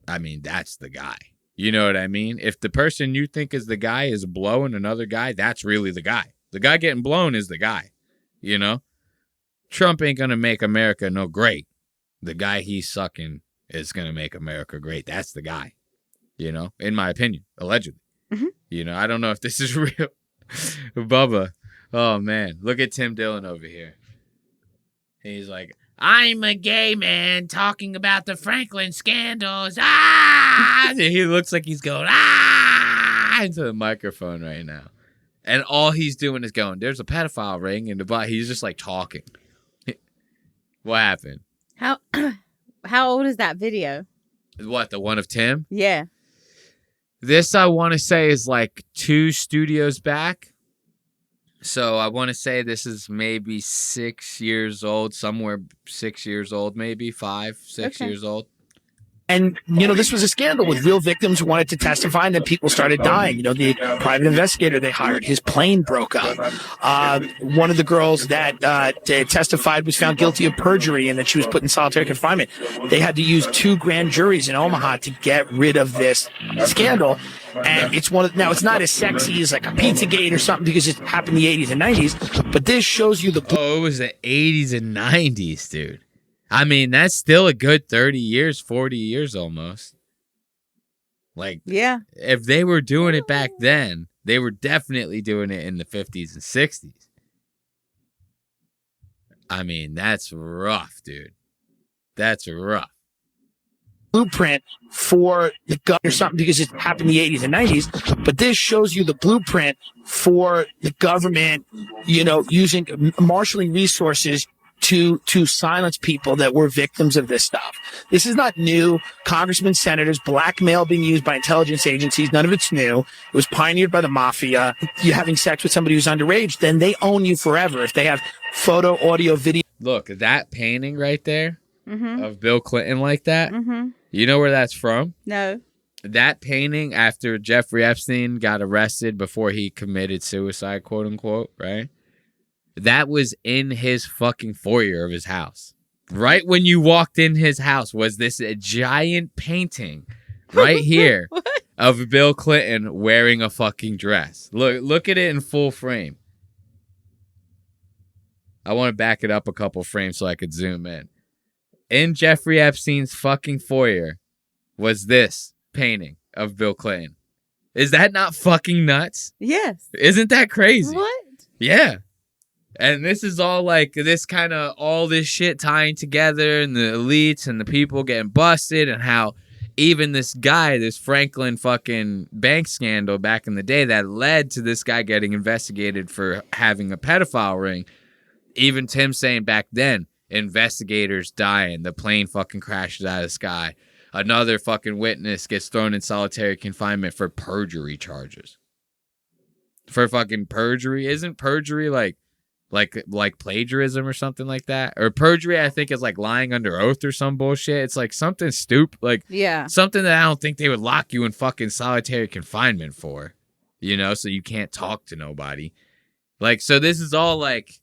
I mean that's the guy. You know what I mean? If the person you think is the guy is blowing another guy, that's really the guy. The guy getting blown is the guy, you know? Trump ain't going to make America no great. The guy he's sucking is going to make America great. That's the guy, you know? In my opinion, allegedly. You know, I don't know if this is real. Bubba. Oh, man. Look at Tim Dillon over here. He's like, I'm a gay man talking about the Franklin scandals. Ah! He looks like he's going, ah! into the microphone right now. And all he's doing is going, there's a pedophile ring. And he's just like talking. What happened? How old is that video? What, the one of Tim? Yeah. This, I want to say, is like 2 studios back. So I want to say this is maybe 6 years old, somewhere 6 years old, maybe 5, 6 years old. And, this was a scandal with real victims who wanted to testify, and then people started dying. The private investigator they hired, his plane broke up. One of the girls that testified was found guilty of perjury and that she was put in solitary confinement. They had to use 2 grand juries in Omaha to get rid of this scandal. And it's now it's not as sexy as like a Pizzagate or something because it happened in the 80s and 90s, but this shows you it was the 80s and 90s, dude. I mean, that's still a good 30 years, 40 years almost. Like, yeah. If they were doing it back then, they were definitely doing it in the 50s and 60s. I mean, that's rough, dude. That's rough. Blueprint for the gun or something because it happened in the 80s and 90s, but this shows you the blueprint for the government, using marshaling resources to silence people that were victims of this stuff. This is not new. Congressmen, senators, blackmail being used by intelligence agencies. None of it's new. It was pioneered by the mafia. You having sex with somebody who's underage, then they own you forever. If they have photo, audio, video. Look, that painting right there Mm-hmm. of Bill Clinton like that, Mm-hmm. you know where that's from? No. That painting after Jeffrey Epstein got arrested before he committed suicide, quote unquote, right? That was in his fucking foyer of his house. Right when you walked in his house was this giant painting right here of Bill Clinton wearing a fucking dress. Look at it in full frame. I want to back it up a couple frames so I could zoom in. In Jeffrey Epstein's fucking foyer was this painting of Bill Clinton. Is that not fucking nuts? Yes. Isn't that crazy? What? Yeah. And this is all like this kind of all this shit tying together and the elites and the people getting busted and how even this guy, this Franklin fucking bank scandal back in the day that led to this guy getting investigated for having a pedophile ring. Even Tim saying back then, investigators dying, the plane fucking crashes out of the sky. Another fucking witness gets thrown in solitary confinement for perjury charges. For fucking perjury? Isn't perjury like plagiarism or something like that? Or perjury, I think, is like lying under oath or some bullshit. It's like something stupid, like something that I don't think they would lock you in fucking solitary confinement for, so you can't talk to nobody. Like, so this is all like,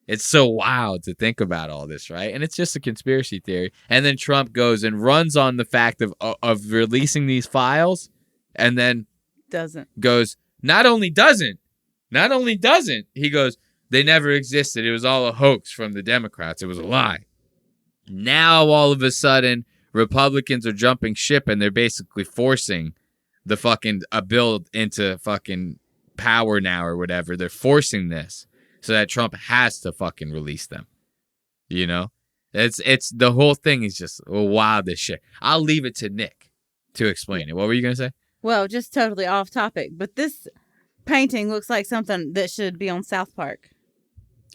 it's so wild to think about all this, right? And it's just a conspiracy theory. And then Trump goes and runs on the fact of releasing these files, and then goes, not only doesn't, he goes, they never existed. It was all a hoax from the Democrats. It was a lie. Now, all of a sudden, Republicans are jumping ship and they're basically forcing the fucking a bill into fucking power now or whatever. They're forcing this so that Trump has to fucking release them. It's the whole thing is just wild as shit. I'll leave it to Nick to explain it. What were you going to say? Well, just totally off topic, but this painting looks like something that should be on South Park.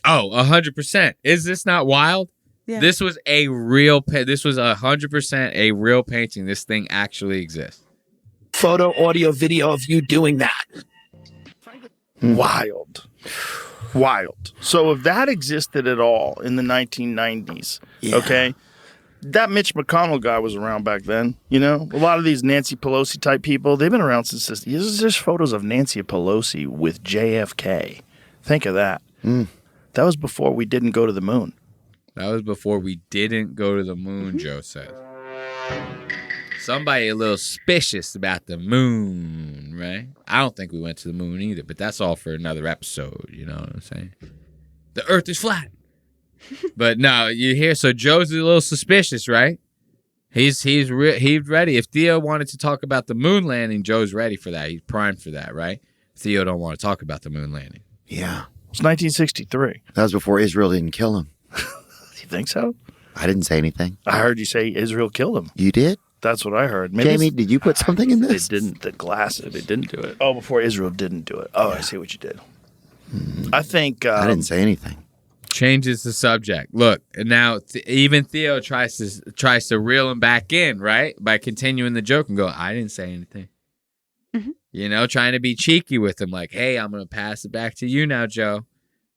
Oh, 100%. Is this not wild? Yeah. This was a real. This was 100% a real painting. This thing actually exists. Photo, audio, video of you doing that. Wild. So if that existed at all in the 1990s, okay, that Mitch McConnell guy was around back then. A lot of these Nancy Pelosi type people, they've been around since this. There's photos of Nancy Pelosi with JFK. Think of that. That was before we didn't go to the moon. Joe says. Somebody a little suspicious about the moon, right? I don't think we went to the moon either, but that's all for another episode, you know what I'm saying? The earth is flat. But no, you hear, so Joe's a little suspicious, right? He's ready. If Theo wanted to talk about the moon landing, Joe's ready for that. He's primed for that, right? Theo don't want to talk about the moon landing. Yeah. It's 1963. That was before Israel didn't kill him. You think so? I didn't say anything. I heard you say Israel killed him. You did? That's what I heard. Maybe Jamie, did you put something in this? They didn't. They didn't do it. Oh, before Israel didn't do it. Oh, yeah. I see what you did. I think... I didn't say anything. Changes the subject. Look, now even Theo tries to reel him back in, right? By continuing the joke and go, I didn't say anything. Mm-hmm. Trying to be cheeky with him, like, hey, I'm going to pass it back to you now, Joe.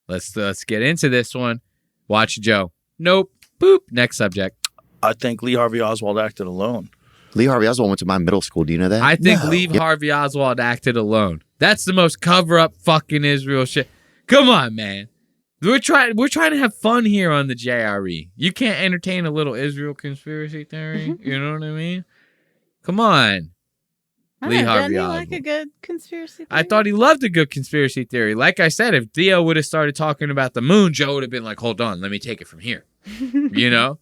Let's get into this one. Watch Joe. Nope. Boop. Next subject. I think Lee Harvey Oswald acted alone. Lee Harvey Oswald went to my middle school. Do you know that? I think Lee Harvey Oswald acted alone. That's the most cover-up fucking Israel shit. Come on, man. We're trying to have fun here on the JRE. You can't entertain a little Israel conspiracy theory. You know what I mean? Come on. Lee Harvey Oswald. Like a good conspiracy theory? I thought he loved a good conspiracy theory. Like I said, if Theo would have started talking about the moon, Joe would have been like, hold on, let me take it from here. You know?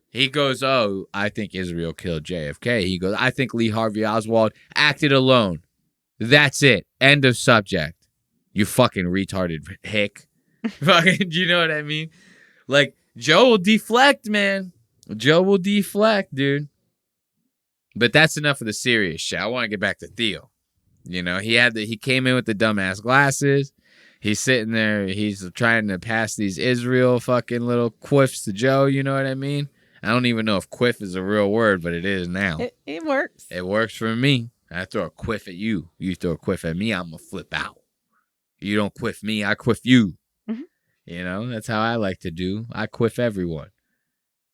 He goes, oh, I think Israel killed JFK. He goes, I think Lee Harvey Oswald acted alone. That's it. End of subject. You fucking retarded hick. Fucking, you know what I mean? Like, Joe will deflect, man. Joe will deflect, dude. But that's enough of the serious shit. I want to get back to Theo. You know, he came in with the dumbass glasses. He's sitting there. He's trying to pass these Israel fucking little quiffs to Joe. You know what I mean? I don't even know if quiff is a real word, but it is now. It works. It works for me. I throw a quiff at you. You throw a quiff at me, I'm going to flip out. You don't quiff me, I quiff you. You know, that's how I like to do. I quiff everyone.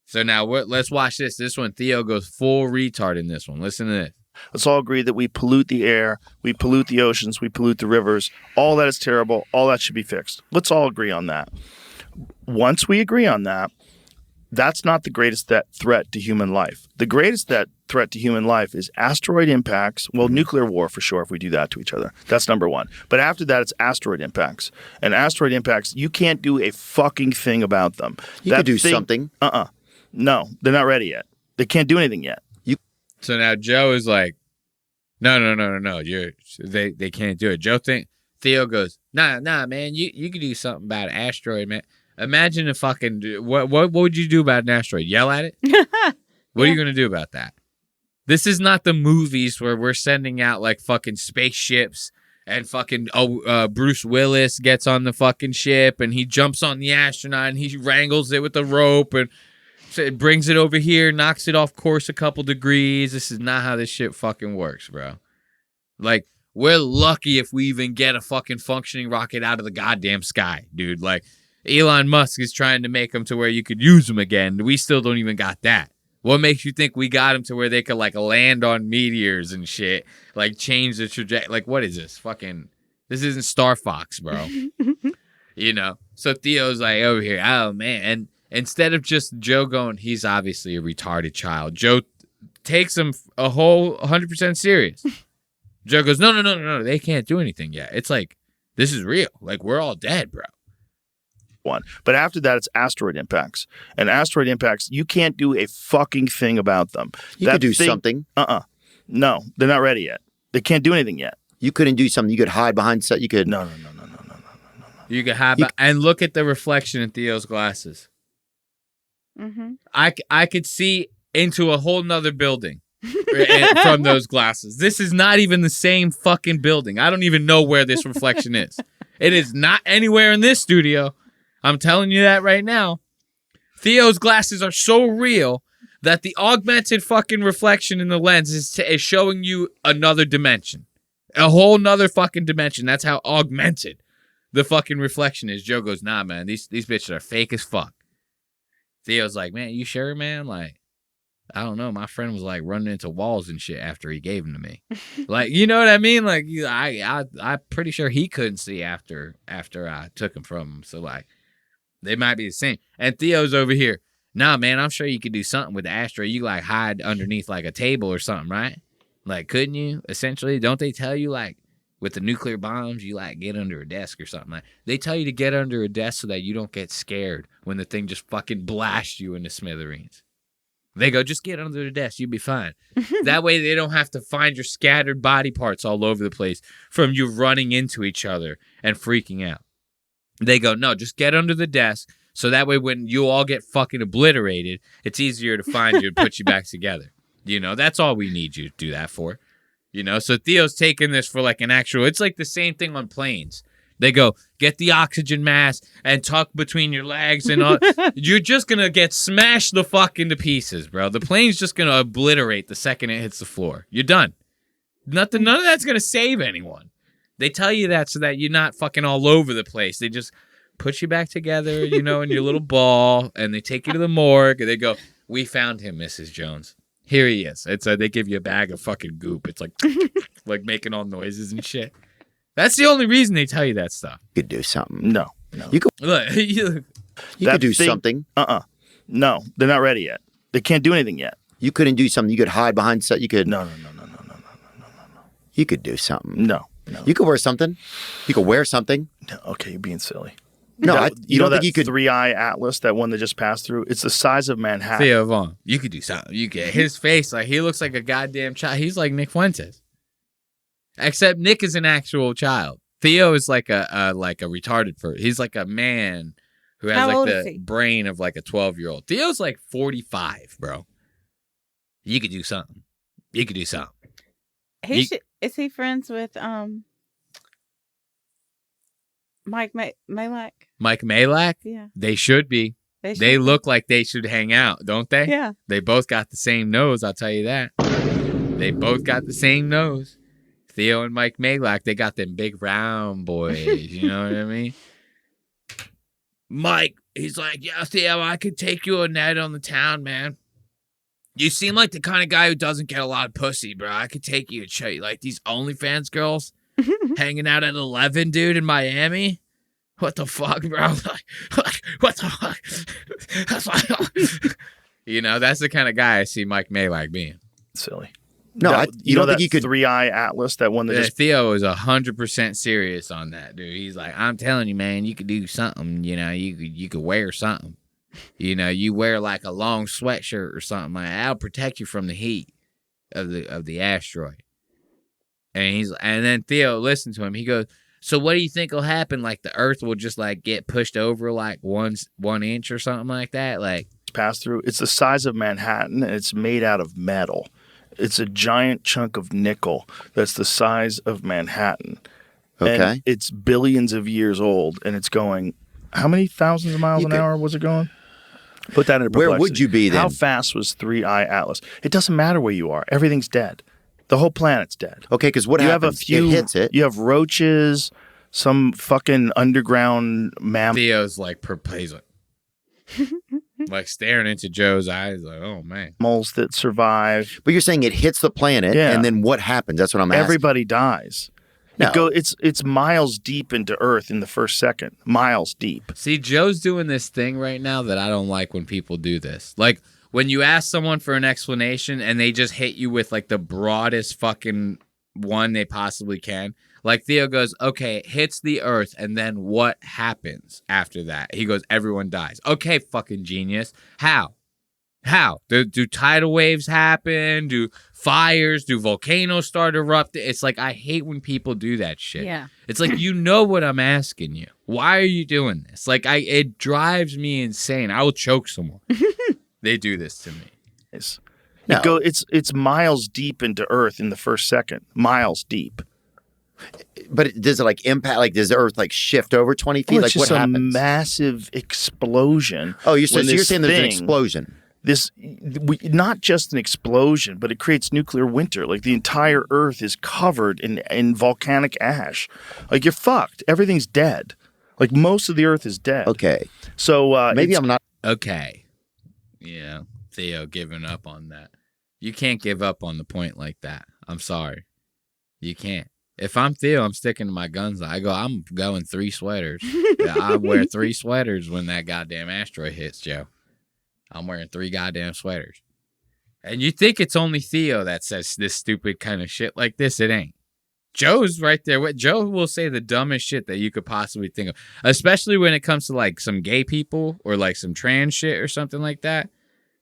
So now let's watch this. This one, Theo goes full retard in this one. Listen to this. Let's all agree that we pollute the air, we pollute the oceans, we pollute the rivers. All that is terrible. All that should be fixed. Let's all agree on that. Once we agree on that, that's not the greatest threat to human life. The greatest threat to human life is asteroid impacts. Well, nuclear war for sure if we do that to each other. That's number one. But after that, it's asteroid impacts. And asteroid impacts, you can't do a fucking thing about them. You could do something. No, they're not ready yet. They can't do anything yet. So now Joe is like, no. They can't do it. Theo goes, nah, man. You could do something about an asteroid, man. Imagine if fucking what would you do about an asteroid? Yell at it? What are you gonna do about that? This is not the movies where we're sending out like fucking spaceships and fucking Bruce Willis gets on the fucking ship and he jumps on the astronaut and he wrangles it with a rope and it brings it over here, knocks it off course a couple degrees. This is not how this shit fucking works, bro. Like, we're lucky if we even get a fucking functioning rocket out of the goddamn sky, dude. Like, Elon Musk is trying to make them to where you could use them again. We still don't even got that. What makes you think we got them to where they could, like, land on meteors and shit? Like, change the trajectory. Like, what is this? Fucking, this isn't Star Fox, bro. You know? So Theo's like, over here, oh, man. And instead of just Joe going, he's obviously a retarded child, Joe takes him a whole 100% serious. Joe goes, no, they can't do anything yet. It's like, this is real. Like, we're all dead, bro. One. But after that, it's asteroid impacts. And asteroid impacts, you can't do a fucking thing about them. You could do something. No, they're not ready yet. They can't do anything yet. You couldn't do something. You could hide behind stuff. You could. No. You could hide and look at the reflection in Theo's glasses. Mm-hmm. I could see into a whole nother building from those glasses. This is not even the same fucking building. I don't even know where this reflection is. It is not anywhere in this studio. I'm telling you that right now. Theo's glasses are so real that the augmented fucking reflection in the lens is showing you another dimension. A whole nother fucking dimension. That's how augmented the fucking reflection is. Joe goes, nah, man, these bitches are fake as fuck. Theo's like, man, you sure, man? Like, I don't know. My friend was like running into walls and shit after he gave them to me. Like, you know what I mean? Like, I'm pretty sure he couldn't see after I took them from him. So, like, they might be the same. And Theo's over here. Nah, man, I'm sure you could do something with the asteroid. You, like, hide underneath, like, a table or something, right? Like, couldn't you? Essentially, don't they tell you, like, with the nuclear bombs, you, like, get under a desk or something? Like, they tell you to get under a desk so that you don't get scared when the thing just fucking blasts you into smithereens. They go, just get under the desk. You'll be fine. That way they don't have to find your scattered body parts all over the place from you running into each other and freaking out. They go, no, just get under the desk so that way when you all get fucking obliterated, it's easier to find you and put you back together. You know, that's all we need you to do that for. You know, so Theo's taking this for like an actual, it's like the same thing on planes. They go, get the oxygen mask and tuck between your legs and all. You're just going to get smashed the fuck into pieces, bro. The plane's just going to obliterate the second it hits the floor. You're done. None of that's going to save anyone. They tell you that so that you're not fucking all over the place. They just put you back together, you know, in your little ball, and they take you to the morgue, and they go, we found him, Mrs. Jones. Here he is. It's they give you a bag of fucking goop. It's like like making all noises and shit. That's the only reason they tell you that stuff. You could do something. No. You could. Look, You could do something. No, they're not ready yet. They can't do anything yet. You couldn't do something. You could hide behind. You could. No. You could do something. No. You could wear something. You could wear something. No, okay, you're being silly. No, you don't think that you could. 3-eye atlas, that one that just passed through? It's the size of Manhattan. Theo Vaughn. You could do something. You could. His face, like he looks like a goddamn child. He's like Nick Fuentes. Except Nick is an actual child. Theo is like a retarded person. He's like a man who has How old like is the he? brain of like a 12-year-old. Theo's like 45, bro. You could do something. You could do something. Is he friends with Mike Malak? Mike Malak? Yeah. They should be. They look like they should hang out, don't they? Yeah. They both got the same nose, I'll tell you that. They both got the same nose. Theo and Mike Malak, they got them big round boys. You know what I mean? Mike, he's like, yeah, Theo, I could take you a night on the town, man. You seem like the kind of guy who doesn't get a lot of pussy, bro. I could take you to show you, like, these OnlyFans girls hanging out at 11, dude, in Miami. What the fuck, bro? Like, what the fuck? That's like, you know, that's the kind of guy I see Mike Malak being. Silly. No, you don't think you could 3-eye atlas, that one that just Theo is 100% serious on that, dude. He's like, I'm telling you, man, you could do something. You know, you could wear something. You know, you wear like a long sweatshirt or something. Like, that'll protect you from the heat of the asteroid. And then Theo listened to him. He goes, so what do you think will happen? Like the Earth will just like get pushed over like 1 inch or something like that? Like pass through. It's the size of Manhattan, and it's made out of metal. It's a giant chunk of nickel that's the size of Manhattan. Okay. And it's billions of years old, and it's going, how many thousands of miles an hour was it going? Put that in perplexity. Where would you be then? How fast was 3-eye atlas? It doesn't matter where you are. Everything's dead. The whole planet's dead. Okay, because what happens? It hits it. You have roaches, some fucking underground mammal. Theo's like perplexed. Like staring into Joe's eyes, like, oh man. Animals that survive. But you're saying it hits the planet, and then what happens? That's what I'm asking. Everybody dies. No. It's miles deep into Earth in the first second. Miles deep. See, Joe's doing this thing right now that I don't like when people do this. Like when you ask someone for an explanation and they just hit you with like the broadest fucking one they possibly can. Like Theo goes, okay, it hits the Earth, and then what happens after that? He goes, everyone dies. Okay, fucking genius. How? Do tidal waves happen? Do fires? Do volcanoes start erupting? It's like, I hate when people do that shit. Yeah. It's like, you know what I'm asking you. Why are you doing this? Like, it drives me insane. I will choke someone. They do this to me. No. It's miles deep into Earth in the first second. Miles deep. But does it like impact? Like, does the Earth like shift over 20 feet? Well, like, it's just what a happens? massive explosion. Oh, you're saying there's an explosion. Not just an explosion, but it creates nuclear winter. Like the entire Earth is covered in volcanic ash. Like you're fucked. Everything's dead. Like most of the Earth is dead. Okay. So maybe I'm not. Okay. Yeah. Theo giving up on that. You can't give up on the point like that. I'm sorry. You can't. If I'm Theo, I'm sticking to my guns. I'm going 3 sweaters. Yeah, I wear 3 sweaters when that goddamn asteroid hits, Joe. I'm wearing 3 goddamn sweaters. And you think it's only Theo that says this stupid kind of shit like this. It ain't. Joe's right there. Joe will say the dumbest shit that you could possibly think of, especially when it comes to like some gay people or like some trans shit or something like that.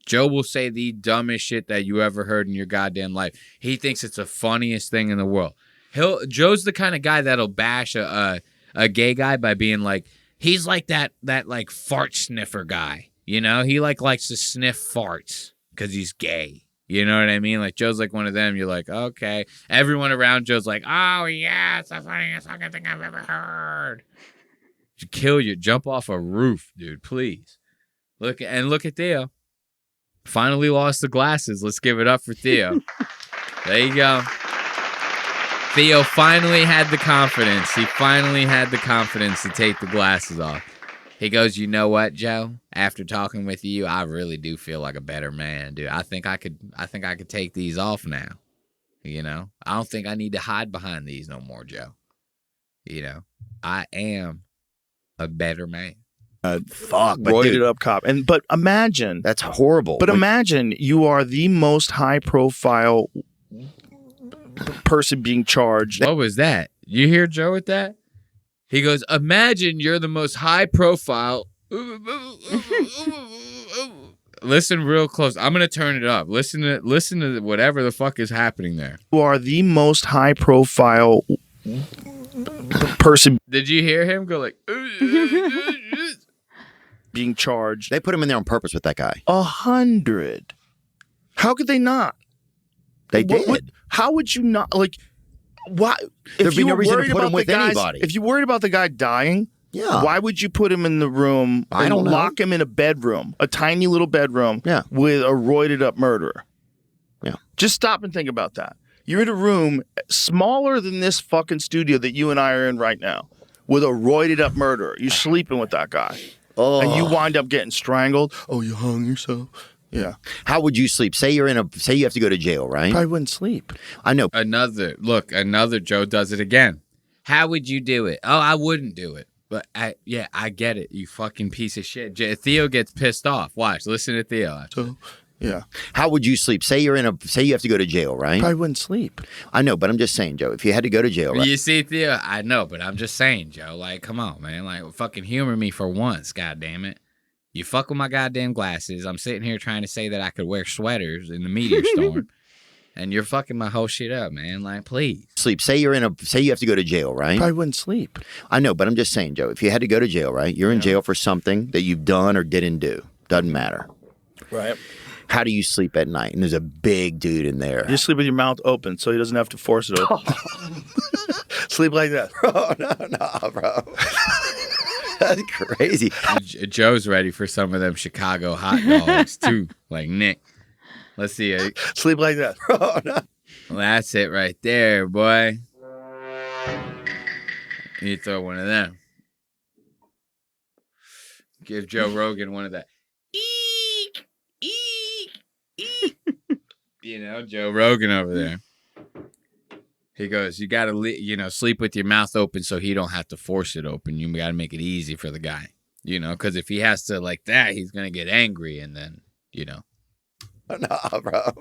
Joe will say the dumbest shit that you ever heard in your goddamn life. He thinks it's the funniest thing in the world. Joe's the kind of guy that'll bash a gay guy by being like, he's like that like fart sniffer guy. You know, he likes to sniff farts because he's gay. You know what I mean? Like Joe's like one of them. You're like, okay. Everyone around Joe's like, oh yeah, it's the funniest fucking thing I've ever heard. Kill you. Jump off a roof, dude. Please. Look at Theo. Finally lost the glasses. Let's give it up for Theo. There you go. Theo finally had the confidence. He finally had the confidence to take the glasses off. He goes, you know what, Joe? After talking with you, I really do feel like a better man, dude. I think I could take these off now. You know, I don't think I need to hide behind these no more, Joe. You know, I am a better man. Fuck, but Roided dude, up cop. But imagine that's horrible. But imagine you are the most high profile person being charged. What was that? You hear Joe with that? He goes, imagine you're the most high profile. Listen real close. I'm gonna turn it up. Listen to whatever the fuck is happening there. You are the most high profile person. Did you hear him go like being charged? They put him in there on purpose with that guy. 100. How could they not? They did. How would you not? Like, why? There'd be no reason to put him with anybody. If you worried about the guy dying, yeah, why would you put him in the room and lock him in a bedroom, a tiny little bedroom, with a roided up murderer? Yeah. Just stop and think about that. You're in a room smaller than this fucking studio that you and I are in right now with a roided up murderer. You're sleeping with that guy. Oh. And you wind up getting strangled. Oh, you hung yourself. Yeah. How would you sleep? Say you have to go to jail, right? I wouldn't sleep. I know. Another Joe does it again. How would you do it? Oh, I wouldn't do it. But I get it. You fucking piece of shit. Theo gets pissed off. Watch. Listen to Theo. Yeah. How would you sleep? Say you have to go to jail, right? I wouldn't sleep. I know, but I'm just saying, Joe, if you had to go to jail, right? You see, Theo, I know, but I'm just saying, Joe, like, come on, man. Like, fucking humor me for once, goddammit. You fuck with my goddamn glasses. I'm sitting here trying to say that I could wear sweaters in the meteor storm. And you're fucking my whole shit up, man. Like, please. Sleep. Say you have to go to jail, right? I wouldn't sleep. I know, but I'm just saying, Joe, if you had to go to jail, right? You're in jail for something that you've done or didn't do. Doesn't matter. Right. How do you sleep at night? And there's a big dude in there. You sleep with your mouth open so he doesn't have to force it open. Sleep like that. Bro, no, bro. That's crazy. Joe's ready for some of them Chicago hot dogs, too. Like Nick. Let's see. Sleep like that. Bro, no. Well, that's it right there, boy. You throw one of them. Give Joe Rogan one of that. Eek, eek, eek. You know, Joe Rogan over there. He goes, you got to, sleep with your mouth open so he don't have to force it open. You got to make it easy for the guy, because if he has to like that, he's going to get angry and then, No, bro.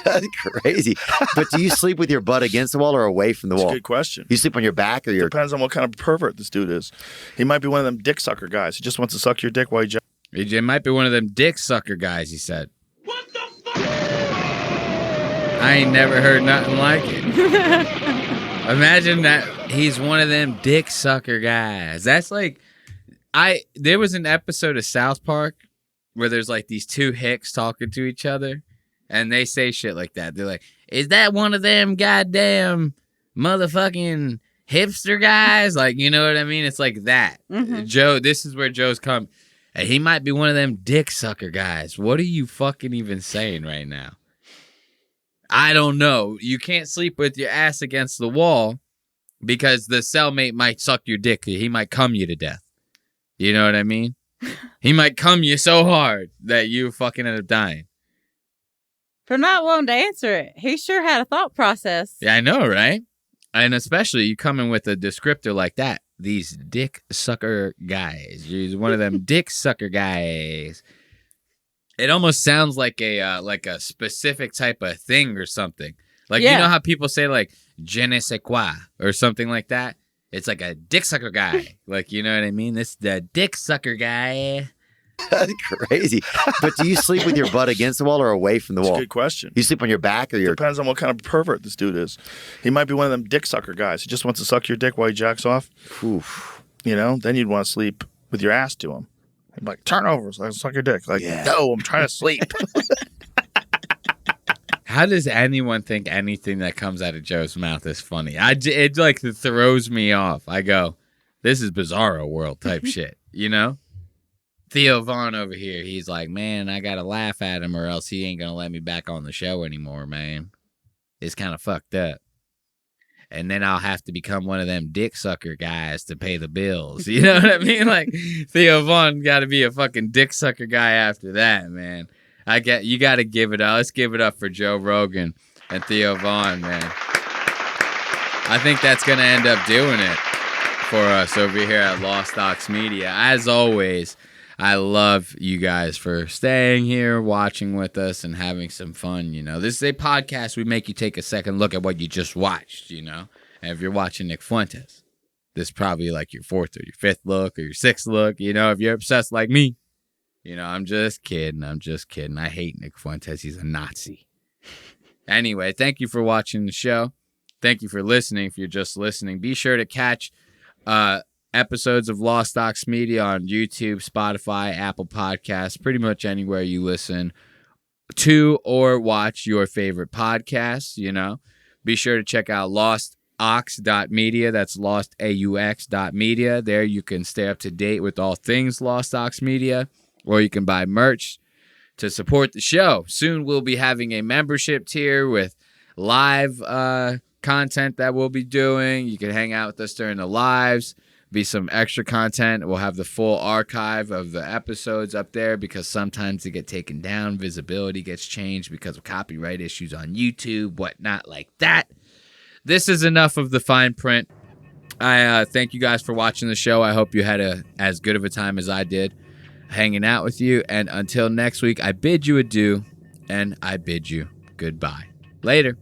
That's crazy. But do you sleep with your butt against the wall or away from the wall? That's a good question. You sleep on your back or your... Depends on what kind of pervert this dude is. He might be one of them dick sucker guys. He just wants to suck your dick while you... It might be one of them dick sucker guys, he said. What the fuck? I ain't never heard nothing like it. Imagine that he's one of them dick sucker guys. That's like... There was an episode of South Park where there's like these two hicks talking to each other and they say shit like that. They're like, is that one of them goddamn motherfucking hipster guys? Like, you know what I mean? It's like that. Mm-hmm. Joe, this is where Joe's come. He might be one of them dick sucker guys. What are you fucking even saying right now? I don't know. You can't sleep with your ass against the wall because the cellmate might suck your dick. He might cum you to death. You know what I mean? He might cum you so hard that you fucking end up dying. For not wanting to answer it, he sure had a thought process. Yeah, I know, right? And especially you coming with a descriptor like that. These dick sucker guys. He's one of them dick sucker guys. It almost sounds like a specific type of thing or something. Like, you know how people say, like, je ne sais quoi or something like that? It's like a dick sucker guy. Like, you know what I mean? This is the dick sucker guy. That's crazy. But do you sleep with your butt against the wall or away from the wall? That's a good question. You sleep on your back or your... Depends on what kind of pervert this dude is. He might be one of them dick sucker guys. He just wants to suck your dick while he jacks off. Oof. Then you'd want to sleep with your ass to him. He'd be like, turn over so I can suck your dick. Like, no, I'm trying to sleep. How does anyone think anything that comes out of Joe's mouth is funny? It like throws me off. I go, this is Bizarro World type shit, you know? Theo Vaughn over here, he's like, man, I got to laugh at him or else he ain't going to let me back on the show anymore, man. It's kind of fucked up. and then I'll have to become one of them dick sucker guys to pay the bills. You know what I mean? Like Theo Vaughn got to be a fucking dick sucker guy after that, man. You got to give it up. Let's give it up for Joe Rogan and Theo Vaughn, man. I think that's going to end up doing it for us over here at Lost Ox Media. As always, I love you guys for staying here, watching with us, and having some fun. You know, this is a podcast. We make you take a second look at what you just watched, you know. And if you're watching Nick Fuentes, this is probably like your fourth or your fifth look or your sixth look. You know, if you're obsessed like me, you know, I'm just kidding. I hate Nick Fuentes. He's a Nazi. Anyway, thank you for watching the show. Thank you for listening. If you're just listening, be sure to catch episodes of Lost Ox Media on YouTube, Spotify, Apple Podcasts, pretty much anywhere you listen to or watch your favorite podcasts, you know. Be sure to check out lostox.media. That's lostaux.media. There you can stay up to date with all things Lost Ox Media, or you can buy merch to support the show. Soon we'll be having a membership tier with live content that we'll be doing. You can hang out with us during the lives, be some extra content. We'll have the full archive of the episodes up there because sometimes they get taken down. Visibility gets changed because of copyright issues on YouTube, whatnot like that. This is enough of the fine print. I thank you guys for watching the show. I hope you had as good of a time as I did hanging out with you. And until next week, I bid you adieu and I bid you goodbye. Later.